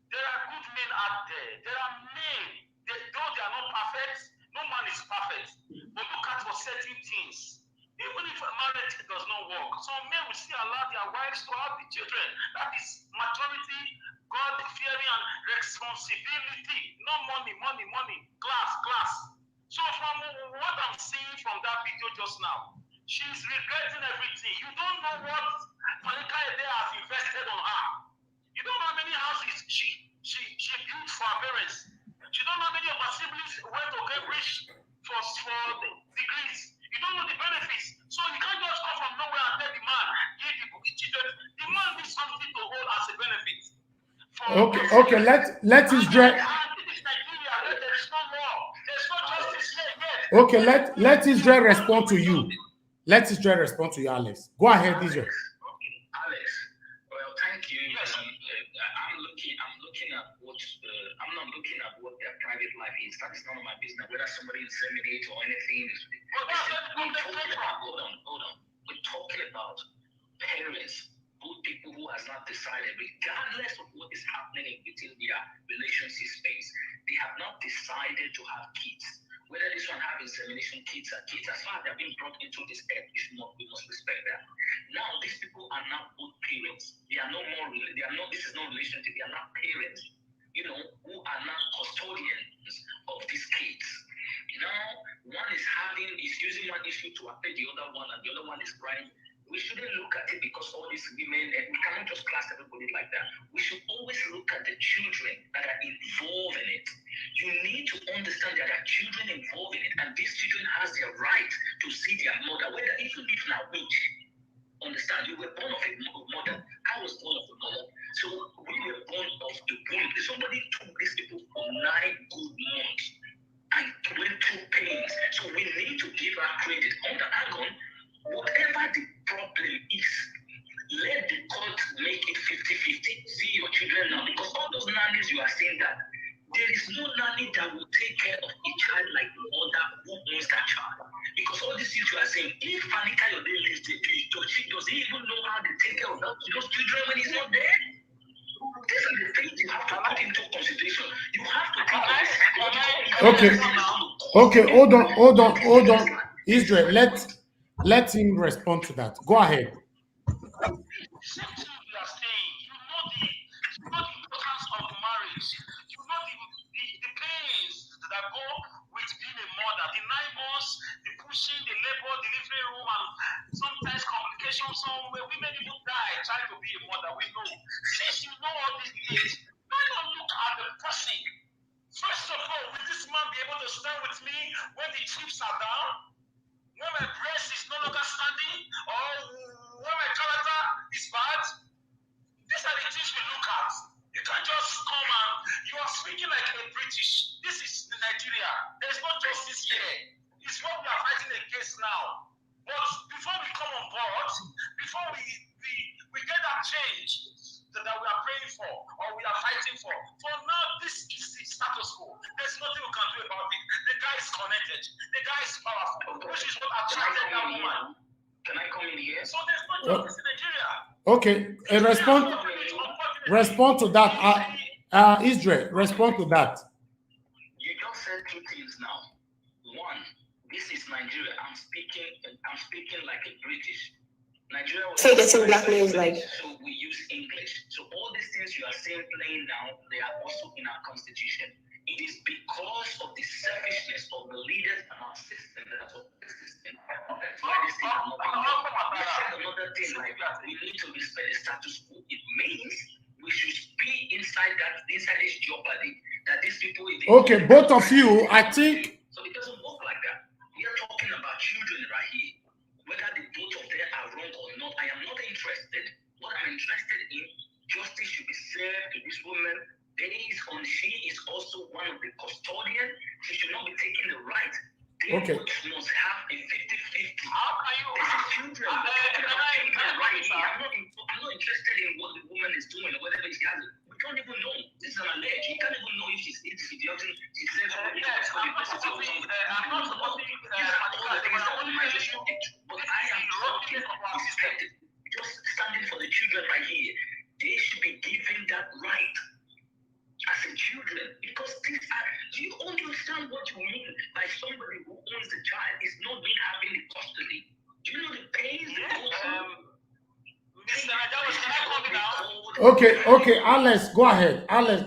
There are good men out there. There are men. Though they are not perfect, no man is perfect. But look at for certain things. Even if a marriage does not work, some men will still allow their wives to have the children. That is maturity, God-fearing, and responsibility. Not money, class. So from what I'm seeing from that video just now, she's regretting everything. You don't know what Femi Fani-Kayode has invested on her. You don't know how many houses she built for her parents. You don't know how many of her siblings went to Cambridge for the degrees. You don't know the benefits. So you can't just come from nowhere and tell the man, give the children. The man needs something to hold as a benefit. Okay, let Israel. There is no law. There's no justice here yet. Okay, let Israel respond to you. Let Israel respond to you, Alex. Go ahead, Israel. Alex, well, thank you. Yes. I'm not looking at what their private life is. That is none of my business. Whether somebody inseminates or anything. Hold on. We're talking about parents, good people who has not decided, regardless of what is happening within their relationship space, they have not decided to have kids. Whether this one have insemination kids or kids, as far as they have been brought into this earth, we must respect that. Now, these people are not good parents. They are no more. This is no relationship. They are not parents. Who are not custodians of these kids. Now, one is using one issue to affect the other one, and the other one is crying. We shouldn't look at it because all these women, and we cannot just class everybody like that. We should always look at the children that are involved in it. You need to understand that there are children involved in it, and these children has their right to see their mother, whether even if now which. Understand, you were born of a mother. I was born of a mother. So we were born of the womb. Somebody took these people for 9 good months I went through pains. So we need to give her credit. On the Agon, whatever the problem is, let the court make it 50-50. See your children now. Because all those nannies you are saying that, there is no nanny that will take care of a child like the mother who owns that child. Because all these things you are saying, if Fani-Kayode lives there, does he even know how to take care of those children when he's not there? These are the things you have to put into consideration. You have to think of Okay, hold on. Israel, let him respond to that. Go ahead. The labor, delivery room, and sometimes complications somewhere. Women even die trying to be a mother. We know. Since you know all these things, why not look at the person? First of all, will this man be able to stand with me when the chips are down? When my breast is no longer standing? Or when my character is bad? These are the things we look at. You can't just come and you are speaking like a British. This is Nigeria. There's no justice here. It's what we are fighting against now. But before we come on board, before we get that change that we are praying for or we are fighting for now, this is the status quo. There's nothing we can do about it. The guy is connected. The guy is powerful, which is what attracted that woman. Can I come in here? So there's no justice in Nigeria. Okay, respond to that. Israel, respond to that. You just said two things now. One, this is Nigeria. I'm speaking like a British. Nigeria was black names like. So we use English. So all these things you are saying playing now, they are also in our constitution. It is because of the selfishness of the leaders and our system that are persistent. That's why this thing are not being done. You said another thing like we need to respect the status quo. It means we should be inside this jeopardy that these people. Okay, both of you, I think. So it doesn't work like that. We are talking about children right here. Whether the both of them are wrong or not, I am not interested. What I'm interested in, justice should be served to this woman based on she is also one of the custodians. She should not be taking the right. They must have a 50-50. How can you? This is children. I'm not interested in what the woman is doing or whatever she has. We don't even know. This is an allege. You can't even know if she's idiotic. She says, I'm not supporting but I am talking respected. Just standing for the children right here. They should be given that right as a children, because these are, do you understand what you mean by somebody who owns the child is not being having the custody? Do you know the pain they go through? Mr. Rajawas, can I come now? Okay, Alex, go ahead. Well, yes.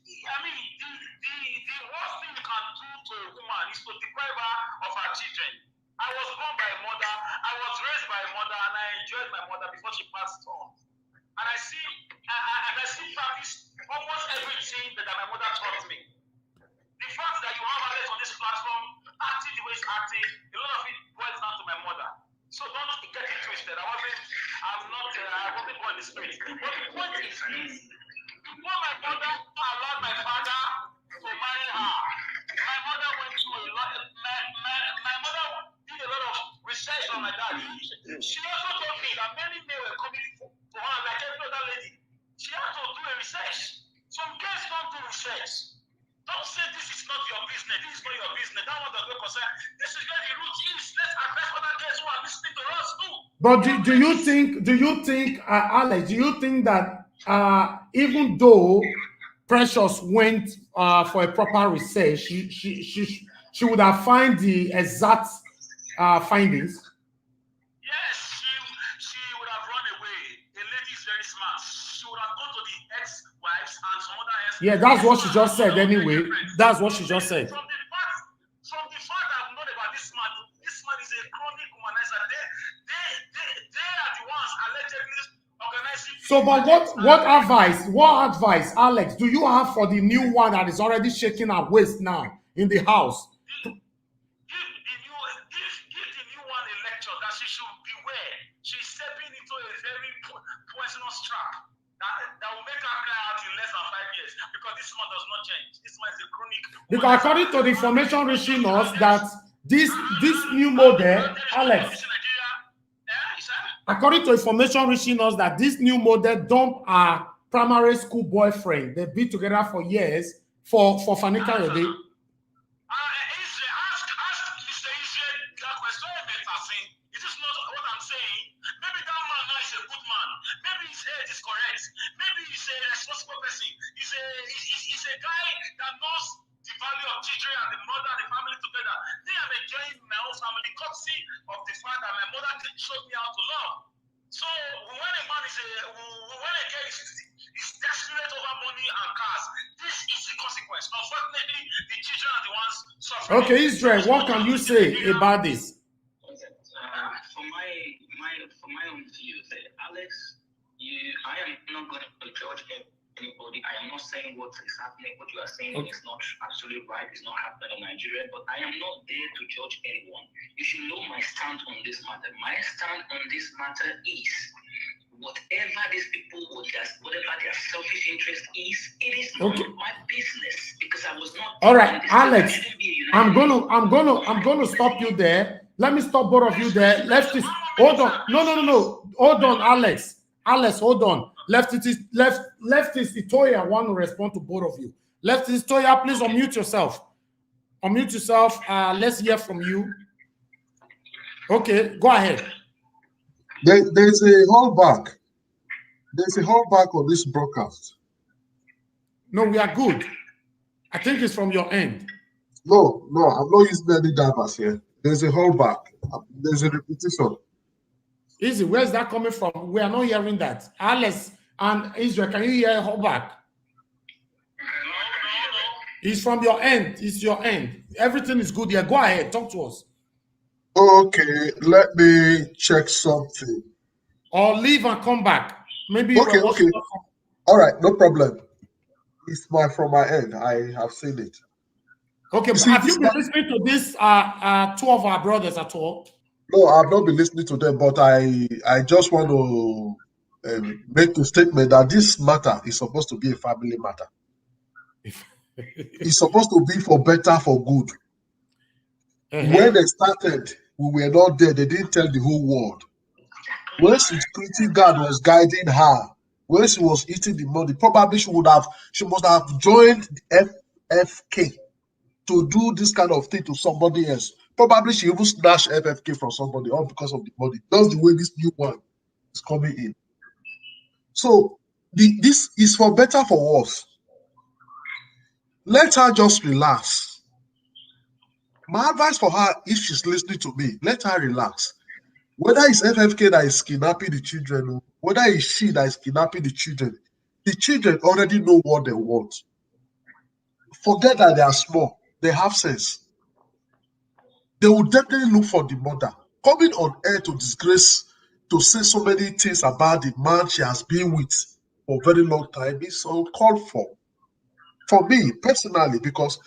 I mean, the worst thing you can do to a woman is to deprive her of her children. I was born by a mother, I was raised by a mother, and I enjoyed my mother before she passed on. And I see practice almost everything that my mother taught me. The fact that you have Alex on this platform, acting the way he's acting, a lot of it boils down to my mother. So don't get it twisted. I wasn't born in the spirit. But the point is this: before my mother allowed my father to marry her, my mother went through a lot. My mother did a lot of research on my dad. She also told me that many men were coming for her, like every other lady. She had to do a research. Some girls don't do research. Don't say this is not your business. This is not your business. That one does not concern. This is where the root is. Let's address other girls who are listening to us too. But do you think, Alex? Do you think that even though Precious went for a proper research, she would have found the exact findings? Yes, she would have run away. The lady is very smart. She would have gone to the ex-wives and some other ex. Yeah, that's what she just said. Anyway, that's what she just said. From the fact I've known about this man is a chronic womanizer. They are the ones allegedly organizing. So, but what advice, Alex, do you have for the new one that is already shaking her waist now in the house? Give the new one a lecture that she should beware. She's stepping into a very poisonous trap that will make her cry out in less than 5 years. because this man does not change. This man is a chronic. Because according to the information reaching us, that this new model, Alex, according to information reaching us, that this new model dump our primary school boyfriend. They've been together for years for Fani Kayode. He's a guy that knows the value of children and the mother and the family together. Me, I'm enjoying my own family courtesy of the fact that my mother showed me how to love. So when a man is when a girl is desperate over money and cars, this is the consequence. Unfortunately, the children are the ones suffering. Okay, Israel, what can you say about this? For my own view, Alex, I am not going to judge anybody. I am not saying what is happening. What you are saying is not actually right. It's not happening in Nigeria. But I am not there to judge anyone. You should know my stand on this matter. My stand on this matter is whatever these people whatever their selfish interest is, it is not my business, because I was not. All right, Alex, I'm gonna stop you there. Let me stop both of you there. Leftist, hold on. No. Hold on, Alex. Alex, hold on. Leftist Itoya want to respond to both of you. Leftist Itoya, please unmute yourself. Unmute yourself. Let's hear from you. Okay, go ahead. There's a holdback. There's a holdback on this broadcast. No, we are good. I think it's from your end. No, I'm not using any divers here. There's a holdback. There's a repetition. Easy, where's that coming from? We are not hearing that. Alice and Israel, can you hear a holdback? It's from your end. It's your end. Everything is good here. Go ahead. Talk to us. Okay, let me check something. Or leave and come back. Maybe. Okay. All right, no problem. It's from my end. I have seen it. Okay, but have you been listening to this two of our brothers at all? No, I've not been listening to them, but I just want to make a statement that this matter is supposed to be a family matter. It's supposed to be for better, for good. When they started, we were not there. They didn't tell the whole world. When security guard was guiding her, when she was eating the money, probably she must have joined FFK to do this kind of thing to somebody else. Probably she even snatched FFK from somebody, all because of the money. That's the way this new one is coming in. So this is for better, for worse. Let her just relax. My advice for her, if she's listening to me, let her relax. Whether it's FFK that is kidnapping the children, whether it's she that is kidnapping the children already know what they want. Forget that they are small. They have sense. They will definitely look for the mother. Coming on air to disgrace, to say so many things about the man she has been with for a very long time is uncalled for. For me, personally, because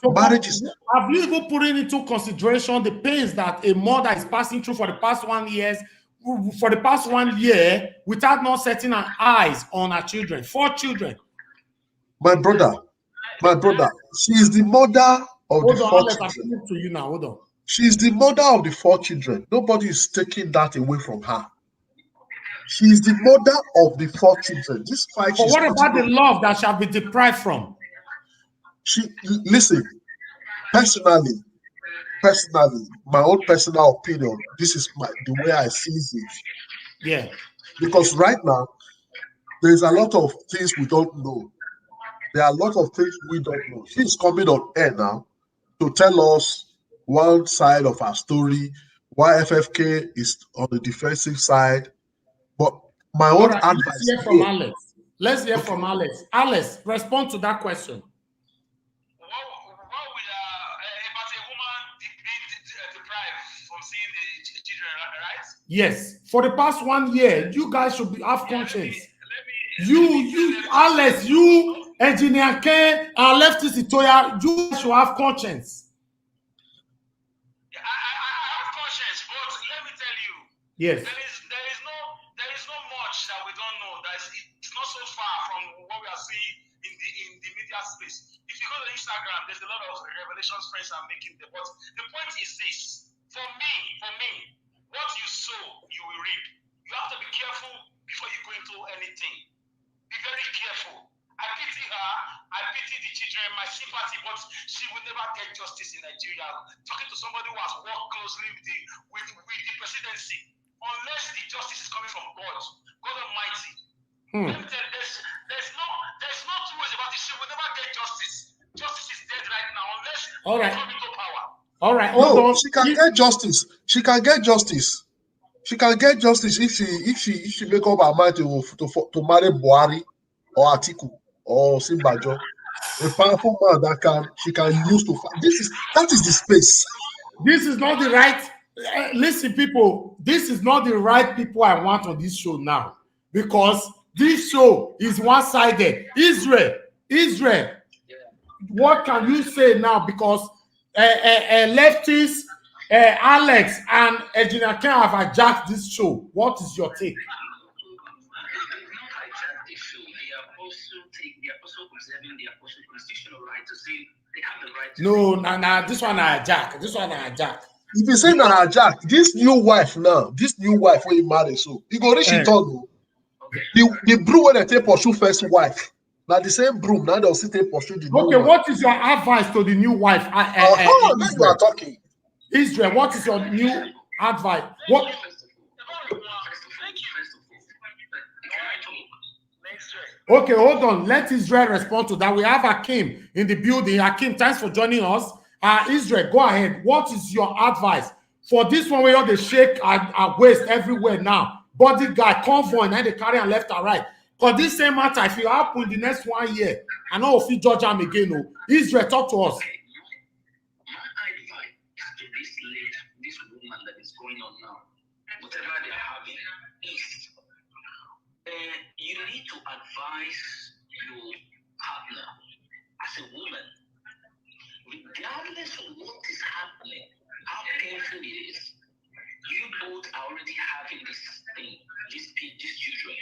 marriage is... Have you even put into consideration the pains that a mother is passing through for the past 1 year without not setting her eyes on her children? 4 children. My brother, she is the mother of the 4 children. To you now. Hold on. She is the mother of the 4 children. Nobody is taking that away from her. She is the mother of the 4 children. This fight. But what about the love that shall be deprived from? Listen. Personally, my own personal opinion. This is the way I see it. Yeah. Because right now, there's a lot of things we don't know. There are a lot of things we don't know. She's coming on air now to tell us one side of her story, why FFK is on the defensive side. But my own advice... Let's hear from Alex. Let's hear from Alex. Alex, respond to that question. Yes, for the past 1 year, you guys should have conscience. You, Alex, you, Engineer Ken, and Leftist Itoya, you should have conscience. I have conscience, but let me tell you, yes, there is no much that we don't know. It's not so far from what we are seeing making there. But the point is this: for me, what you sow, you will reap. You have to be careful before you go into anything. Be very careful. I pity her, I pity the children, my sympathy, but she will never get justice in Nigeria. Talking to somebody who has worked closely with the presidency, unless the justice is coming from God Almighty. There's no two ways about it. She will never get justice. Justice is dead right now unless they come into power. All right. No, she can get justice. She can get justice. She can get justice if she make up her mind to marry Buhari or Atiku or Simbajo, a powerful man that she can use to fight. That is the space. This is not the right. Listen, people. This is not the right people I want on this show now, because this show is one-sided. Israel. What can you say now? Because leftists, Alex and Engineer Ken have hijacked this show. What is your take? No, this one I hijack. If you say na hijack, this new wife when you marry, so you go reach it all. The broom when they take pursue first wife. Now the same broom, now they'll still take pursue the new wife. What is your advice to the new wife? Now you are talking. Israel, what is your new advice? What? Okay, hold on. Let Israel respond to that. We have Akim in the building. Akim, thanks for joining us. Israel, go ahead. What is your advice for this one where they shake and waste everywhere now? Bodyguard, convoy, and they carry and left and right. For this same matter, if you happen in the next 1 year, I know if you judge them again. No. Israel, talk to us. My advice to this woman that is going on now, whatever they are having, is you need to advise your partner as a woman, regardless of what is happening, how painful it is. You both are already having this thing, these children.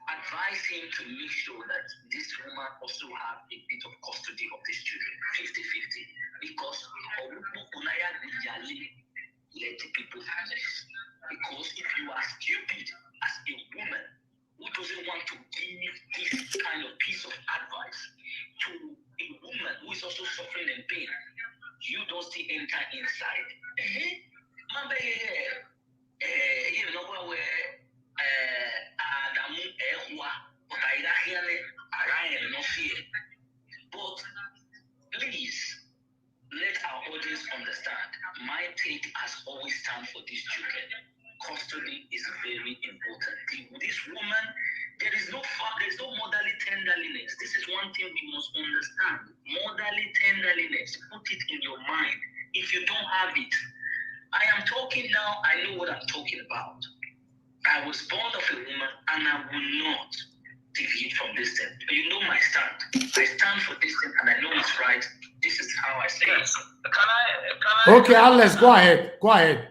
Advise him to make sure that this woman also have a bit of custody of these children, 50-50, because let the people finish. Because if you are stupid as a woman who doesn't want to give this kind of piece of advice to a woman who is also suffering in pain, you don't still enter inside. But please let our audience understand. My take has always stand for these children. Custody is very important. This woman, there is no motherly tenderliness. This is one thing we must understand. Motherly tenderliness. Put it in your mind. If you don't have it, I am talking now, I know what I'm talking about. I was born of a woman and I will not deviate from this thing. You know my stand. I stand for this thing and I know it's right. This is how I say it. Can I? Okay, Alex, go ahead. I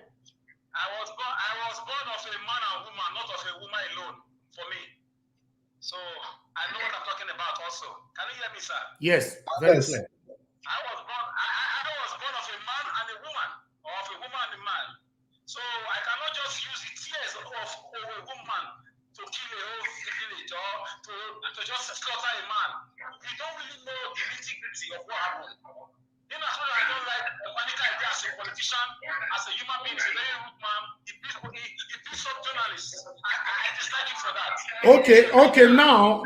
was born of a man and woman, not of a woman alone, for me. So I know what I'm talking about also. Can you hear me, sir? Yes, very clear. I was born of a man and a woman, or of a woman and a man. So I cannot just use the tears of a woman to kill a whole village or to just slaughter a man. We don't really know the nitty-gritty of what happened. In as much as I don't like Fani-Kayode as a politician, as a human being, he's a very rude man. He beats up journalists. I dislike him for that. Okay. Now,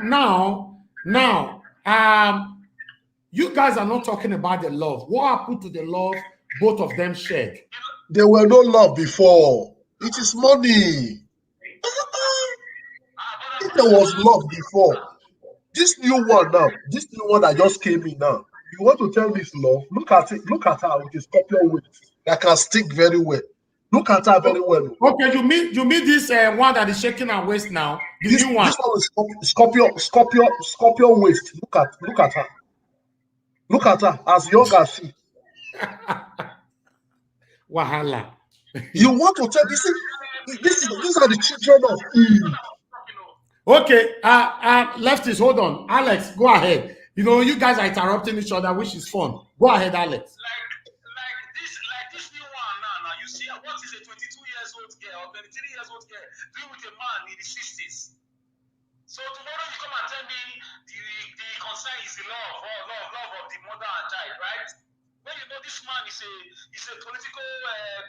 you guys are not talking about the love. What happened to the love both of them shared? There were no love before. It is money. If there was love before, this new one that just came in now, you want to tell me it's love? Look at her with a scorpion waist that can stick very well. Look at her very well. Okay, you mean this one that is shaking her waist now? This new one. This one is scorpion waist. Look at her. Look at her as young as she. Wahala. You want to tell me? These are the children of Eve. Okay, lefties, hold on. Alex, go ahead. You know, you guys are interrupting each other, which is fun. Go ahead, Alex. Like 23 years old girl being with a man in the 60s. So tomorrow you come and tell me the concern is the love of the mother and child, right? When you know this man is a political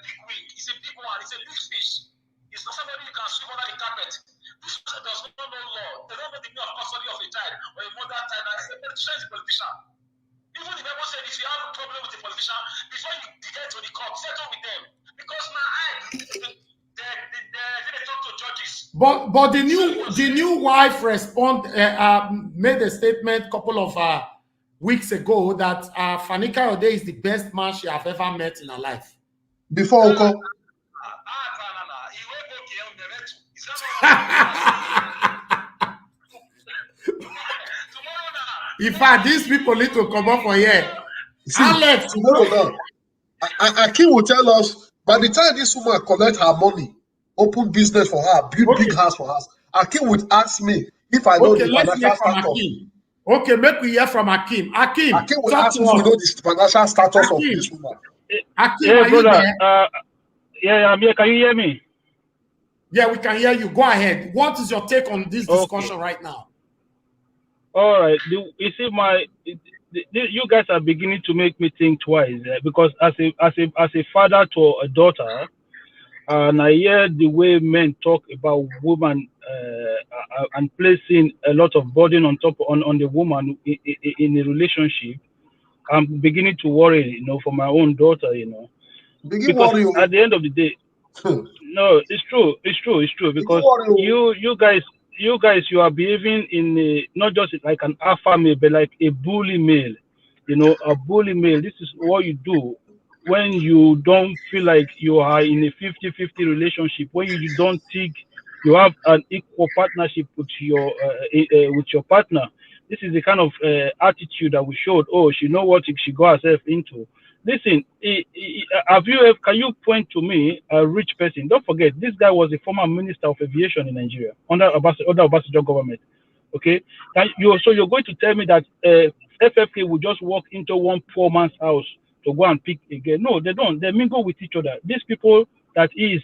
bigwig, he's a big one, he's a big fish. It's not somebody you can sweep under the carpet. This person does not know law. They don't know the meaning of custody of a child or a mother child. And a politician is a politician. Even the Bible said if you have a problem with a politician, before you get to the court, settle with them. Because now they talk to judges. But the new wife made a statement a couple of weeks ago that Fani-Kayode is the best man she have ever met in her life. Before Oko. In fact, these people need to come up for here. Alex, Akim will tell us by the time this woman collect her money, open business for her, build big house for us, Akim would ask me if I know the financial status. Okay, make we hear from Akim. Akim would ask me if we know the financial status of this woman. Akim, yeah, brother. Yeah, I'm here. Can you hear me? Yeah, we can hear you. Go ahead. What is your take on this discussion right now? All right. You see, you guys are beginning to make me think twice because as a father to a daughter, and I hear the way men talk about women and placing a lot of burden on the woman in a relationship. I'm beginning to worry, for my own daughter, because at the end of the day, no, it's true because you guys, you are behaving in not just like an alpha male, but like a bully male. A bully male. This is what you do when you don't feel like you are in a 50-50 relationship. When you don't think you have an equal partnership with your partner. This is the kind of attitude that we showed. Oh, she know what she got herself into. Listen, can you point to me a rich person? Don't forget, this guy was the former Minister of Aviation in Nigeria under Obasanjo government. Okay, so you're going to tell me that FFK will just walk into one poor man's house to go and pick again? No, they don't. They mingle with each other. These people that is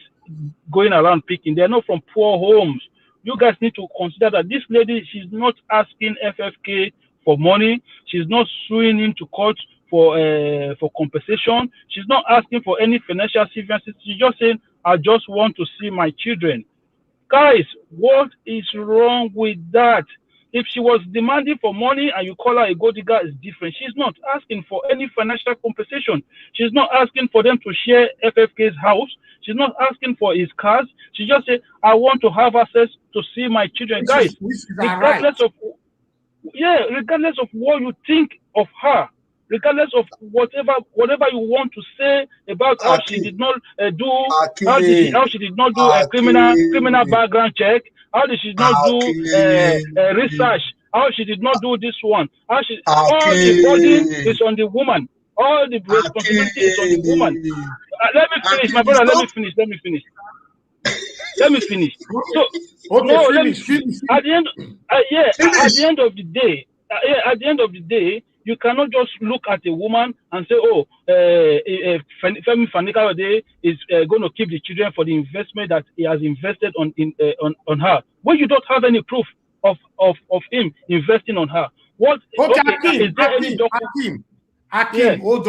going around picking, they're not from poor homes. You guys need to consider that this lady, she's not asking FFK for money. She's not suing him to court for compensation. She's not asking for any financial assistance. She's just saying, I just want to see my children. Guys, what is wrong with that? If she was demanding for money and you call her a gold digger, it's different. She's not asking for any financial compensation. She's not asking for them to share FFK's house. She's not asking for his cars. She just said, I want to have access to see my children. Guys, regardless of what you think of her, regardless of whatever you want to say about how she did not how she did not do a criminal background check, how did she not do research, how she did not do this one, all the burden is on the woman, all the responsibility is on the woman. Let me finish, my brother. Let me finish. So let me finish. At the end of the day, you cannot just look at a woman and say, "Oh, Femi Fani-Kayode is going to keep the children for the investment that he has invested on her." When you don't have any proof of him investing on her, what? Akim, hold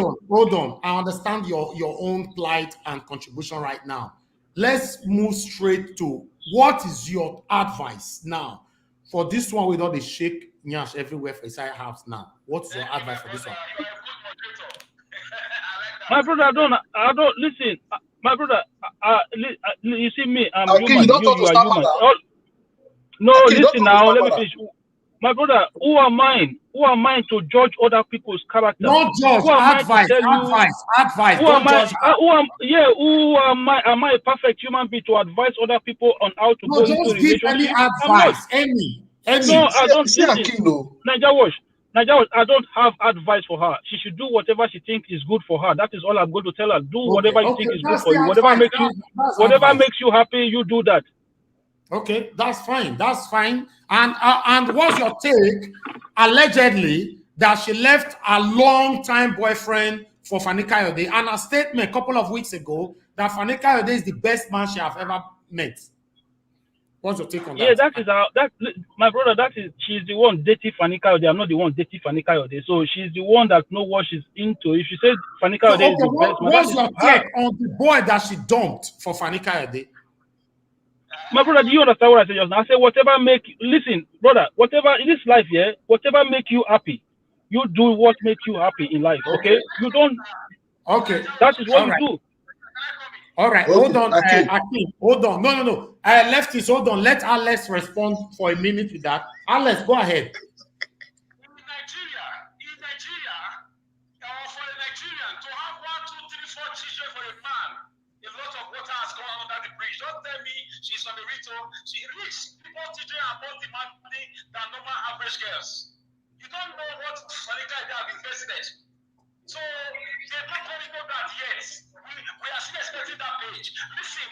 on. I understand your own plight and contribution right now. Let's move straight to what is your advice now for this one without the shake nyash everywhere for inside house now. What's your advice for this one? My brother, I don't listen. My brother, you see me, I'm human. You are human. No, listen now. Let me finish. My brother, who am I to judge other people's character? Don't judge. Advice. Who am I? Am I a perfect human being to advise other people on how to go into a relationship? Any advice. Any. No, I don't. Naija, I don't have advice for her. She should do whatever she thinks is good for her. That is all I'm going to tell her. Do whatever you think is good for you. Whatever makes you happy, you do that. Okay, that's fine. And what's your take, allegedly, that she left a long-time boyfriend for Fani-Kayode, and a statement a couple of weeks ago that Fani-Kayode is the best man she have ever meant. What's your take on Yeah, that? that is my brother. She's the one dating Fani-Kayode. I'm not the one dating Fani-Kayode. So she's the one that knows what she's into. If she said Fani-Kayode is the best, what's your take on the boy that she dumped for Fani-Kayode? My brother, do you understand what I said just now? I said whatever listen, brother, whatever in this life, yeah, whatever make you happy, you do what makes you happy in life. Okay? You don't. Okay. That is what you do. All right, hold on, Akeem, hold on. No. Lefties, hold on. Let Alex respond for a minute with that. Alex, go ahead. In Nigeria, for a Nigerian to have 1, 2, 3, 4 children for a man, a lot of water has gone under the bridge. Don't tell me she's on the ritual. She rich people children are more demanding than normal average girls. You don't know what Fani-Kayode have invested. So they're not going to know that yet. We are still expecting that page. Listen.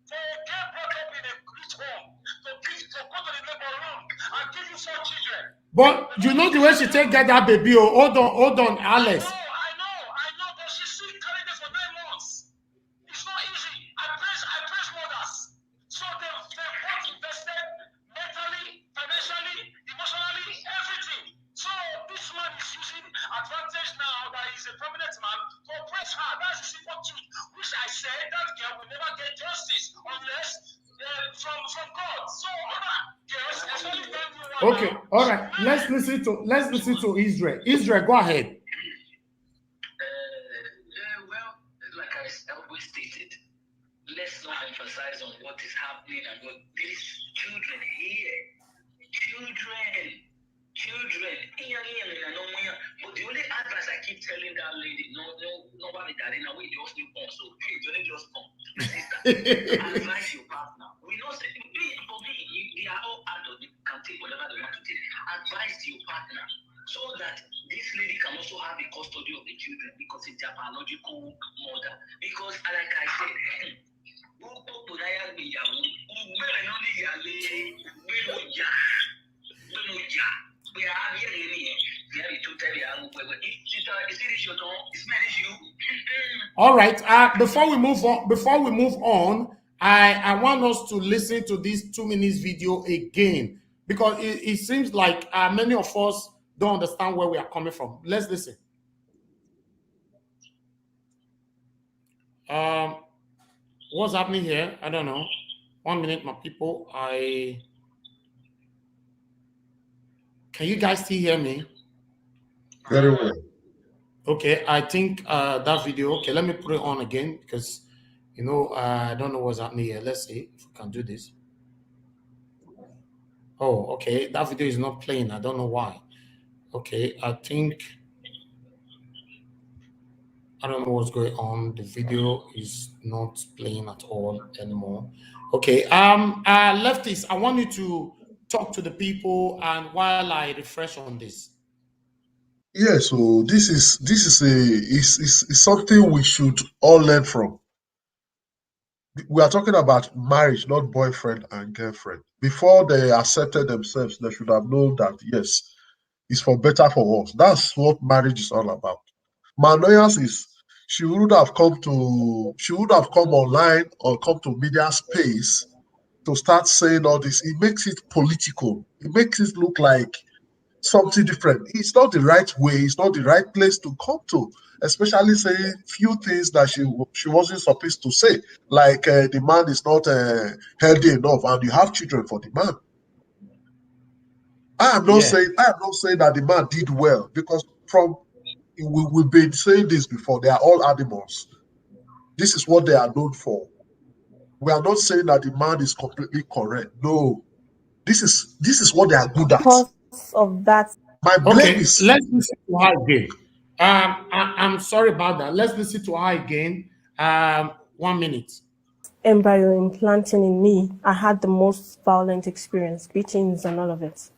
For a girl brought up in a rich home to go to the labor room and give you 4 children. But you know the way she take get that baby. Oh, hold on, Alex. I know, but she's still carrying it for 9 months. It's not easy. I praise mothers. So they've both invested mentally, financially, emotionally, everything. So this man is using advantage now that he's a prominent man to oppress her. That's the simple truth. Which I said that girl will never get justice unless from God. So other girls, especially when you are Okay, all right. Let's listen to Israel. Israel, go ahead. Well, like I always stated, let's not emphasize on what is happening and what these children here. Children. But the only advice I keep telling that lady, nobody that in a way just new born. So hey, you just come. Sister, advise your partner. We know say for me, they are all adults, they can take whatever they want to take. Advise your partner so that this lady can also have the custody of the children because it's their biological mother. Because like I said, all right. Before we move on, I want us to listen to this 2 minutes video again because it seems like many of us don't understand where we are coming from. Let's listen. What's happening here? I don't know. 1 minute, my people. Can you guys still hear me? Very well. Okay, I think that video. Okay, let me put it on again because I don't know what's happening here. Let's see if we can do this. Oh, okay, that video is not playing. I don't know why. Okay, I don't know what's going on. The video is not playing at all anymore. Okay, lefties, I want you to talk to the people, and while I refresh on this. Yeah, so this is something we should all learn from. We are talking about marriage, not boyfriend and girlfriend. Before they accepted themselves, they should have known that yes, it's for better for us. That's what marriage is all about. My annoyance is she would have come online or come to media space to start saying all this. It makes it political. It makes it look like something different. It's not the right way. It's not the right place to come to, especially saying few things that she wasn't supposed to say, like the man is not healthy enough, and you have children for the man. I am not saying that the man did well, because we've been saying this before. They are all animals. This is what they are known for. We are not saying that the man is completely correct. No, this is what they are good at. Because of that. My blame is. Let's listen to her again. I'm sorry about that. Let's listen to her again. 1 minute. Embryo implanting in me, I had the most violent experience, beatings and all of it.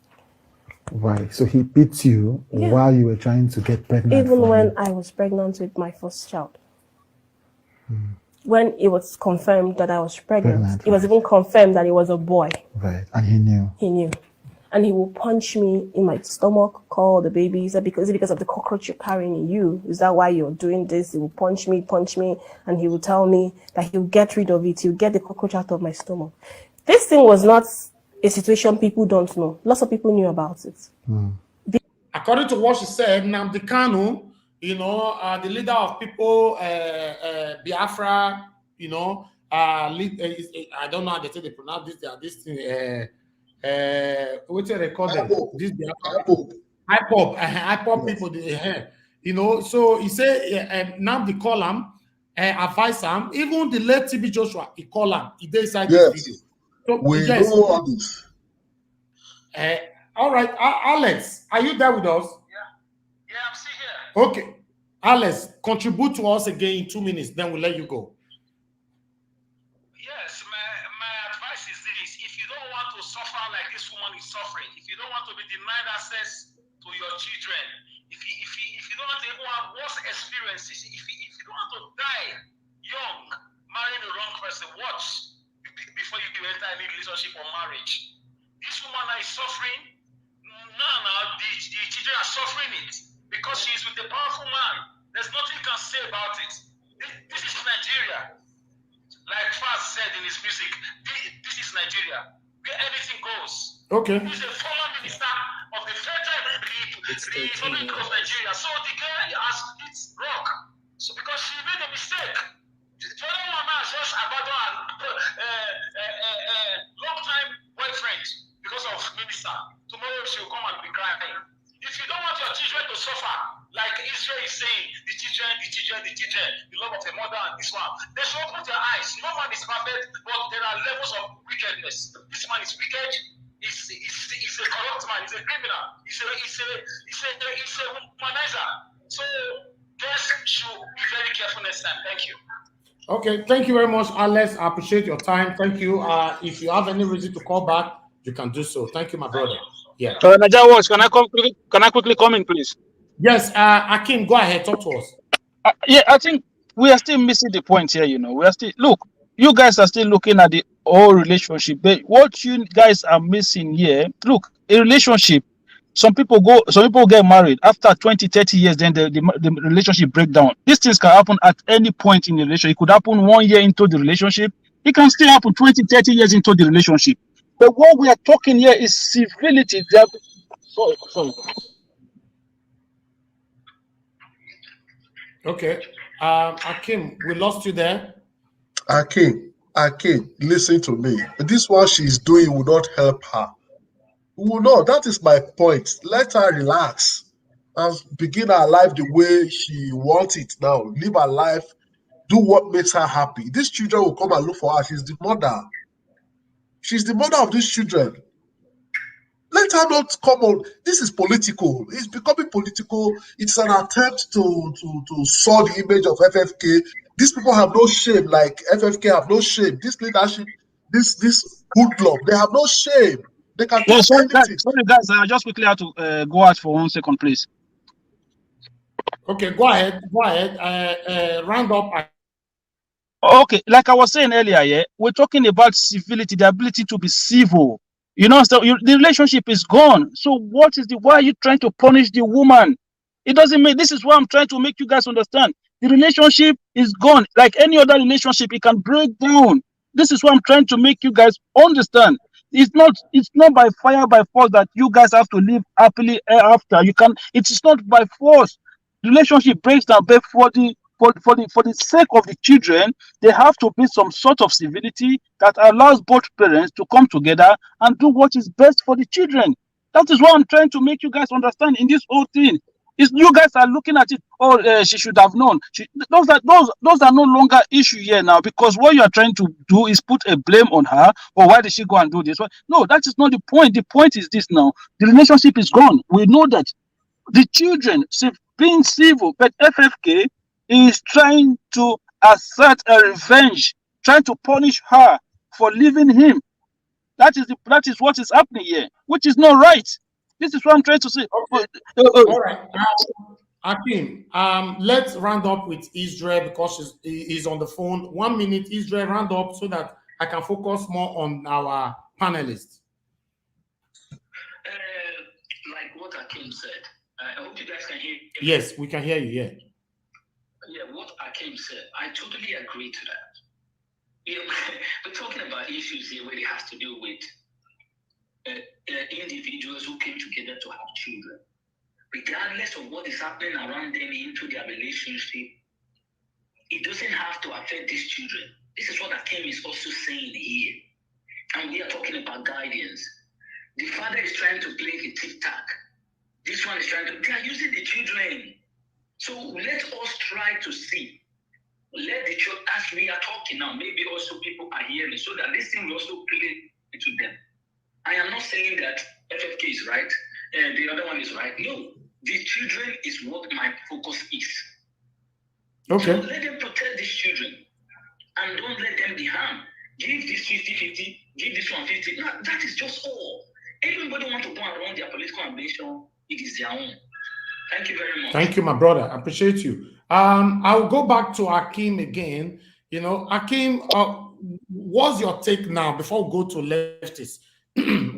Right. So he beat you while you were trying to get pregnant. Even when I was pregnant with my first child. When it was confirmed that I was pregnant. It was even confirmed that it was a boy. Right. And he knew. He knew. and he will punch me in my stomach, call the babies, because of the cockroach you're carrying in you. Is that why you're doing this? He will punch me, and he will tell me that he'll get rid of it. He'll get the cockroach out of my stomach. This thing was not a situation people don't know. Lots of people knew about it. According to what she said, Nnamdi Kanu, you know, the leader of people, Biafra, you know, I don't know how they say they pronounce this thing. What do they call them? This IPOP people. You know, so he said, Nnamdi call him, advise him. Even the late TB Joshua, he call him. He did inside this video. So, We yes. know all this. All right, Alex, are you there with us? Yeah, I'm still here. Okay, Alex, contribute to us again in 2 minutes, then we'll let you go. Yes, my advice is this: if you don't want to suffer like this woman is suffering, if you don't want to be denied access to your children, if you don't want to even have worse experiences, if you don't want to die young, marrying the wrong person, watch before you enter any relationship or marriage. This woman is suffering. Now the children are suffering it because she is with a powerful man. There's nothing you can say about it. This is Nigeria. Like Faz said in his music, this is Nigeria, where anything goes. Okay. He's a former minister of the Federal Republic of Nigeria. So the guy has hit rock. So because she made a mistake. The other one has just abandoned long-time boyfriend because of minister. Tomorrow she will come and be crying. If you don't want your children to suffer, like Israel is saying, the children, the love of a mother and this one, they should open their eyes. No man is perfect, but there are levels of wickedness. This man is wicked. He's a corrupt man. He's a criminal. He's a womanizer. So guys should be very careful next time. Thank you. Okay, thank you very much, Alex. I appreciate your time. Thank you. If you have any reason to call back, you can do so. Thank you, my brother. Yeah. Naja, can I quickly come in, please? Yes, Akim, go ahead. Talk to us. Yeah, I think we are still missing the point here. You know, we are still you guys are still looking at the whole relationship. But what you guys are missing here, look, a relationship. Some people get married after 20, 30 years, then the relationship break down. These things can happen at any point in the relationship. It could happen 1 year into the relationship. It can still happen 20, 30 years into the relationship. But what we are talking here is civility. Sorry. Okay. Akim, we lost you there. Akim, listen to me. This what she's doing will not help her. No, that is my point. Let her relax and begin her life the way she wants it now. Live her life, do what makes her happy. These children will come and look for her. She's the mother. She's the mother of these children. Let her not come on. This is political. It's becoming political. It's an attempt to sow the image of FFK. These people have no shame, like FFK have no shame. This leadership, this hoodlum, they have no shame. They can talk anything. Sorry, guys. I just quickly have to go out for 1 second, please. Okay, go ahead. Round up. Okay, like I was saying earlier, yeah, we're talking about civility, the ability to be civil. You know, so the relationship is gone. So why are you trying to punish the woman? It doesn't make. This is what I'm trying to make you guys understand. The relationship is gone. Like any other relationship, it can break down. This is what I'm trying to make you guys understand. It's not by fire, by force that you guys have to live happily after. It is not by force. The relationship breaks down, but for the sake of the children, they have to be some sort of civility that allows both parents to come together and do what is best for the children. That is what I'm trying to make you guys understand in this whole thing. Is you guys are looking at it, she should have known. Those are no longer issue here now, because what you are trying to do is put a blame on her, or why did she go and do this? No, that is not the point. The point is this now. The relationship is gone. We know that the children being civil, but FFK is trying to assert a revenge, trying to punish her for leaving him. That is what is happening here, which is not right. This is what I'm trying to say. Okay. All right. Akim, let's round up with Israel because he's on the phone. 1 minute, Israel, round up so that I can focus more on our panelists. Akim said. I hope you guys can hear me. Yes, we can hear you. Yeah. Yeah, what Akim said, I totally agree to that. We're talking about issues here where it has to do with individuals who came together to have children. Regardless of what is happening around them into their relationship, it doesn't have to affect these children. This is what Akim is also saying here. And we are talking about guidance. The father is trying to play a tic-tac. This one is trying to, they are using the children. So let us try to see. Let the children, as we are talking now, maybe also people are hearing, so that this thing will also play to them. I am not saying that FFK is right, and the other one is right. No, the children is what my focus is. Okay. So let them protect these children and don't let them be harmed. Give this 50-50, give this one 50. No, that is just all. Everybody want to go around their political ambition, it is their own. Thank you very much. Thank you, my brother. I appreciate you. I'll go back to Akim again. You know, Akim, what's your take now before we go to leftists?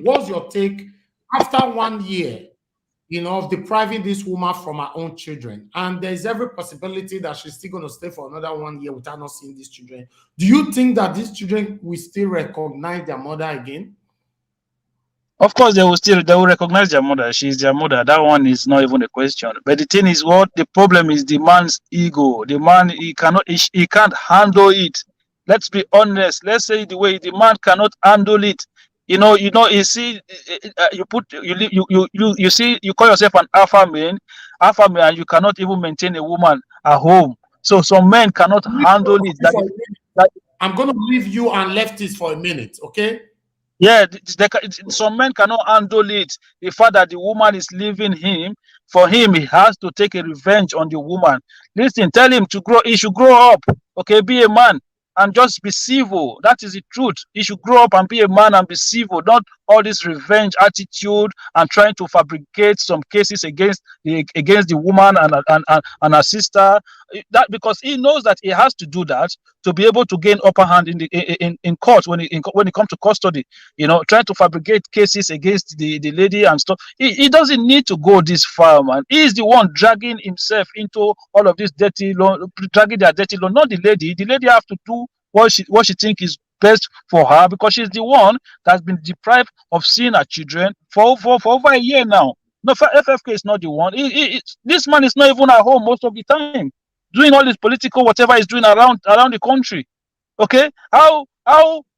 What's your take after 1 year, you know, of depriving this woman from her own children? And there's every possibility that she's still going to stay for another 1 year without not seeing these children. Do you think that these children will still recognize their mother again? Of course, they will recognize their mother. She's their mother. That one is not even a question. But the thing is, what the problem is, the man's ego. The man, he can't handle it. Let's be honest. Let's say the way the man cannot handle it. You see, you see, you call yourself an alpha man, and you cannot even maintain a woman at home. So some men cannot handle it. I'm going to leave you and leftists for a minute, okay? Yeah, some men cannot handle it. The fact that the woman is leaving him, for him, he has to take a revenge on the woman. Listen, tell him to grow. He should grow up, okay? Be a man and just be civil. That is the truth. He should grow up and be a man and be civil. Not all this revenge attitude and trying to fabricate some cases against the woman and her sister. That because he knows that he has to do that to be able to gain upper hand in court when it comes to custody. Trying to fabricate cases against the lady and stuff. He doesn't need to go this far, man. He is the one dragging himself into all of this dirty law, dragging their dirty law. Not the lady. The lady have to do what she thinks is best for her because she's the one that's been deprived of seeing her children for over a year now. No, FFK is not the one. This man is not even at home most of the time, doing all this political whatever he's doing around the country. Okay, how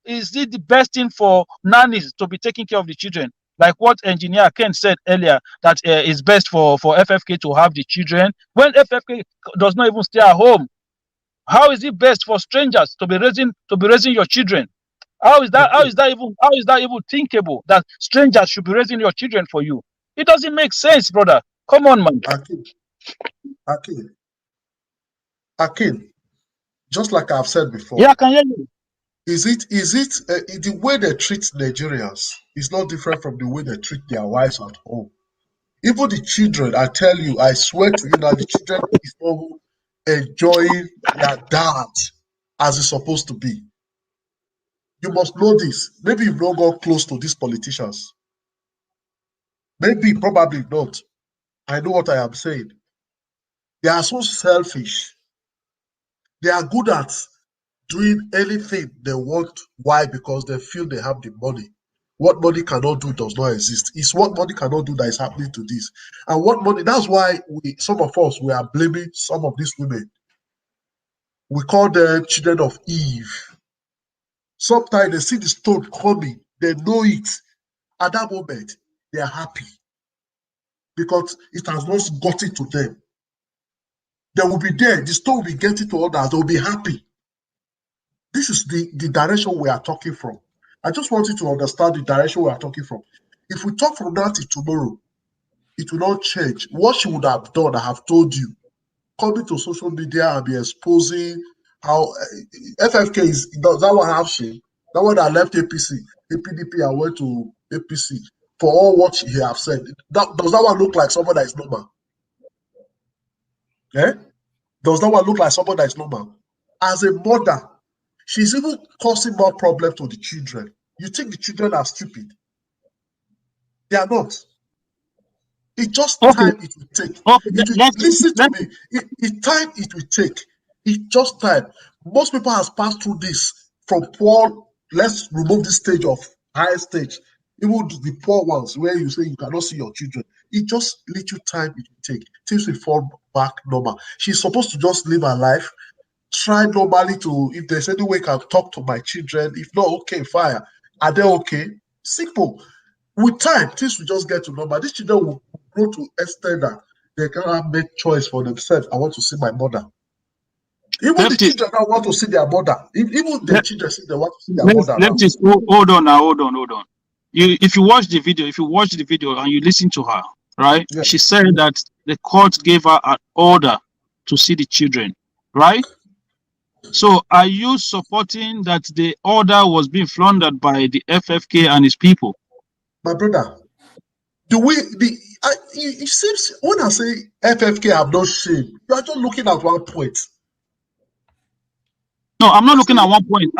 is it the best thing for nannies to be taking care of the children? Like what engineer Ken said earlier, that it's best for FFK to have the children when FFK does not even stay at home. How is it best for strangers to be raising your children? How is that even thinkable that strangers should be raising your children for you? It doesn't make sense, brother. Come on, man. Akin, just like I've said before. Yeah, I can hear you. Is it the way they treat Nigerians is not different from the way they treat their wives at home? Even the children, I tell you, I swear to you that the children is not enjoying their dad as it's supposed to be. You must know this. Maybe you've not got close to these politicians. Maybe, probably not. I know what I am saying. They are so selfish. They are good at doing anything they want. Why? Because they feel they have the money. What money cannot do does not exist. It's what money cannot do that is happening to this. And what money, that's why some of us, we are blaming some of these women. We call them children of Eve. Sometimes they see the stone coming, they know it. At that moment, they are happy because it has not gotten to them. They will be there, the stone will be getting to others, they will be happy. This is the direction we are talking from. I just want you to understand the direction we are talking from. If we talk from now till tomorrow, it will not change. What she would have done, I have told you. Coming to social media and be exposing how FFK is, does that one have shame? That one that left APC, PDP and went to APC for all what he have said. Does that one look like someone that is normal? Eh? Does that one look like someone that is normal? As a mother, she's even causing more problems to the children. You think the children are stupid? They are not. It's just time it will take. Listen to me. It's time it will take. It's just time. Most people has passed through this from poor. Let's remove this stage of high stage. Even the poor ones where you say you cannot see your children. It just little time it will take. Things will fall back normal. She's supposed to just live her life. Try normally to, if there's any way I can talk to my children. If not, okay, fine. Are they okay? Simple. With time, things will just get to normal. These children will grow to extent that they cannot make choice for themselves. I want to see my mother. Even the children now want to see their mother. Even the children say they want to see their mother. Hold on. If you watch the video and you listen to her, right? Yeah. She said that the court gave her an order to see the children, right? So are you supporting that the order was being floundered by the FFK and his people? My brother, it seems when I say FFK have no shame, you are just looking at one point. No, I'm not looking at one point.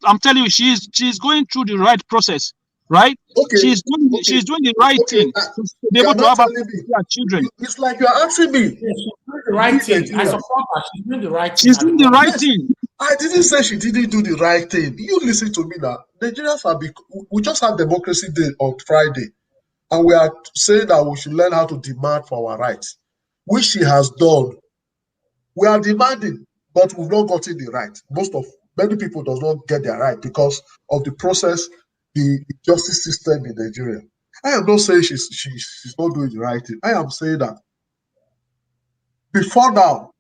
I'm telling you, she's going through the right process, right? Okay. She's doing the right thing to be able to have her children. It's like you're asking me. She's doing the right thing. I support her. She's doing the right thing. She's doing the right thing. I didn't say she didn't do the right thing. You listen to me now. Nigerians we just had Democracy Day on Friday, and we are saying that we should learn how to demand for our rights, which she has done. We are demanding, but we've not gotten the right. Many people does not get their right because of the process, the justice system in Nigeria. I am not saying she's not doing the right thing. I am saying that before now,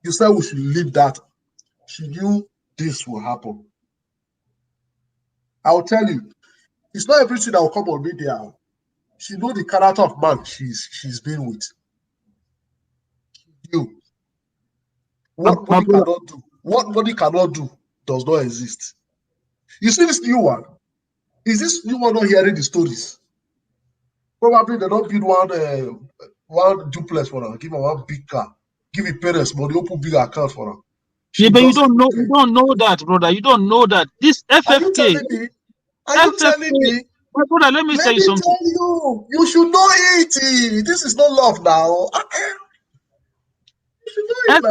you said we should leave that. She knew this will happen. I'll tell you, it's not everything that will come on media. She knows the character of man she's been with. You. What money cannot do, does not exist. You see this new one? Is this new one not hearing the stories? Probably they don't build one duplex for her, give her one big car, give her parents money, open big account for her. Yeah, but you don't know that, brother. You don't know that. This FFK. Are you telling me? My brother, let me tell you something. You should know it. This is not love now. You should know it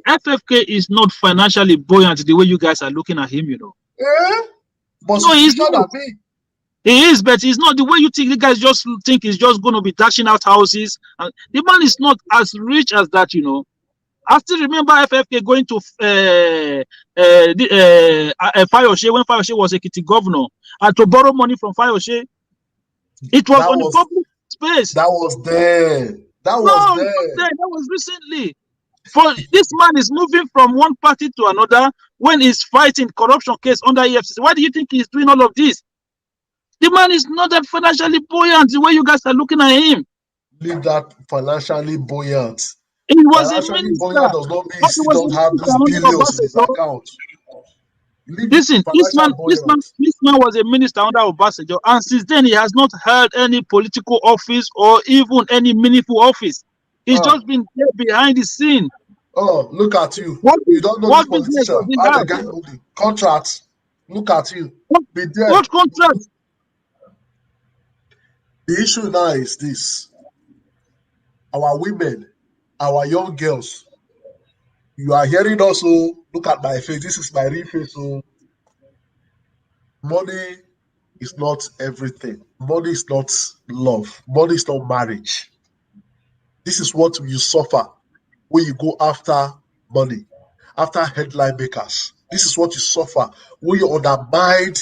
now. FFK is not financially buoyant the way you guys are looking at him, you know. But no, he's not. He is, but he's not the way you think. The guys just think he's just going to be dashing out houses. And the man is not as rich as that, you know. I still remember FFK going to Fayoshe when Fayoshe was a Ekiti governor and to borrow money from Fayoshe. It was on the public space. That was there. That was recently. For this man is moving from one party to another when he's fighting corruption case under EFCC. Why do you think he's doing all of this? The man is not that financially buoyant the way you guys are looking at him. Leave that financially buoyant. It was a minister. Does not mean he don't have these billions in his account. Listen, this man was a minister under Obasanjo, and since then he has not held any political office or even any meaningful office. He's just been there behind the scene. Oh, look at you. You don't know the politician. How they get the contracts. Look at you. What contract? The issue now is this. Our women, our young girls, you are hearing also, look at my face. This is my real face. So money is not everything. Money is not love. Money is not marriage. This is what you suffer when you go after money, after headline makers. This is what you suffer when you undermine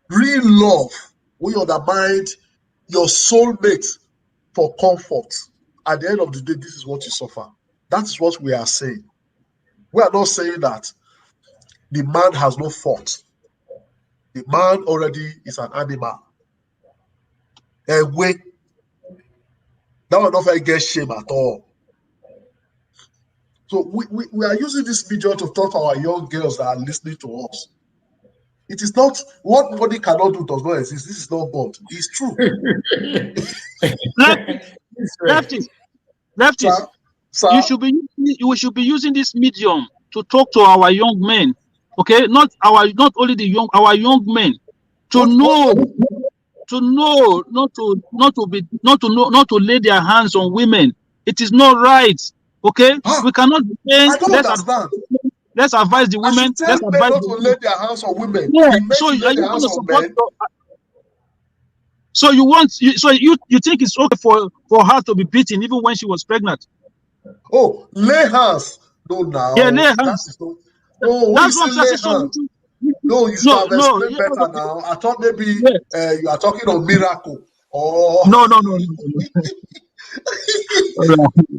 real love, when you undermine your soulmate for comfort. At the end of the day, this is what you suffer. That is what we are saying. We are not saying that the man has no fault. The man already is an animal. And that will not get shame at all. So we are using this video to talk to our young girls that are listening to us. It is not what money cannot do does not exist. This is not God. It's true. Lefties. Sir? You should be using this medium to talk to our young men. Okay, not only our young men to know to know, not to lay their hands on women. It is not right. Okay, we cannot be saying I don't understand. Let's advise the women. Let's advise not to lay their hands on women. Yeah. The men So should lay their hands on men. So you think it's okay for her to be beaten even when she was pregnant? Oh, lay hands. No, now. Yeah, lay hands. No, that's what lay I'm saying. hands. No, you should have explained better now. I thought maybe you are talking of miracle. Oh. No.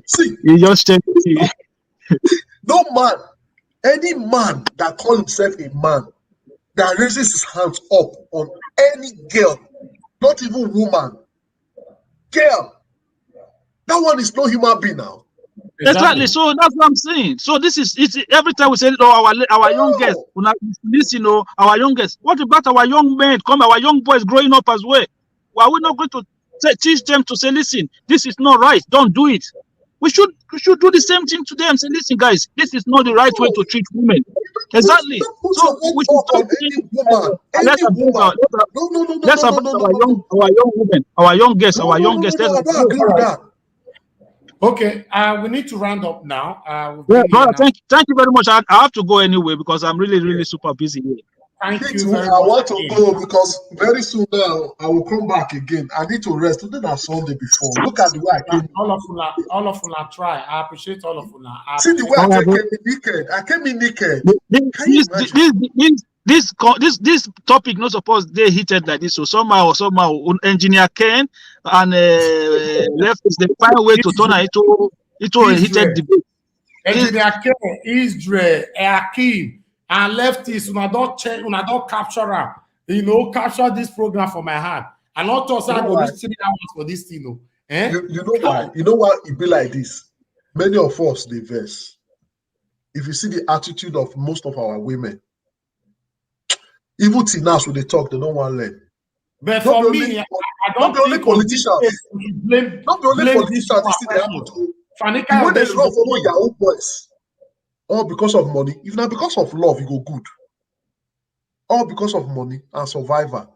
See, you just check. No man, any man that calls himself a man, that raises his hands up on any girl, not even woman, girl, that one is no human being now. Exactly. So that's what I'm saying. So it's every time we say, our youngest, listen, our youngest. What about our young men? Our young boys growing up as well. Why are we not going to teach them to say, listen, this is not right. Don't do it. We should do the same thing to them. Say, listen, guys, this is not the right way to treat women. Exactly. So we should talk to let's about our young women, our young guests, our young guests. Okay, we need to round up now. Brother, thank you very much. I have to go anyway because I'm really super busy here. Thank you very much. I want to go because very soon now I will come back again. I need to rest. Today was Sunday before. Look at the way I came. All of you try. I appreciate all of you. See the way I came in naked. I came in naked. Can you imagine? This topic not supposed they heated like this. So somehow engineer Ken and left is the final way to turn it to a heated debate. Engineer Ken, Israel, Akeem, and leftists, una don't capture her. Capture this program for my hand. And not to say I go reach 3 hours for this thing. You know why? You know why it be like this? Many of us they verse. If you see the attitude of most of our women, even till now, so they talk, they don't want to learn. But for me, I don't be only politicians. Not be only politicians. This thing they happen to. When they run follow your own boys, all because of money. If not because of love, you go good. All because of money and survivor.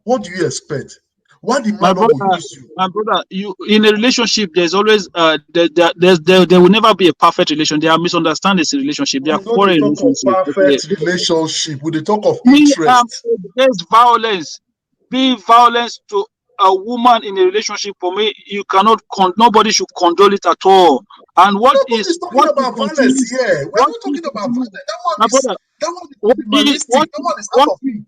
What do you expect? Why the man will use you? My brother, you in a relationship, there's always there will never be a perfect relation. There are misunderstandings in relationship. There are quarrel perfect relationship. With the talk of interest. There's violence. Be violence to a woman in a relationship. For me, you cannot. Nobody should condone it at all. And Nobody's talking about violence here. We're not talking about violence. That one is realistic. That one is out of it.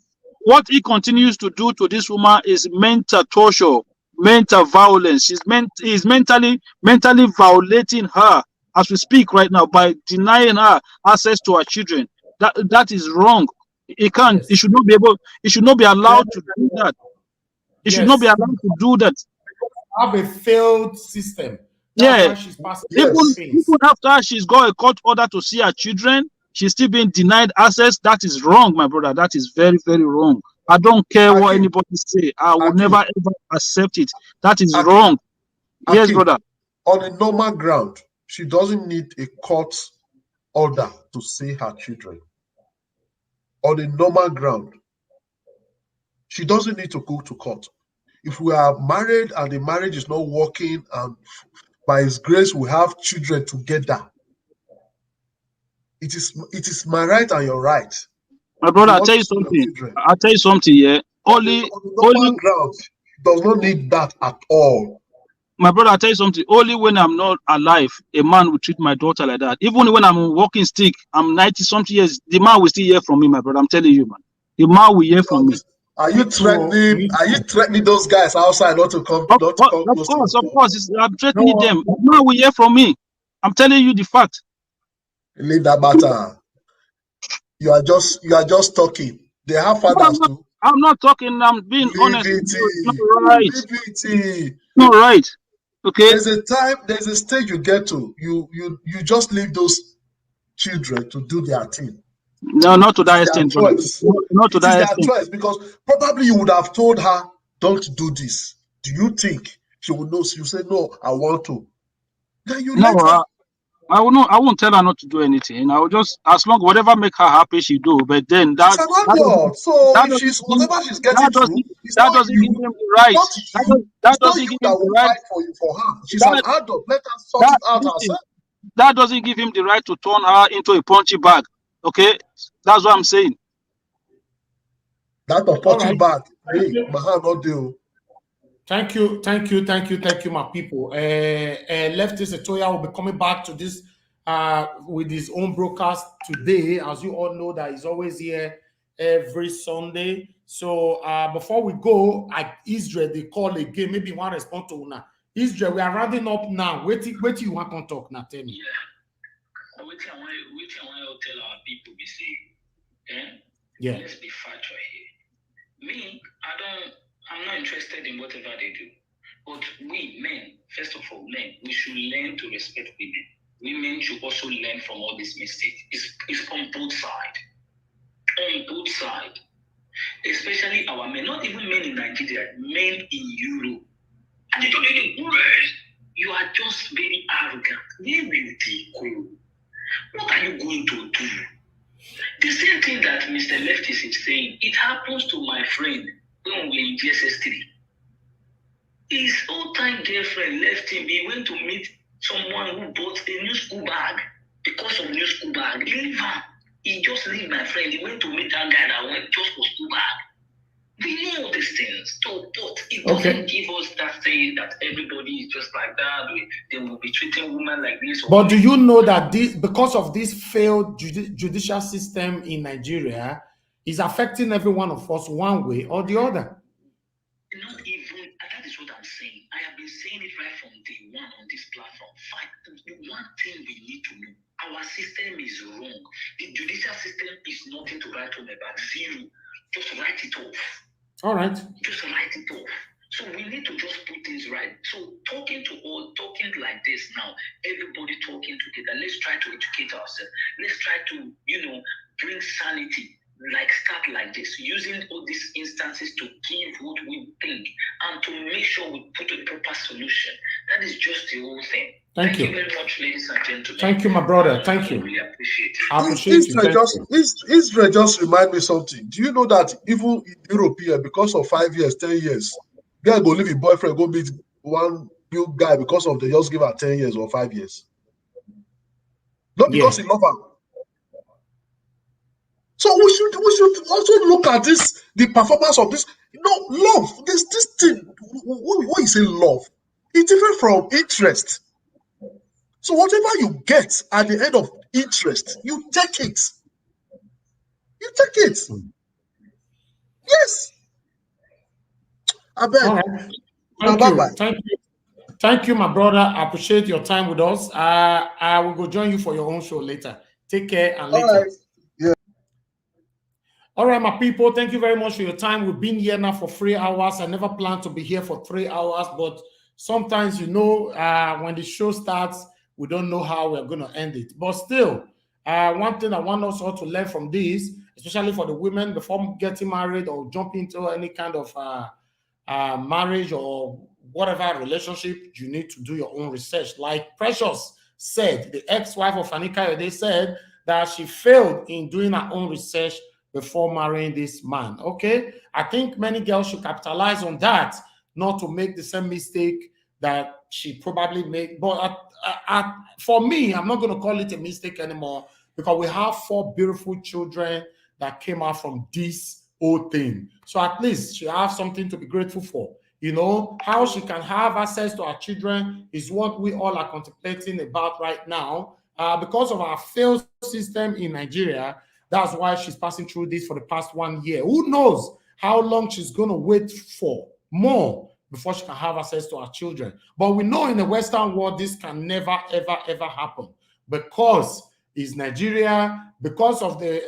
What he continues to do to this woman is mental torture, mental violence. He's mentally violating her as we speak right now by denying her access to her children. That is wrong. He can't. Yes. He should not be able. He should not be allowed to do that. He should not be allowed to do that. Have a failed system. That's even after she's got a court order to see her children, she's still being denied access. That is wrong, my brother. That is very, very wrong. I don't care what anybody say. I will never ever accept it. That is wrong. Yes, brother. On a normal ground, she doesn't need a court order to see her children. On a normal ground, she doesn't need to go to court. If we are married and the marriage is not working, and by His grace we have children together, it is my right and your right. My brother, I'll tell you something. Yeah, only ground does not need that at all. My brother, I'll tell you something. Only when I'm not alive, a man will treat my daughter like that. Even when I'm walking stick, I'm 90-something years, the man will still hear from me, my brother. I'm telling you, man. The man will hear from me. Are you threatening? Are you threatening those guys outside not to come? Of course. I'm threatening them. The man will hear from me. I'm telling you the fact. Leave that matter. You are just talking. They have fathers too. I'm not talking. I'm being honest. It's not right. Liberty. Not right. Okay. There's a stage you get to. You just leave those children to do their thing. No, not to that extent. Not to that extent. Choice, because probably you would have told her, "Don't do this." Do you think she would know? She would say, "No, I want to." Then you let her. I won't tell her not to do anything. I will just, as long whatever make her happy, she do. But then She's an adult, so if she's whatever she's getting through, it's that not doesn't you, give him the right. not you. That It's not doesn't you give that him the will right. fight for her. She's an adult. Let her sort it out herself. That doesn't give him the right to turn her into a punchy bag. Okay, that's what I'm saying. That a punching bag. Hey, my hand not deal. Thank you, my people. Leftist Etoya will be coming back to this with his own broadcast today. As you all know, that he's always here every Sunday. So before we go, Israel, they call again. Maybe one respond to now. Israel, we are rounding up now. Wait till you want to talk now. Tell me. Yeah. Wait till I want to tell our people we say, yeah. Let's be factual here. Me, I'm not interested in whatever they do. But we men, first of all, men, we should learn to respect women. Women should also learn from all these mistakes. It's on both sides. On both sides. Especially our men, not even men in Nigeria, men in Europe. And they don't really words. You are just very arrogant. Where will they go? What are you going to do? The same thing that Mr. Leftist is saying, it happens to my friend when we were in GSS3. His old-time girlfriend left him. He went to meet someone who bought a new school bag. Because of new school bag, leave her. He just leave my friend. He went to meet that guy that went just for school bag. We know these things, so, but it doesn't give us that saying that everybody is just like that. They will be treating women like this. But do you know that this, because of this failed judicial system in Nigeria, is affecting every one of us one way or the other? Not even, that is what I'm saying. I have been saying it right from day one on this platform. The one thing we need to know, our system is wrong. The judicial system is nothing to write home about. Zero. Just write it off. All right. Just write it off. So we need to just put things right. So talking like this now, everybody talking together. Let's try to educate ourselves. Let's try to, bring sanity. Like start like this, using all these instances to give what we think and to make sure we put a proper solution. That is just the whole thing. Thank you very much, ladies and gentlemen. Thank you, my brother. Thank you. I really appreciate it. I appreciate you. Israel just remind me something. Do you know that even in Europe here, because of 5 years, 10 years, girl go leave a boyfriend, go meet one new guy because of they just give her 10 years or 5 years. Not because he love her. So we should also look at this, the performance of this. Love. This thing. What you say love? It's different from interest. So whatever you get at the end of interest, you take it. You take it. Yes. I bet. All right. Thank you, my brother. I appreciate your time with us. I will go join you for your own show later. Take care and later. All right. Yeah. All right, my people. Thank you very much for your time. We've been here now for 3 hours. I never planned to be here for 3 hours, but sometimes, when the show starts, we don't know how we're going to end it. But still, one thing I want us all to learn from this, especially for the women, before getting married or jumping into any kind of marriage or whatever relationship, you need to do your own research. Like Precious said, the ex-wife of Fani-Kayode said that she failed in doing her own research before marrying this man. Okay? I think many girls should capitalize on that, not to make the same mistake that she probably made. But for me, I'm not going to call it a mistake anymore, because we have 4 beautiful children that came out from this whole thing. So at least she has something to be grateful for. How she can have access to our children is what we all are contemplating about right now. Because of our failed system in Nigeria, that's why she's passing through this for the past 1 year. Who knows how long she's going to wait for more before she can have access to our children. But we know in the Western world, this can never, ever, ever happen, because it's Nigeria, because of the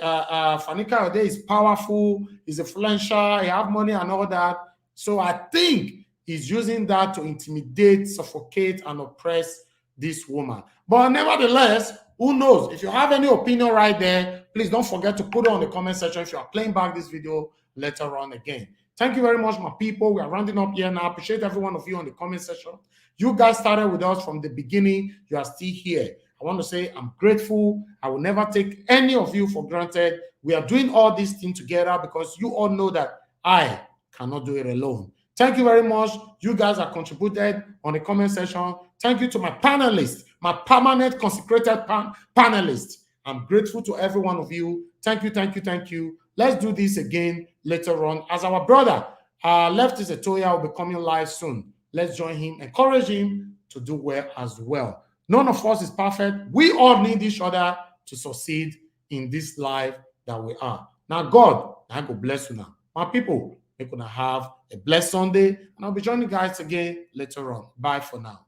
Fani-Kayode is powerful, is influential, he have money and all that. So I think he's using that to intimidate, suffocate, and oppress this woman. But nevertheless, who knows? If you have any opinion right there, please don't forget to put it on the comment section if you are playing back this video later on again. Thank you very much, my people. We are rounding up here now. I appreciate every one of you on the comment section. You guys started with us from the beginning. You are still here. I want to say I'm grateful. I will never take any of you for granted. We are doing all these things together because you all know that I cannot do it alone. Thank you very much. You guys have contributed on the comment section. Thank you to my panelists, my permanent consecrated panelists. I'm grateful to every one of you. Thank you, thank you, thank you. Let's do this again later on. As our brother, Leftist Etoya will be coming live soon. Let's join him, encourage him to do well as well. None of us is perfect. We all need each other to succeed in this life that we are. Now, God, I go bless you now. My people, we're going to have a blessed Sunday, and I'll be joining you guys again later on. Bye for now.